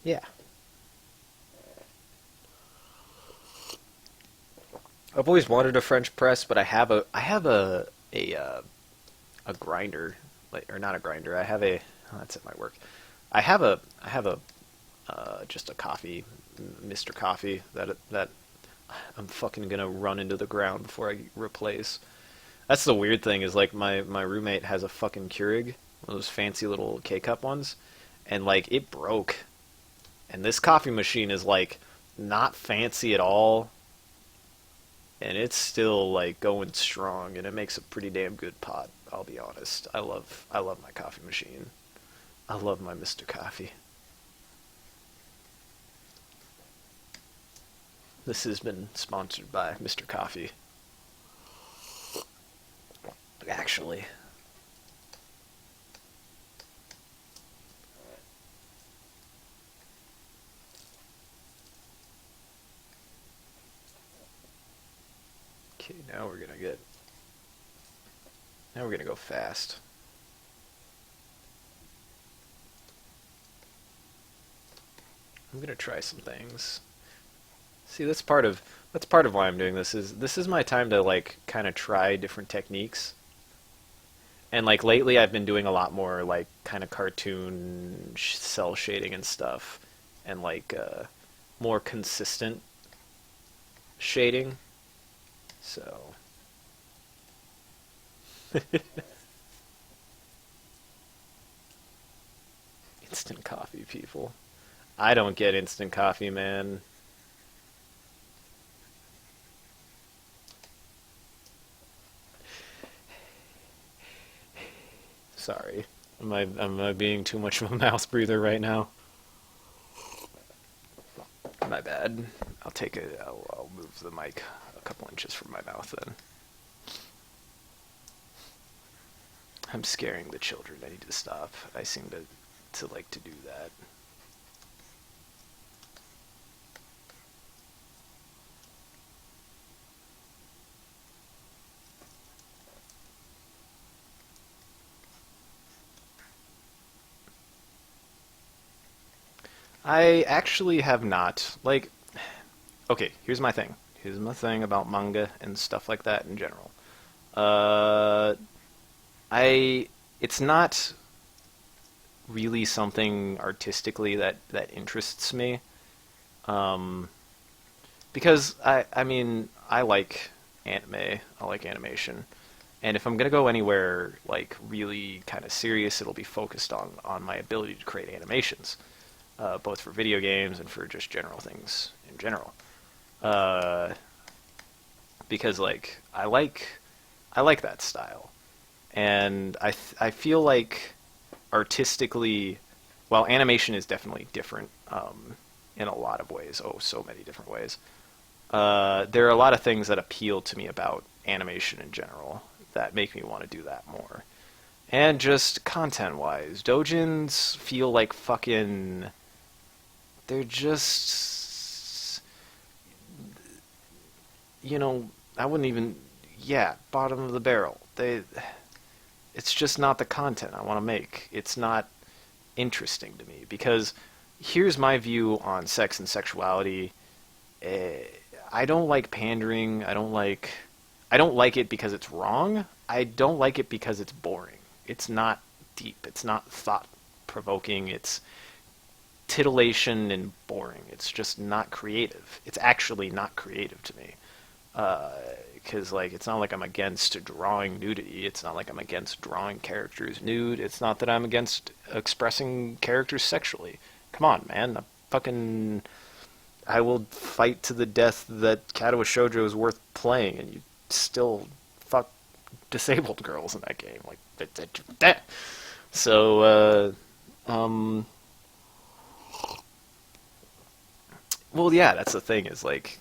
yeah. I've always wanted a French press, but I have a grinder, like, or not a grinder. I have a oh, that's at my work. I have a just a coffee, Mr. Coffee that I'm fucking gonna run into the ground before I replace. That's the weird thing is like my roommate has a fucking Keurig, one of those fancy little K cup ones, and like it broke. And this coffee machine is like not fancy at all, and it's still like going strong, and it makes a pretty damn good pot. I'll be honest. I love my coffee machine. I love my Mr. Coffee. This has been sponsored by Mr. Coffee. Actually, okay, now we're gonna go fast. I'm gonna try some things. See, that's part of why I'm doing this is my time to like kind of try different techniques. And like lately, I've been doing a lot more like kind of cartoon cell shading and stuff, and like more consistent shading. So instant coffee, people. I don't get instant coffee, man. Sorry. Am I being too much of a mouth breather right now? My bad. I'll move the mic a couple inches from my mouth then. I'm scaring the children. I need to stop. I seem to like to do that. I actually have not. Like, okay, here's my thing. Here's my thing about manga and stuff like that in general. Uh, I it's not really something artistically that interests me. Um, because I mean I like anime, I like animation, and if I'm gonna go anywhere like really kind of serious, it'll be focused on my ability to create animations, both for video games and for just general things in general. Uh, because like I like that style, and I feel like artistically, while animation is definitely different in a lot of ways, oh, so many different ways. There are a lot of things that appeal to me about animation in general that make me want to do that more. And just content-wise, dojins feel like fucking. They're just. I wouldn't even. Yeah, bottom of the barrel. It's just not the content I want to make. It's not interesting to me because here's my view on sex and sexuality. Eh, I don't like pandering. I don't like it because it's wrong. I don't like it because it's boring. It's not deep. It's not thought provoking. It's titillation and boring. It's just not creative. It's actually not creative to me. Because like it's not like I'm against drawing nudity. It's not like I'm against drawing characters nude. It's not that I'm against expressing characters sexually. Come on, man. I will fight to the death that Katawa Shoujo is worth playing, and you still fuck disabled girls in that game. Like that. So, well, yeah, that's the thing. Is like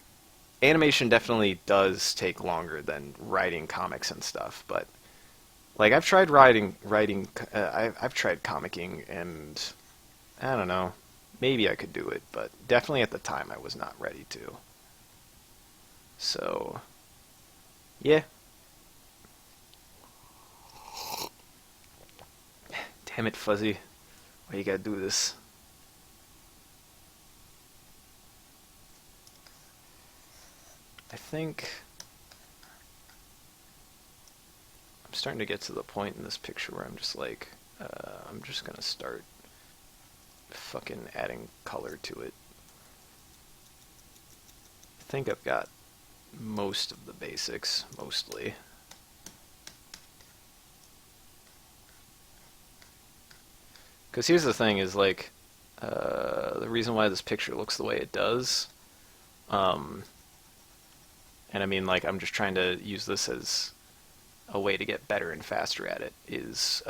animation definitely does take longer than writing comics and stuff, but like I've tried I've tried comicking, and I don't know. maybe I could do it, but definitely at the time I was not ready to. So, yeah. Damn it, Fuzzy. Why you gotta do this? I think I'm starting to get to the point in this picture where I'm just like, I'm just gonna start fucking adding color to it. I think I've got most of the basics, mostly. Because here's the thing is like, the reason why this picture looks the way it does, um, and I mean like I'm just trying to use this as a way to get better and faster at it, is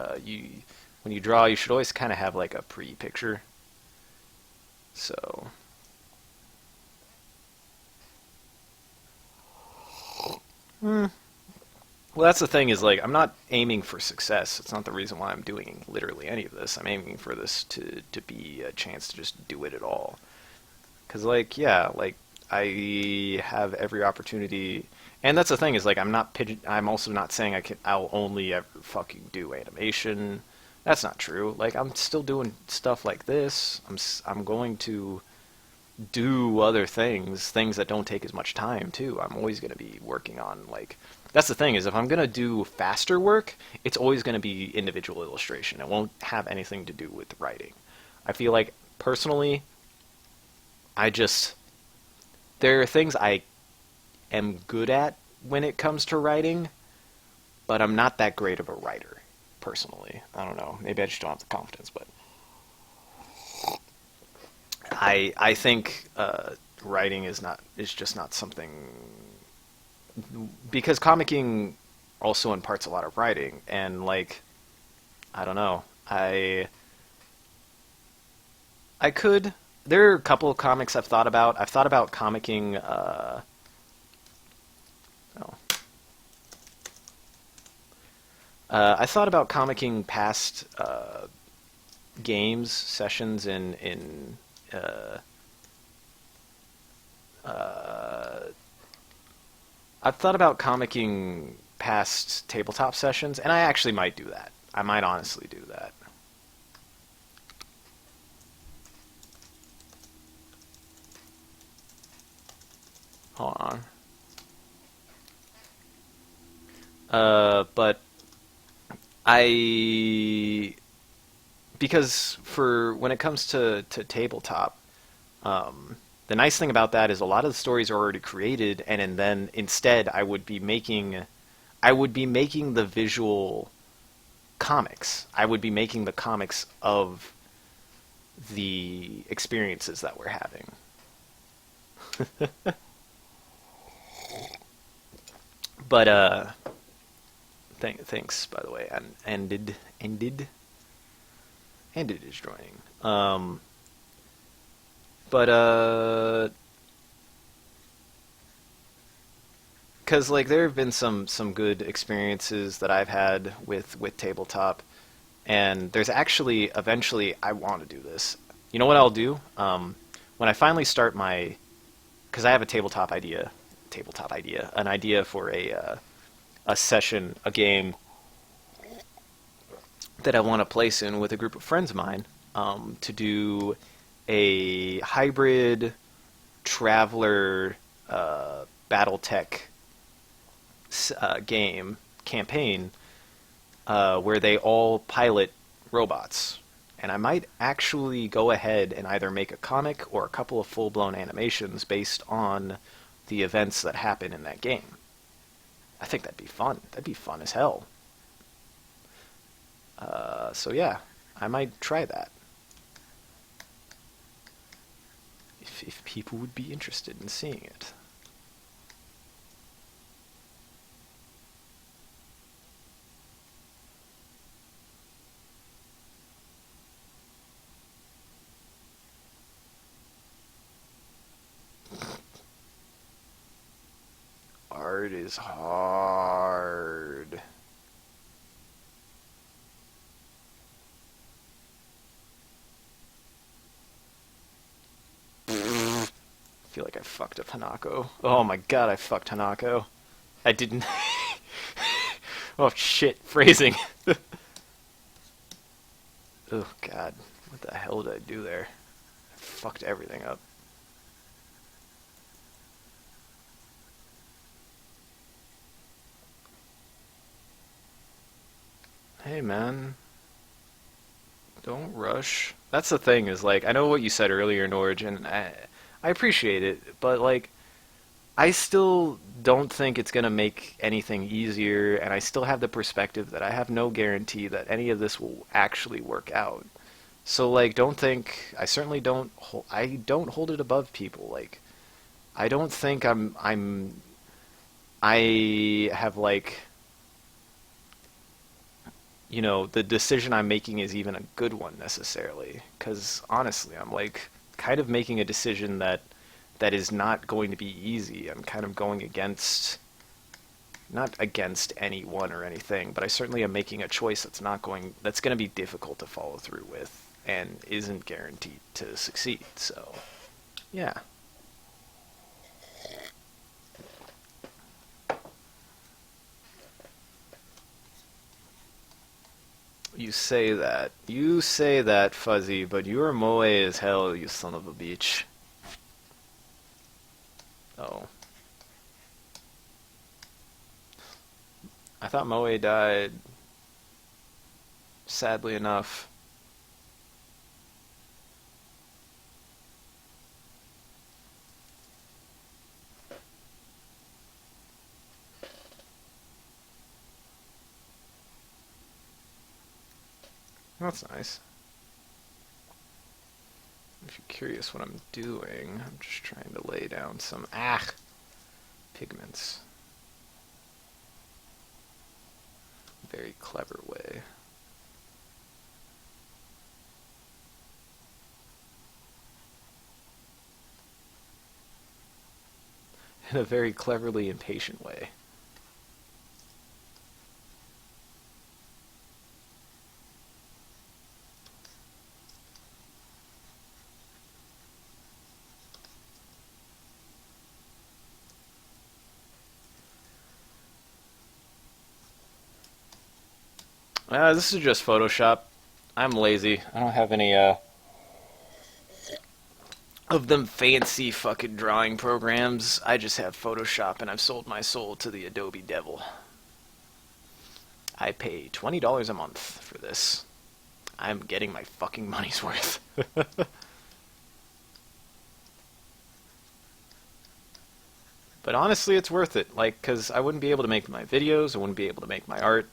when you draw, you should always kind of have like a pre-picture. So, well, that's the thing is like I'm not aiming for success. It's not the reason why I'm doing literally any of this. I'm aiming for this to be a chance to just do it at all. Cause like yeah, like I have every opportunity, and that's the thing is like I'm also not saying I'll only ever fucking do animation. That's not true. Like I'm still doing stuff like this. I'm going to do other things that don't take as much time too. I'm always going to be working on like that's the thing is if I'm going to do faster work, it's always going to be individual illustration. It won't have anything to do with writing. I feel like personally I just there are things I am good at when it comes to writing, but I'm not that great of a writer personally. I don't know. Maybe I just don't have the confidence, but I think writing is just not something because comicking also imparts a lot of writing and like I don't know I could there are a couple of comics I've thought about comicking oh, I thought about comicking past games sessions in uh, uh, I've thought about comicking past tabletop sessions, and I actually might do that. I might honestly do that. Hold on. But I because for when it comes to tabletop, the nice thing about that is a lot of the stories are already created, and then instead I would be making the visual comics. I would be making the comics of the experiences that we're having. But thanks by the way. And ended is joining. But because like there have been some good experiences that I've had with tabletop, and there's actually eventually I want to do this. You know what I'll do? When I finally start my, because I have a an idea for a session, a game that I want to place in with a group of friends of mine to do a hybrid traveler BattleTech game campaign where they all pilot robots. And I might actually go ahead and either make a comic or a couple of full-blown animations based on the events that happen in that game. I think that'd be fun. That'd be fun as hell. So yeah, I might try that. If people would be interested in seeing it. Art is hard. feel like I fucked up Hanako. Oh my god, I fucked Hanako. I didn't. Oh shit, phrasing. Oh god, what the hell did I do there? I fucked everything up. Hey man, don't rush. That's the thing is like I know what you said earlier, Norge, and I appreciate it, but like I still don't think it's going to make anything easier, and I still have the perspective that I have no guarantee that any of this will actually work out. So like don't think I certainly don't hold it above people. Like I don't think I have like the decision I'm making is even a good one necessarily. Because honestly, I'm like kind of making a decision that is not going to be easy. I'm kind of going against, not against anyone or anything, but I certainly am making a choice that's going to be difficult to follow through with and isn't guaranteed to succeed. So, yeah. You say that, Fuzzy, but you're moe as hell, you son of a bitch. Oh. I thought Moe died, sadly enough. That's nice. If you're curious what I'm doing, I'm just trying to lay down some pigments. Very clever way. In a very cleverly impatient way. This is just Photoshop. I'm lazy. I don't have any of them fancy fucking drawing programs. I just have Photoshop, and I've sold my soul to the Adobe devil. I pay $20 a month for this. I'm getting my fucking money's worth. But honestly, it's worth it. Like, because I wouldn't be able to make my videos, I wouldn't be able to make my art.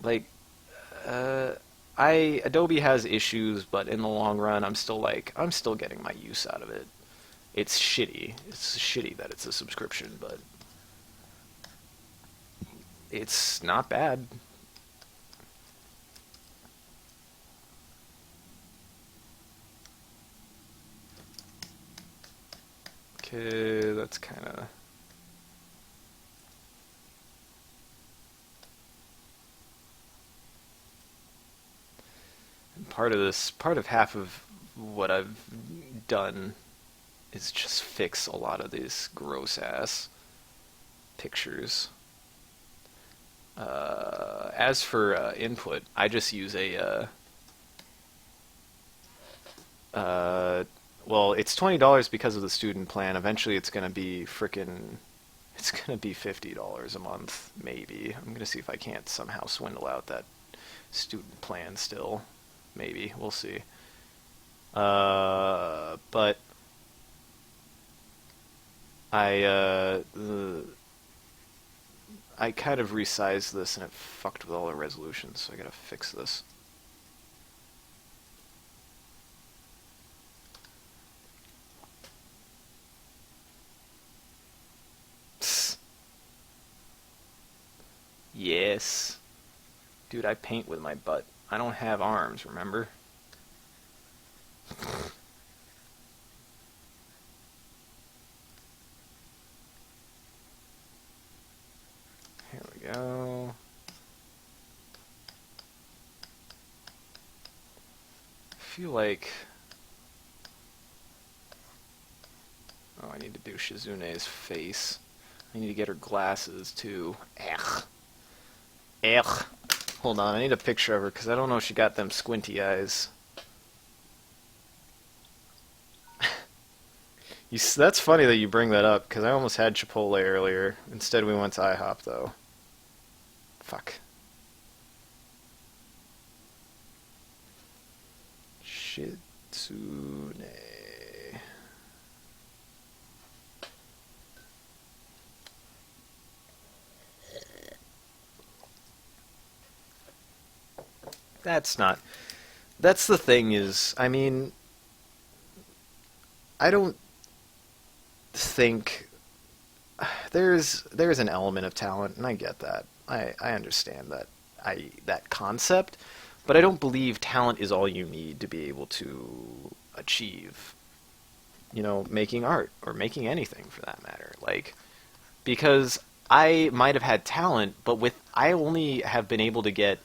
Like, uh, Adobe has issues, but in the long run, I'm still getting my use out of it. It's shitty. It's shitty that it's a subscription, but it's not bad. Okay, that's kind of... part of half of what I've done is just fix a lot of these gross ass pictures. As for input, I just use well, it's $20 because of the student plan. Eventually, it's gonna be it's gonna be $50 a month, maybe. I'm gonna see if I can't somehow swindle out that student plan still. Maybe we'll see. But I I kind of resized this and it fucked with all the resolutions, so I gotta fix this. Psst. Yes. Dude, I paint with my butt. I don't have arms, remember? Here we go. I feel like Oh, I need to do Shizune's face. I need to get her glasses, too. Ugh. Ugh. Hold on, I need a picture of her, because I don't know if she got them squinty eyes. That's funny that you bring that up, because I almost had Chipotle earlier. Instead, we went to IHOP, though. Fuck. Shitsune. That's not... That's the thing is, I mean, I don't think there's an element of talent, and I get that. I understand that concept, but I don't believe talent is all you need to be able to achieve, making art or making anything for that matter. Like, because I might have had talent, but I only have been able to get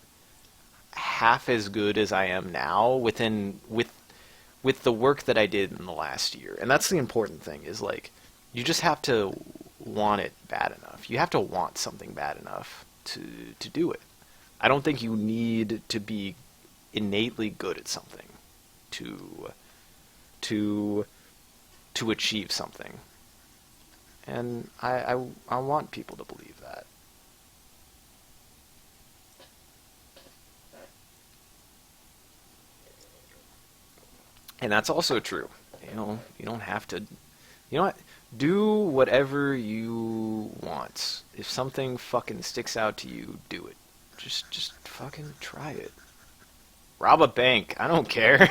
half as good as I am now with the work that I did in the last year. And that's the important thing is like you just have to want it bad enough. You have to want something bad enough to do it. I don't think you need to be innately good at something to to to achieve something. And I want people to believe that. And that's also true. You don't have to. You know what? Do whatever you want. If something fucking sticks out to you, do it. Just fucking try it. Rob a bank. I don't care.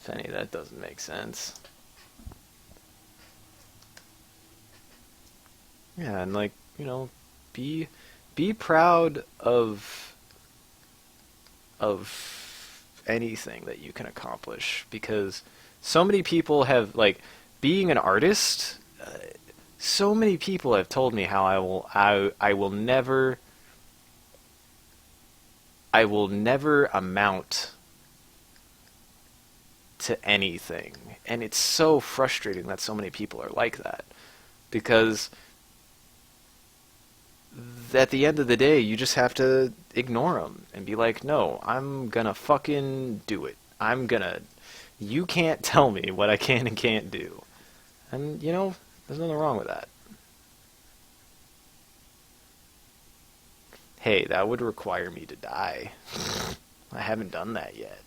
Fenny, that doesn't make sense. Yeah, and like, be be proud of anything that you can accomplish because so many people have like being an artist. So many people have told me how I will never amount to anything, and it's so frustrating that so many people are like that because at the end of the day, you just have to ignore them and be like, no, I'm gonna fucking do it. You can't tell me what I can and can't do. And, there's nothing wrong with that. Hey, that would require me to die. I haven't done that yet.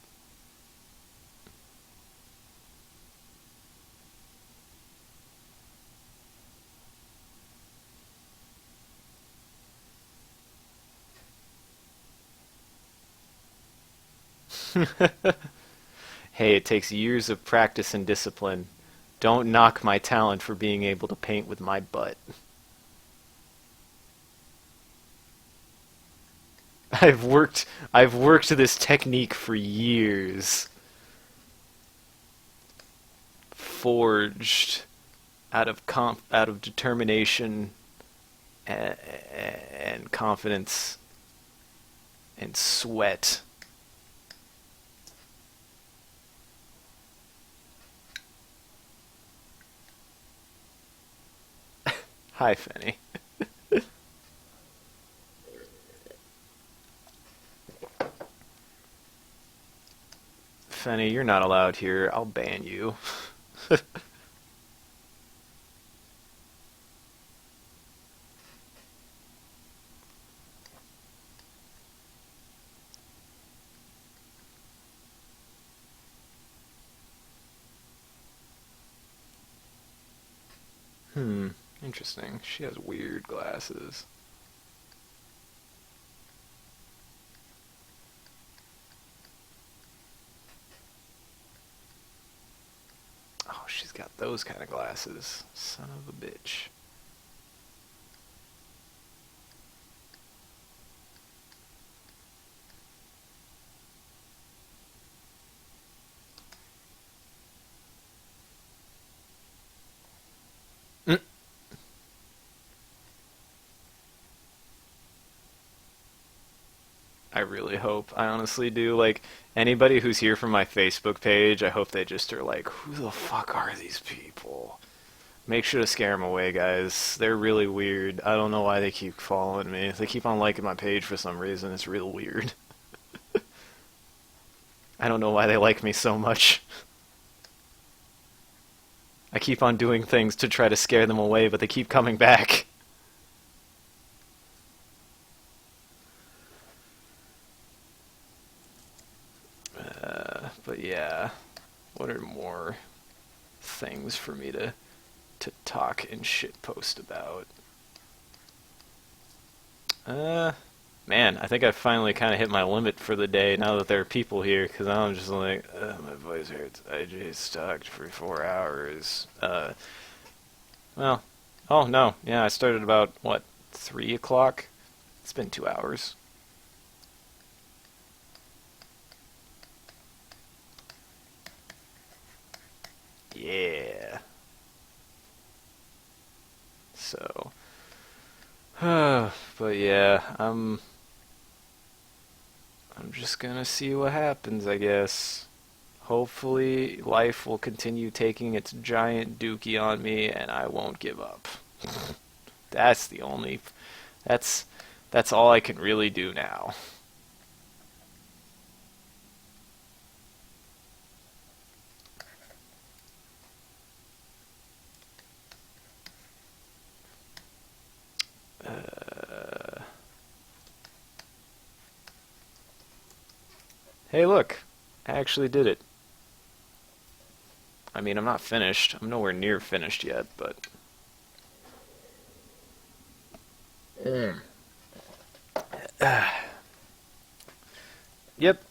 Hey, it takes years of practice and discipline. Don't knock my talent for being able to paint with my butt. I've worked this technique for years. Forged out of determination and confidence and sweat. Hi, Fanny. Fanny, you're not allowed here. I'll ban you. Hmm, interesting. She has weird glasses. Oh, she's got those kind of glasses. Son of a bitch. Mm. I really hope. I honestly do. Like, anybody who's here from my Facebook page, I hope they just are like, who the fuck are these people? Make sure to scare them away, guys. They're really weird. I don't know why they keep following me. They keep on liking my page for some reason. It's real weird. I don't know why they like me so much. I keep on doing things to try to scare them away, but they keep coming back. But yeah, what are more things for me to talk and shitpost about? Man, I think I finally kind of hit my limit for the day now that there are people here, because I'm just like, my voice hurts. I just talked for 4 hours. Well, oh no, yeah, I started about, what, 3 o'clock? It's been 2 hours. Yeah. So, but yeah, I'm just gonna see what happens, I guess. Hopefully, life will continue taking its giant dookie on me, and I won't give up. That's the only. That's that's all I can really do now. Uh, hey, look, I actually did it. I mean, I'm not finished. I'm nowhere near finished yet, but. Yep,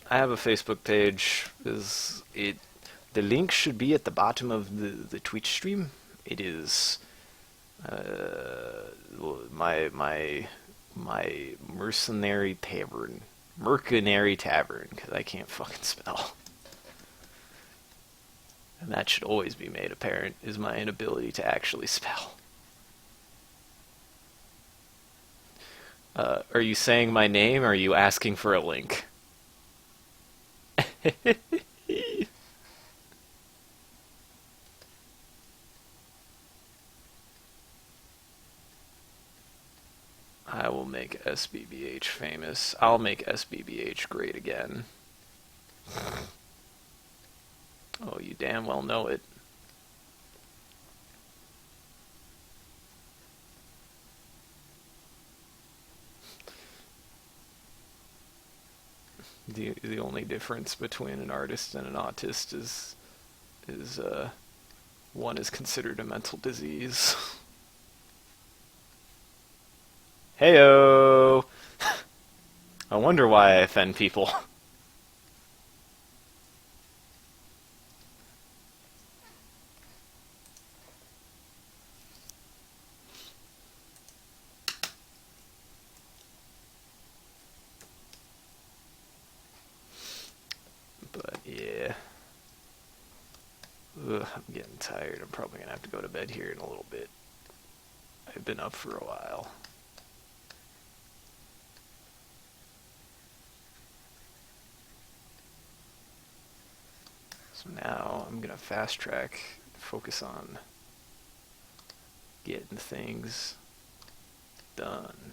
I have a Facebook page. Is it? The link should be at the bottom of the Twitch stream. It is my mercenary tavern, because I can't fucking spell. And that should always be made apparent, is my inability to actually spell. Are you saying my name, or are you asking for a link? I will make SBBH famous. I'll make SBBH great again. Oh, you damn well know it. The only difference between an artist and an autist is one is considered a mental disease. Heyo. I wonder why I offend people. But yeah. Ugh, I'm getting tired. I'm probably gonna have to go to bed here in a little bit. I've been up for a while. So now I'm gonna fast track, focus on getting things done.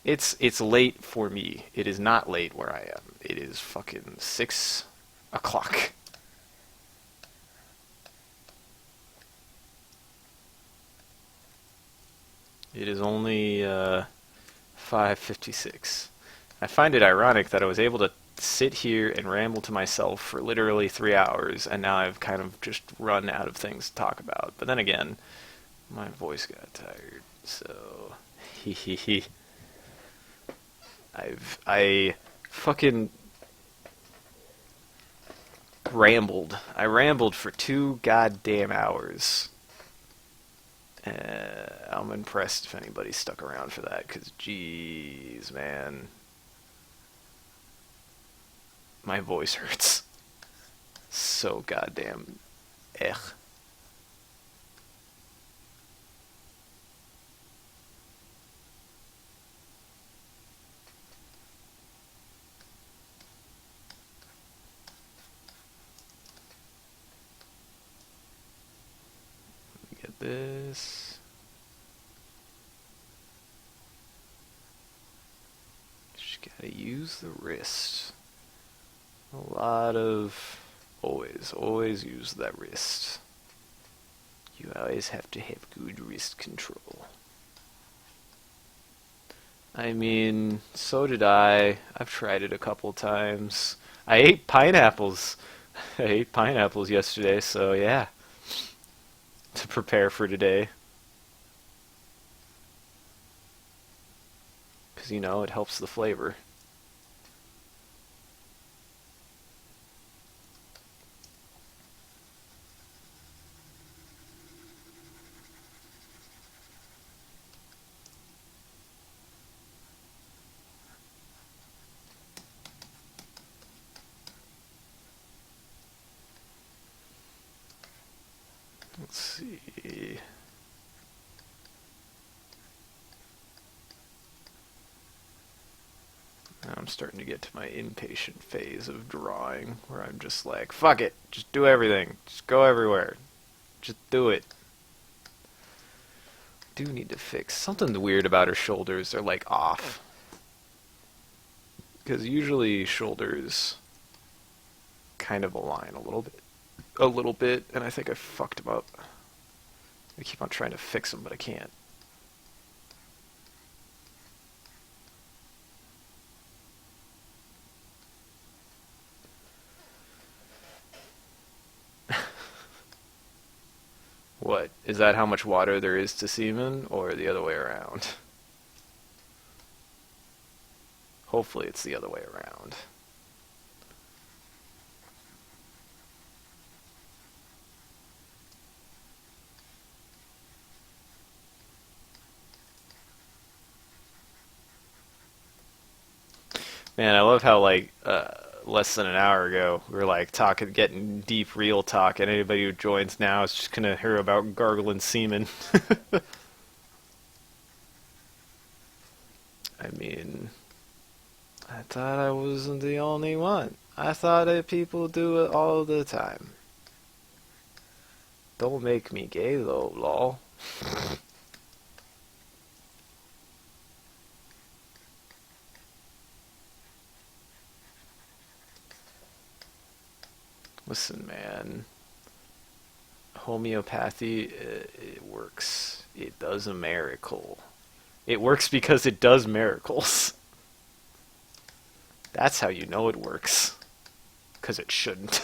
It's late for me. It is not late where I am. It is fucking 6 o'clock. It is only 5:56. I find it ironic that I was able to sit here and ramble to myself for literally 3 hours, and now I've kind of just run out of things to talk about. But then again, my voice got tired, so hehehe. I fucking rambled. I rambled for 2 goddamn hours. I'm impressed if anybody stuck around for that, because jeez, man. My voice hurts. So goddamn ugh. this. Just gotta use the wrist. A lot of... Always use that wrist. You always have to have good wrist control. I mean, so did I. I've tried it a couple times. I ate pineapples. I ate pineapples yesterday, so yeah. To prepare for today. Because, you know, it helps the flavor. Let's see. Now I'm starting to get to my impatient phase of drawing, where I'm just like, fuck it, just do everything, just go everywhere, just do it. Do need to fix something weird about her shoulders. They're like off, because usually shoulders kind of align a little bit, and I think I fucked them up. I keep on trying to fix them, but I can't. What? Is that how much water there is to semen, or the other way around? Hopefully it's the other way around. Man, I love how, like, less than an hour ago, we were, like, talking, getting deep, real talk, and anybody who joins now is just gonna hear about gargling semen. I mean, I thought I wasn't the only one. I thought that people do it all the time. Don't make me gay, though, lol. Listen, man. Homeopathy, it works. It does a miracle. It works because it does miracles. That's how you know it works. Because it shouldn't.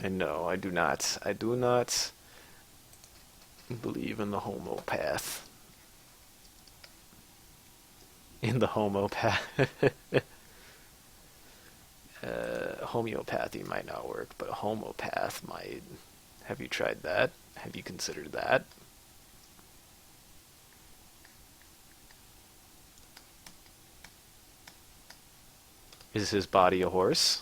And no, I do not. I do not believe in the homeopath. In the homeopath. Homeopathy might not work, but homeopath might. Have you tried that? Have you considered that? Is his body a horse?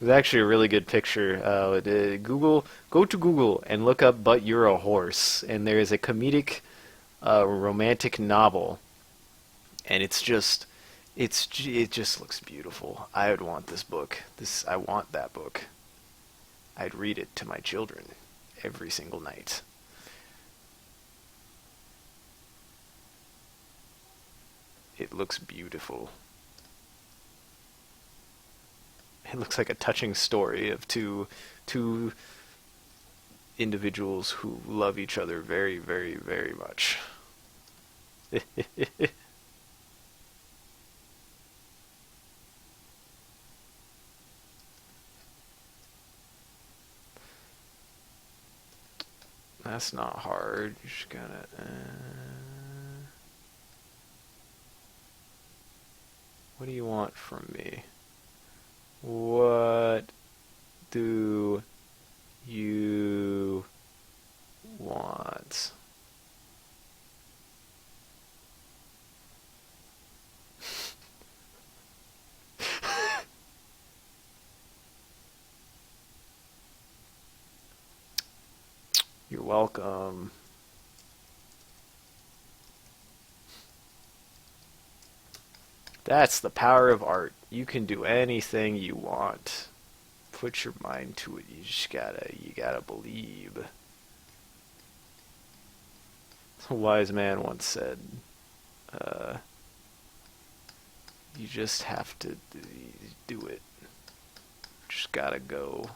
It was actually a really good picture. Go to Google and look up "But You're a Horse," and there is a comedic, romantic novel, and it just looks beautiful. I would want this book. I want that book. I'd read it to my children every single night. It looks beautiful. It looks like a touching story of two individuals who love each other very, very, very much. That's not hard. You just gotta. What do you want from me? What do you want? You're welcome. That's the power of art. You can do anything you want. Put your mind to it. You gotta believe. A wise man once said, uh, you just have to do it. Just gotta go.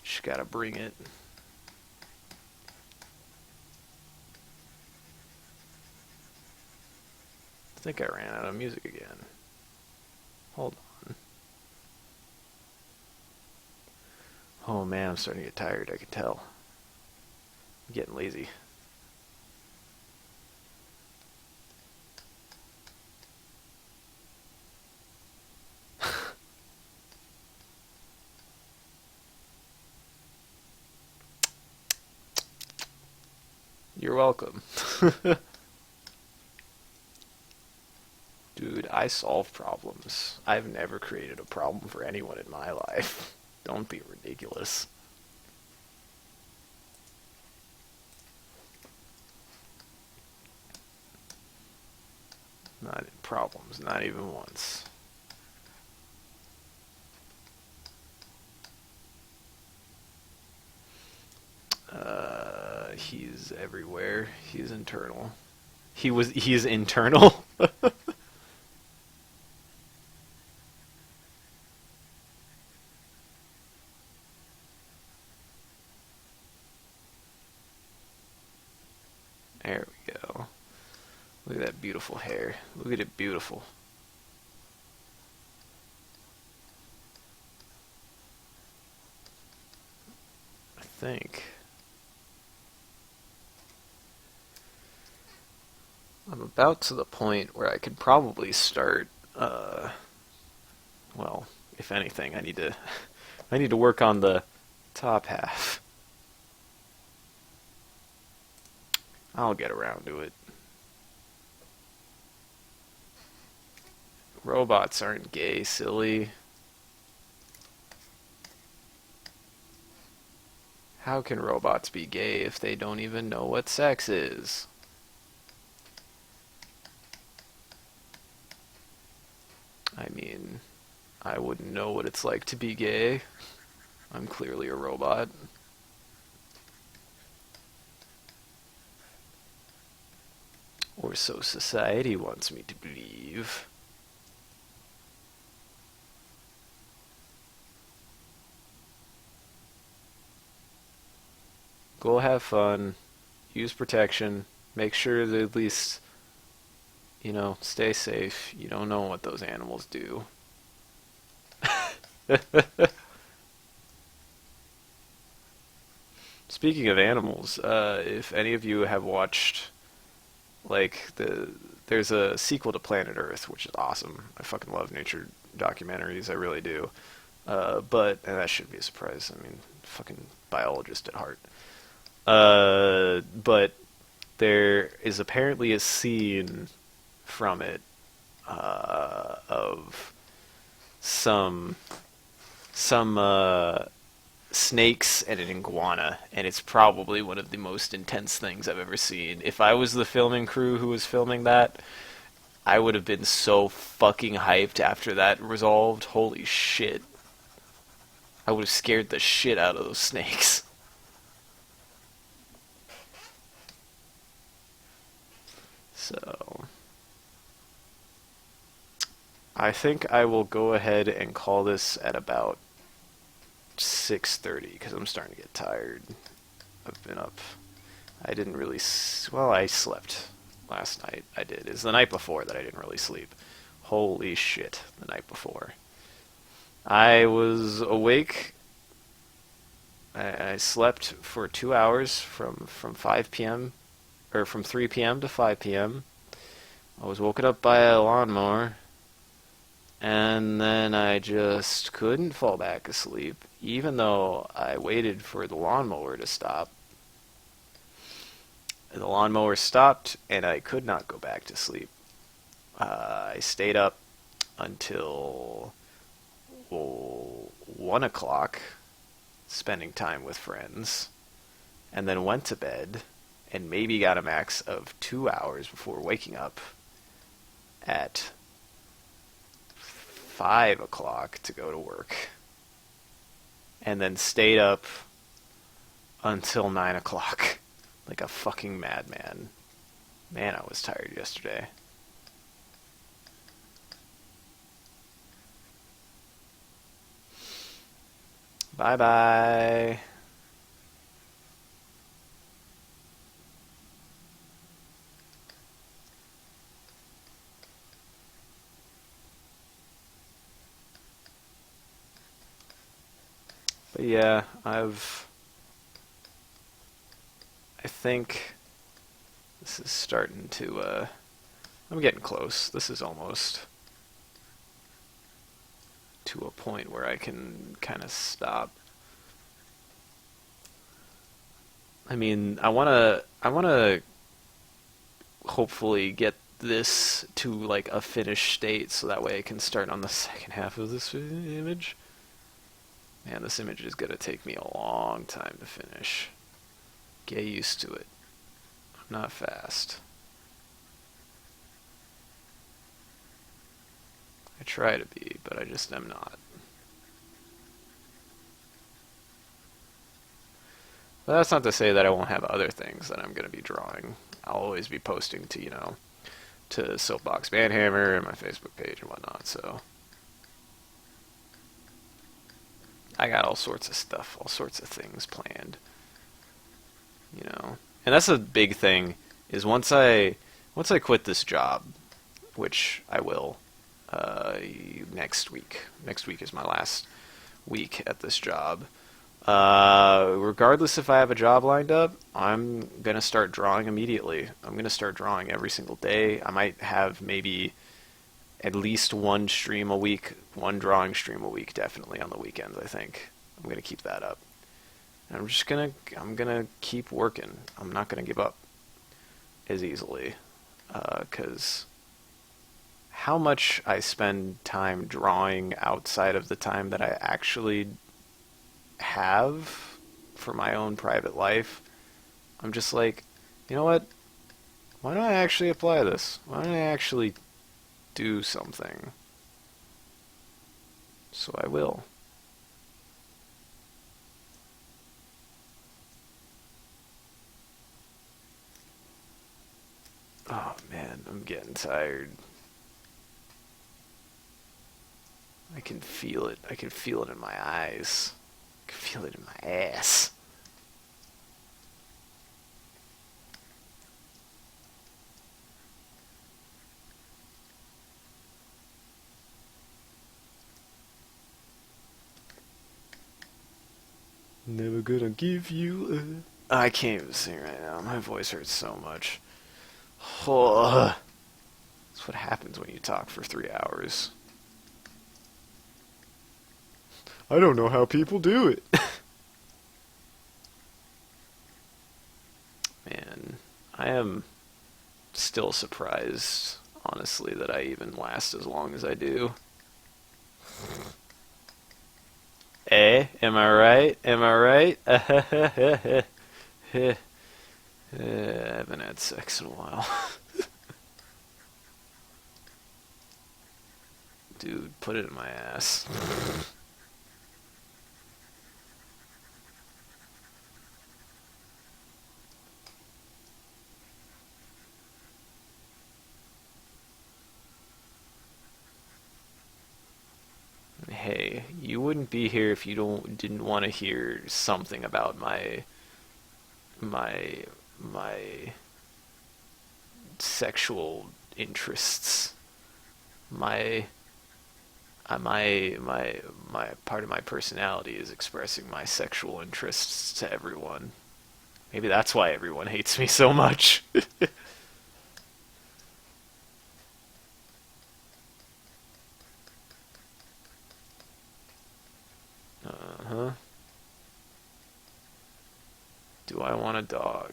Just gotta bring it. I think I ran out of music again. Hold on. Oh man, I'm starting to get tired, I can tell. I'm getting lazy. You're welcome. Dude, I solve problems. I've never created a problem for anyone in my life. Don't be ridiculous. Not in problems, not even once. He's everywhere. He's internal. He's internal. There we go. Look at that beautiful hair. Look at it beautiful. I think I'm about to the point where I could probably start, well, if anything, I need to work on the top half. I'll get around to it. Robots aren't gay, silly. How can robots be gay if they don't even know what sex is? I mean, I wouldn't know what it's like to be gay. I'm clearly a robot. Or so society wants me to believe. Go have fun. Use protection. Make sure that at least, stay safe. You don't know what those animals do. Speaking of animals, if any of you have watched, there's a sequel to Planet Earth, which is awesome. I fucking love nature documentaries, I really do. And that shouldn't be a surprise. I mean, fucking biologist at heart. But there is apparently a scene from it of some snakes and an iguana, and it's probably one of the most intense things I've ever seen. If I was the filming crew who was filming that, I would have been so fucking hyped after that resolved. Holy shit. I would have scared the shit out of those snakes. So, I think I will go ahead and call this at about 6:30 because I'm starting to get tired. I've been up. I didn't really. Well, I slept last night. I did. It's the night before that I didn't really sleep. Holy shit, the night before. I was awake. I slept for 2 hours from 5 p.m. or from 3 p.m. to 5 p.m. I was woken up by a lawnmower. And then I just couldn't fall back asleep, even though I waited for the lawnmower to stop. The lawnmower stopped, and I could not go back to sleep. I stayed up until 1 o'clock, spending time with friends, and then went to bed, and maybe got a max of 2 hours before waking up at 5 o'clock to go to work, and then stayed up until 9 o'clock, like a fucking madman. Man, I was tired yesterday. Bye bye. But yeah, I think this is starting to, I'm getting close. This is almost to a point where I can kind of stop. I mean, I want to hopefully get this to like a finished state so that way I can start on the second half of this image. Man, this image is going to take me a long time to finish. Get used to it. I'm not fast. I try to be, but I just am not. But that's not to say that I won't have other things that I'm going to be drawing. I'll always be posting to, to Soapbox Banhammer and my Facebook page and whatnot, so I got all sorts of stuff, all sorts of things planned. And that's a big thing, is once I quit this job, which I will next week. Next week is my last week at this job. Regardless if I have a job lined up, I'm going to start drawing immediately. I'm going to start drawing every single day. I might have maybe at least one stream a week, one drawing stream a week, definitely on the weekends, I think. I'm going to keep that up. And I'm going to keep working. I'm not going to give up as easily. 'Cause how much I spend time drawing outside of the time that I actually have for my own private life, I'm just like, you know what? Why don't I actually apply this? Why don't I actually do something? So I will. Oh man, I'm getting tired. I can feel it. I can feel it in my eyes. I can feel it in my ass. Never gonna give you a... I can't even sing right now. My voice hurts so much. Oh, that's what happens when you talk for 3 hours. I don't know how people do it. Man, I am still surprised, honestly, that I even last as long as I do. Eh? Am I right? Am I right? I haven't had sex in a while. Dude, put it in my ass. Hey, you wouldn't be here if you didn't want to hear something about my my sexual interests. My my part of my personality is expressing my sexual interests to everyone. Maybe that's why everyone hates me so much. Uh-huh. Do I want a dog?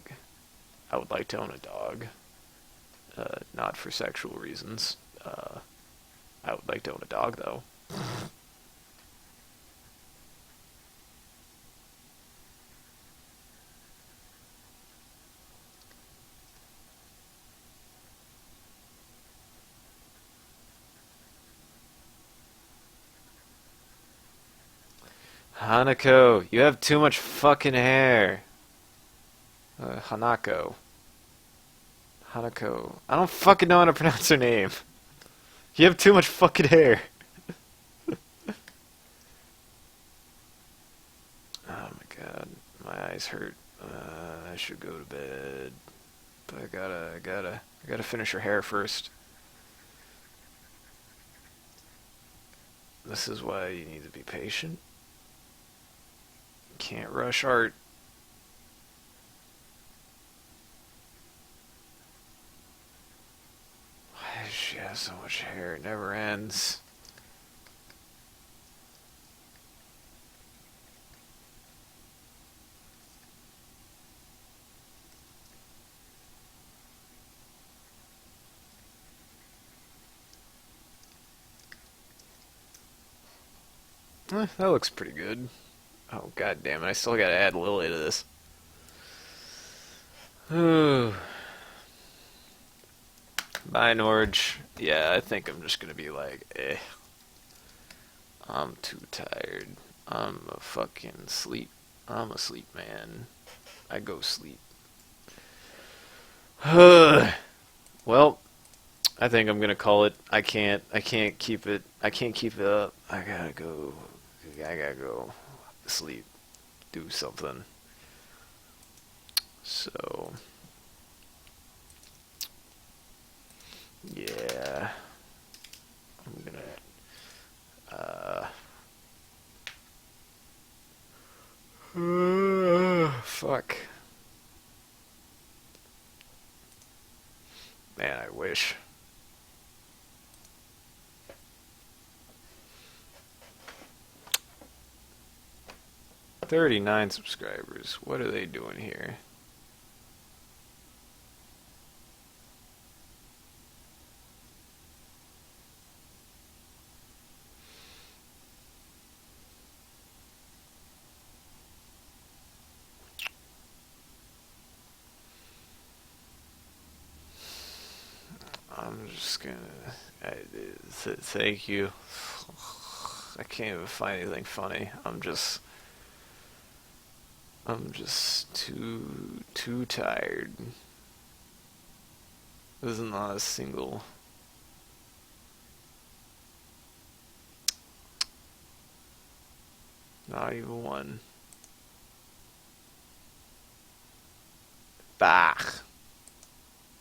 I would like to own a dog. Not for sexual reasons. I would like to own a dog, though. Hanako, you have too much fucking hair. Hanako. Hanako. I don't fucking know how to pronounce her name. You have too much fucking hair. Oh my god, my eyes hurt. I should go to bed. But I gotta finish her hair first. This is why you need to be patient. Can't rush art. Why does she have so much hair? It never ends. That looks pretty good. Oh god damn it, I still gotta add Lily to this. Ooh. Bye, Norge. Yeah, I think I'm just gonna be like, eh. I'm too tired. I'm a fucking sleep. I'm a sleep man. I go sleep. Well, I think I'm gonna call it. I can't keep it. I can't keep it up. I gotta go. I gotta go sleep. Do something. So, yeah. I'm gonna, fuck. Man, I wish. 39 subscribers. What are they doing here? I'm just gonna. Thank you. I can't even find anything funny. I'm just too tired. There's not a single. Not even one. Bah.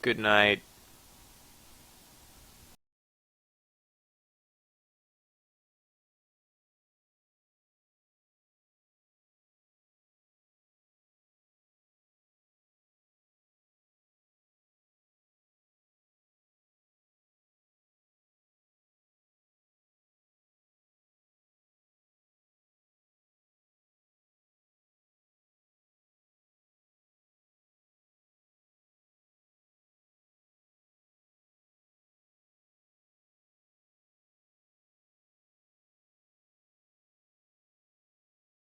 Good night.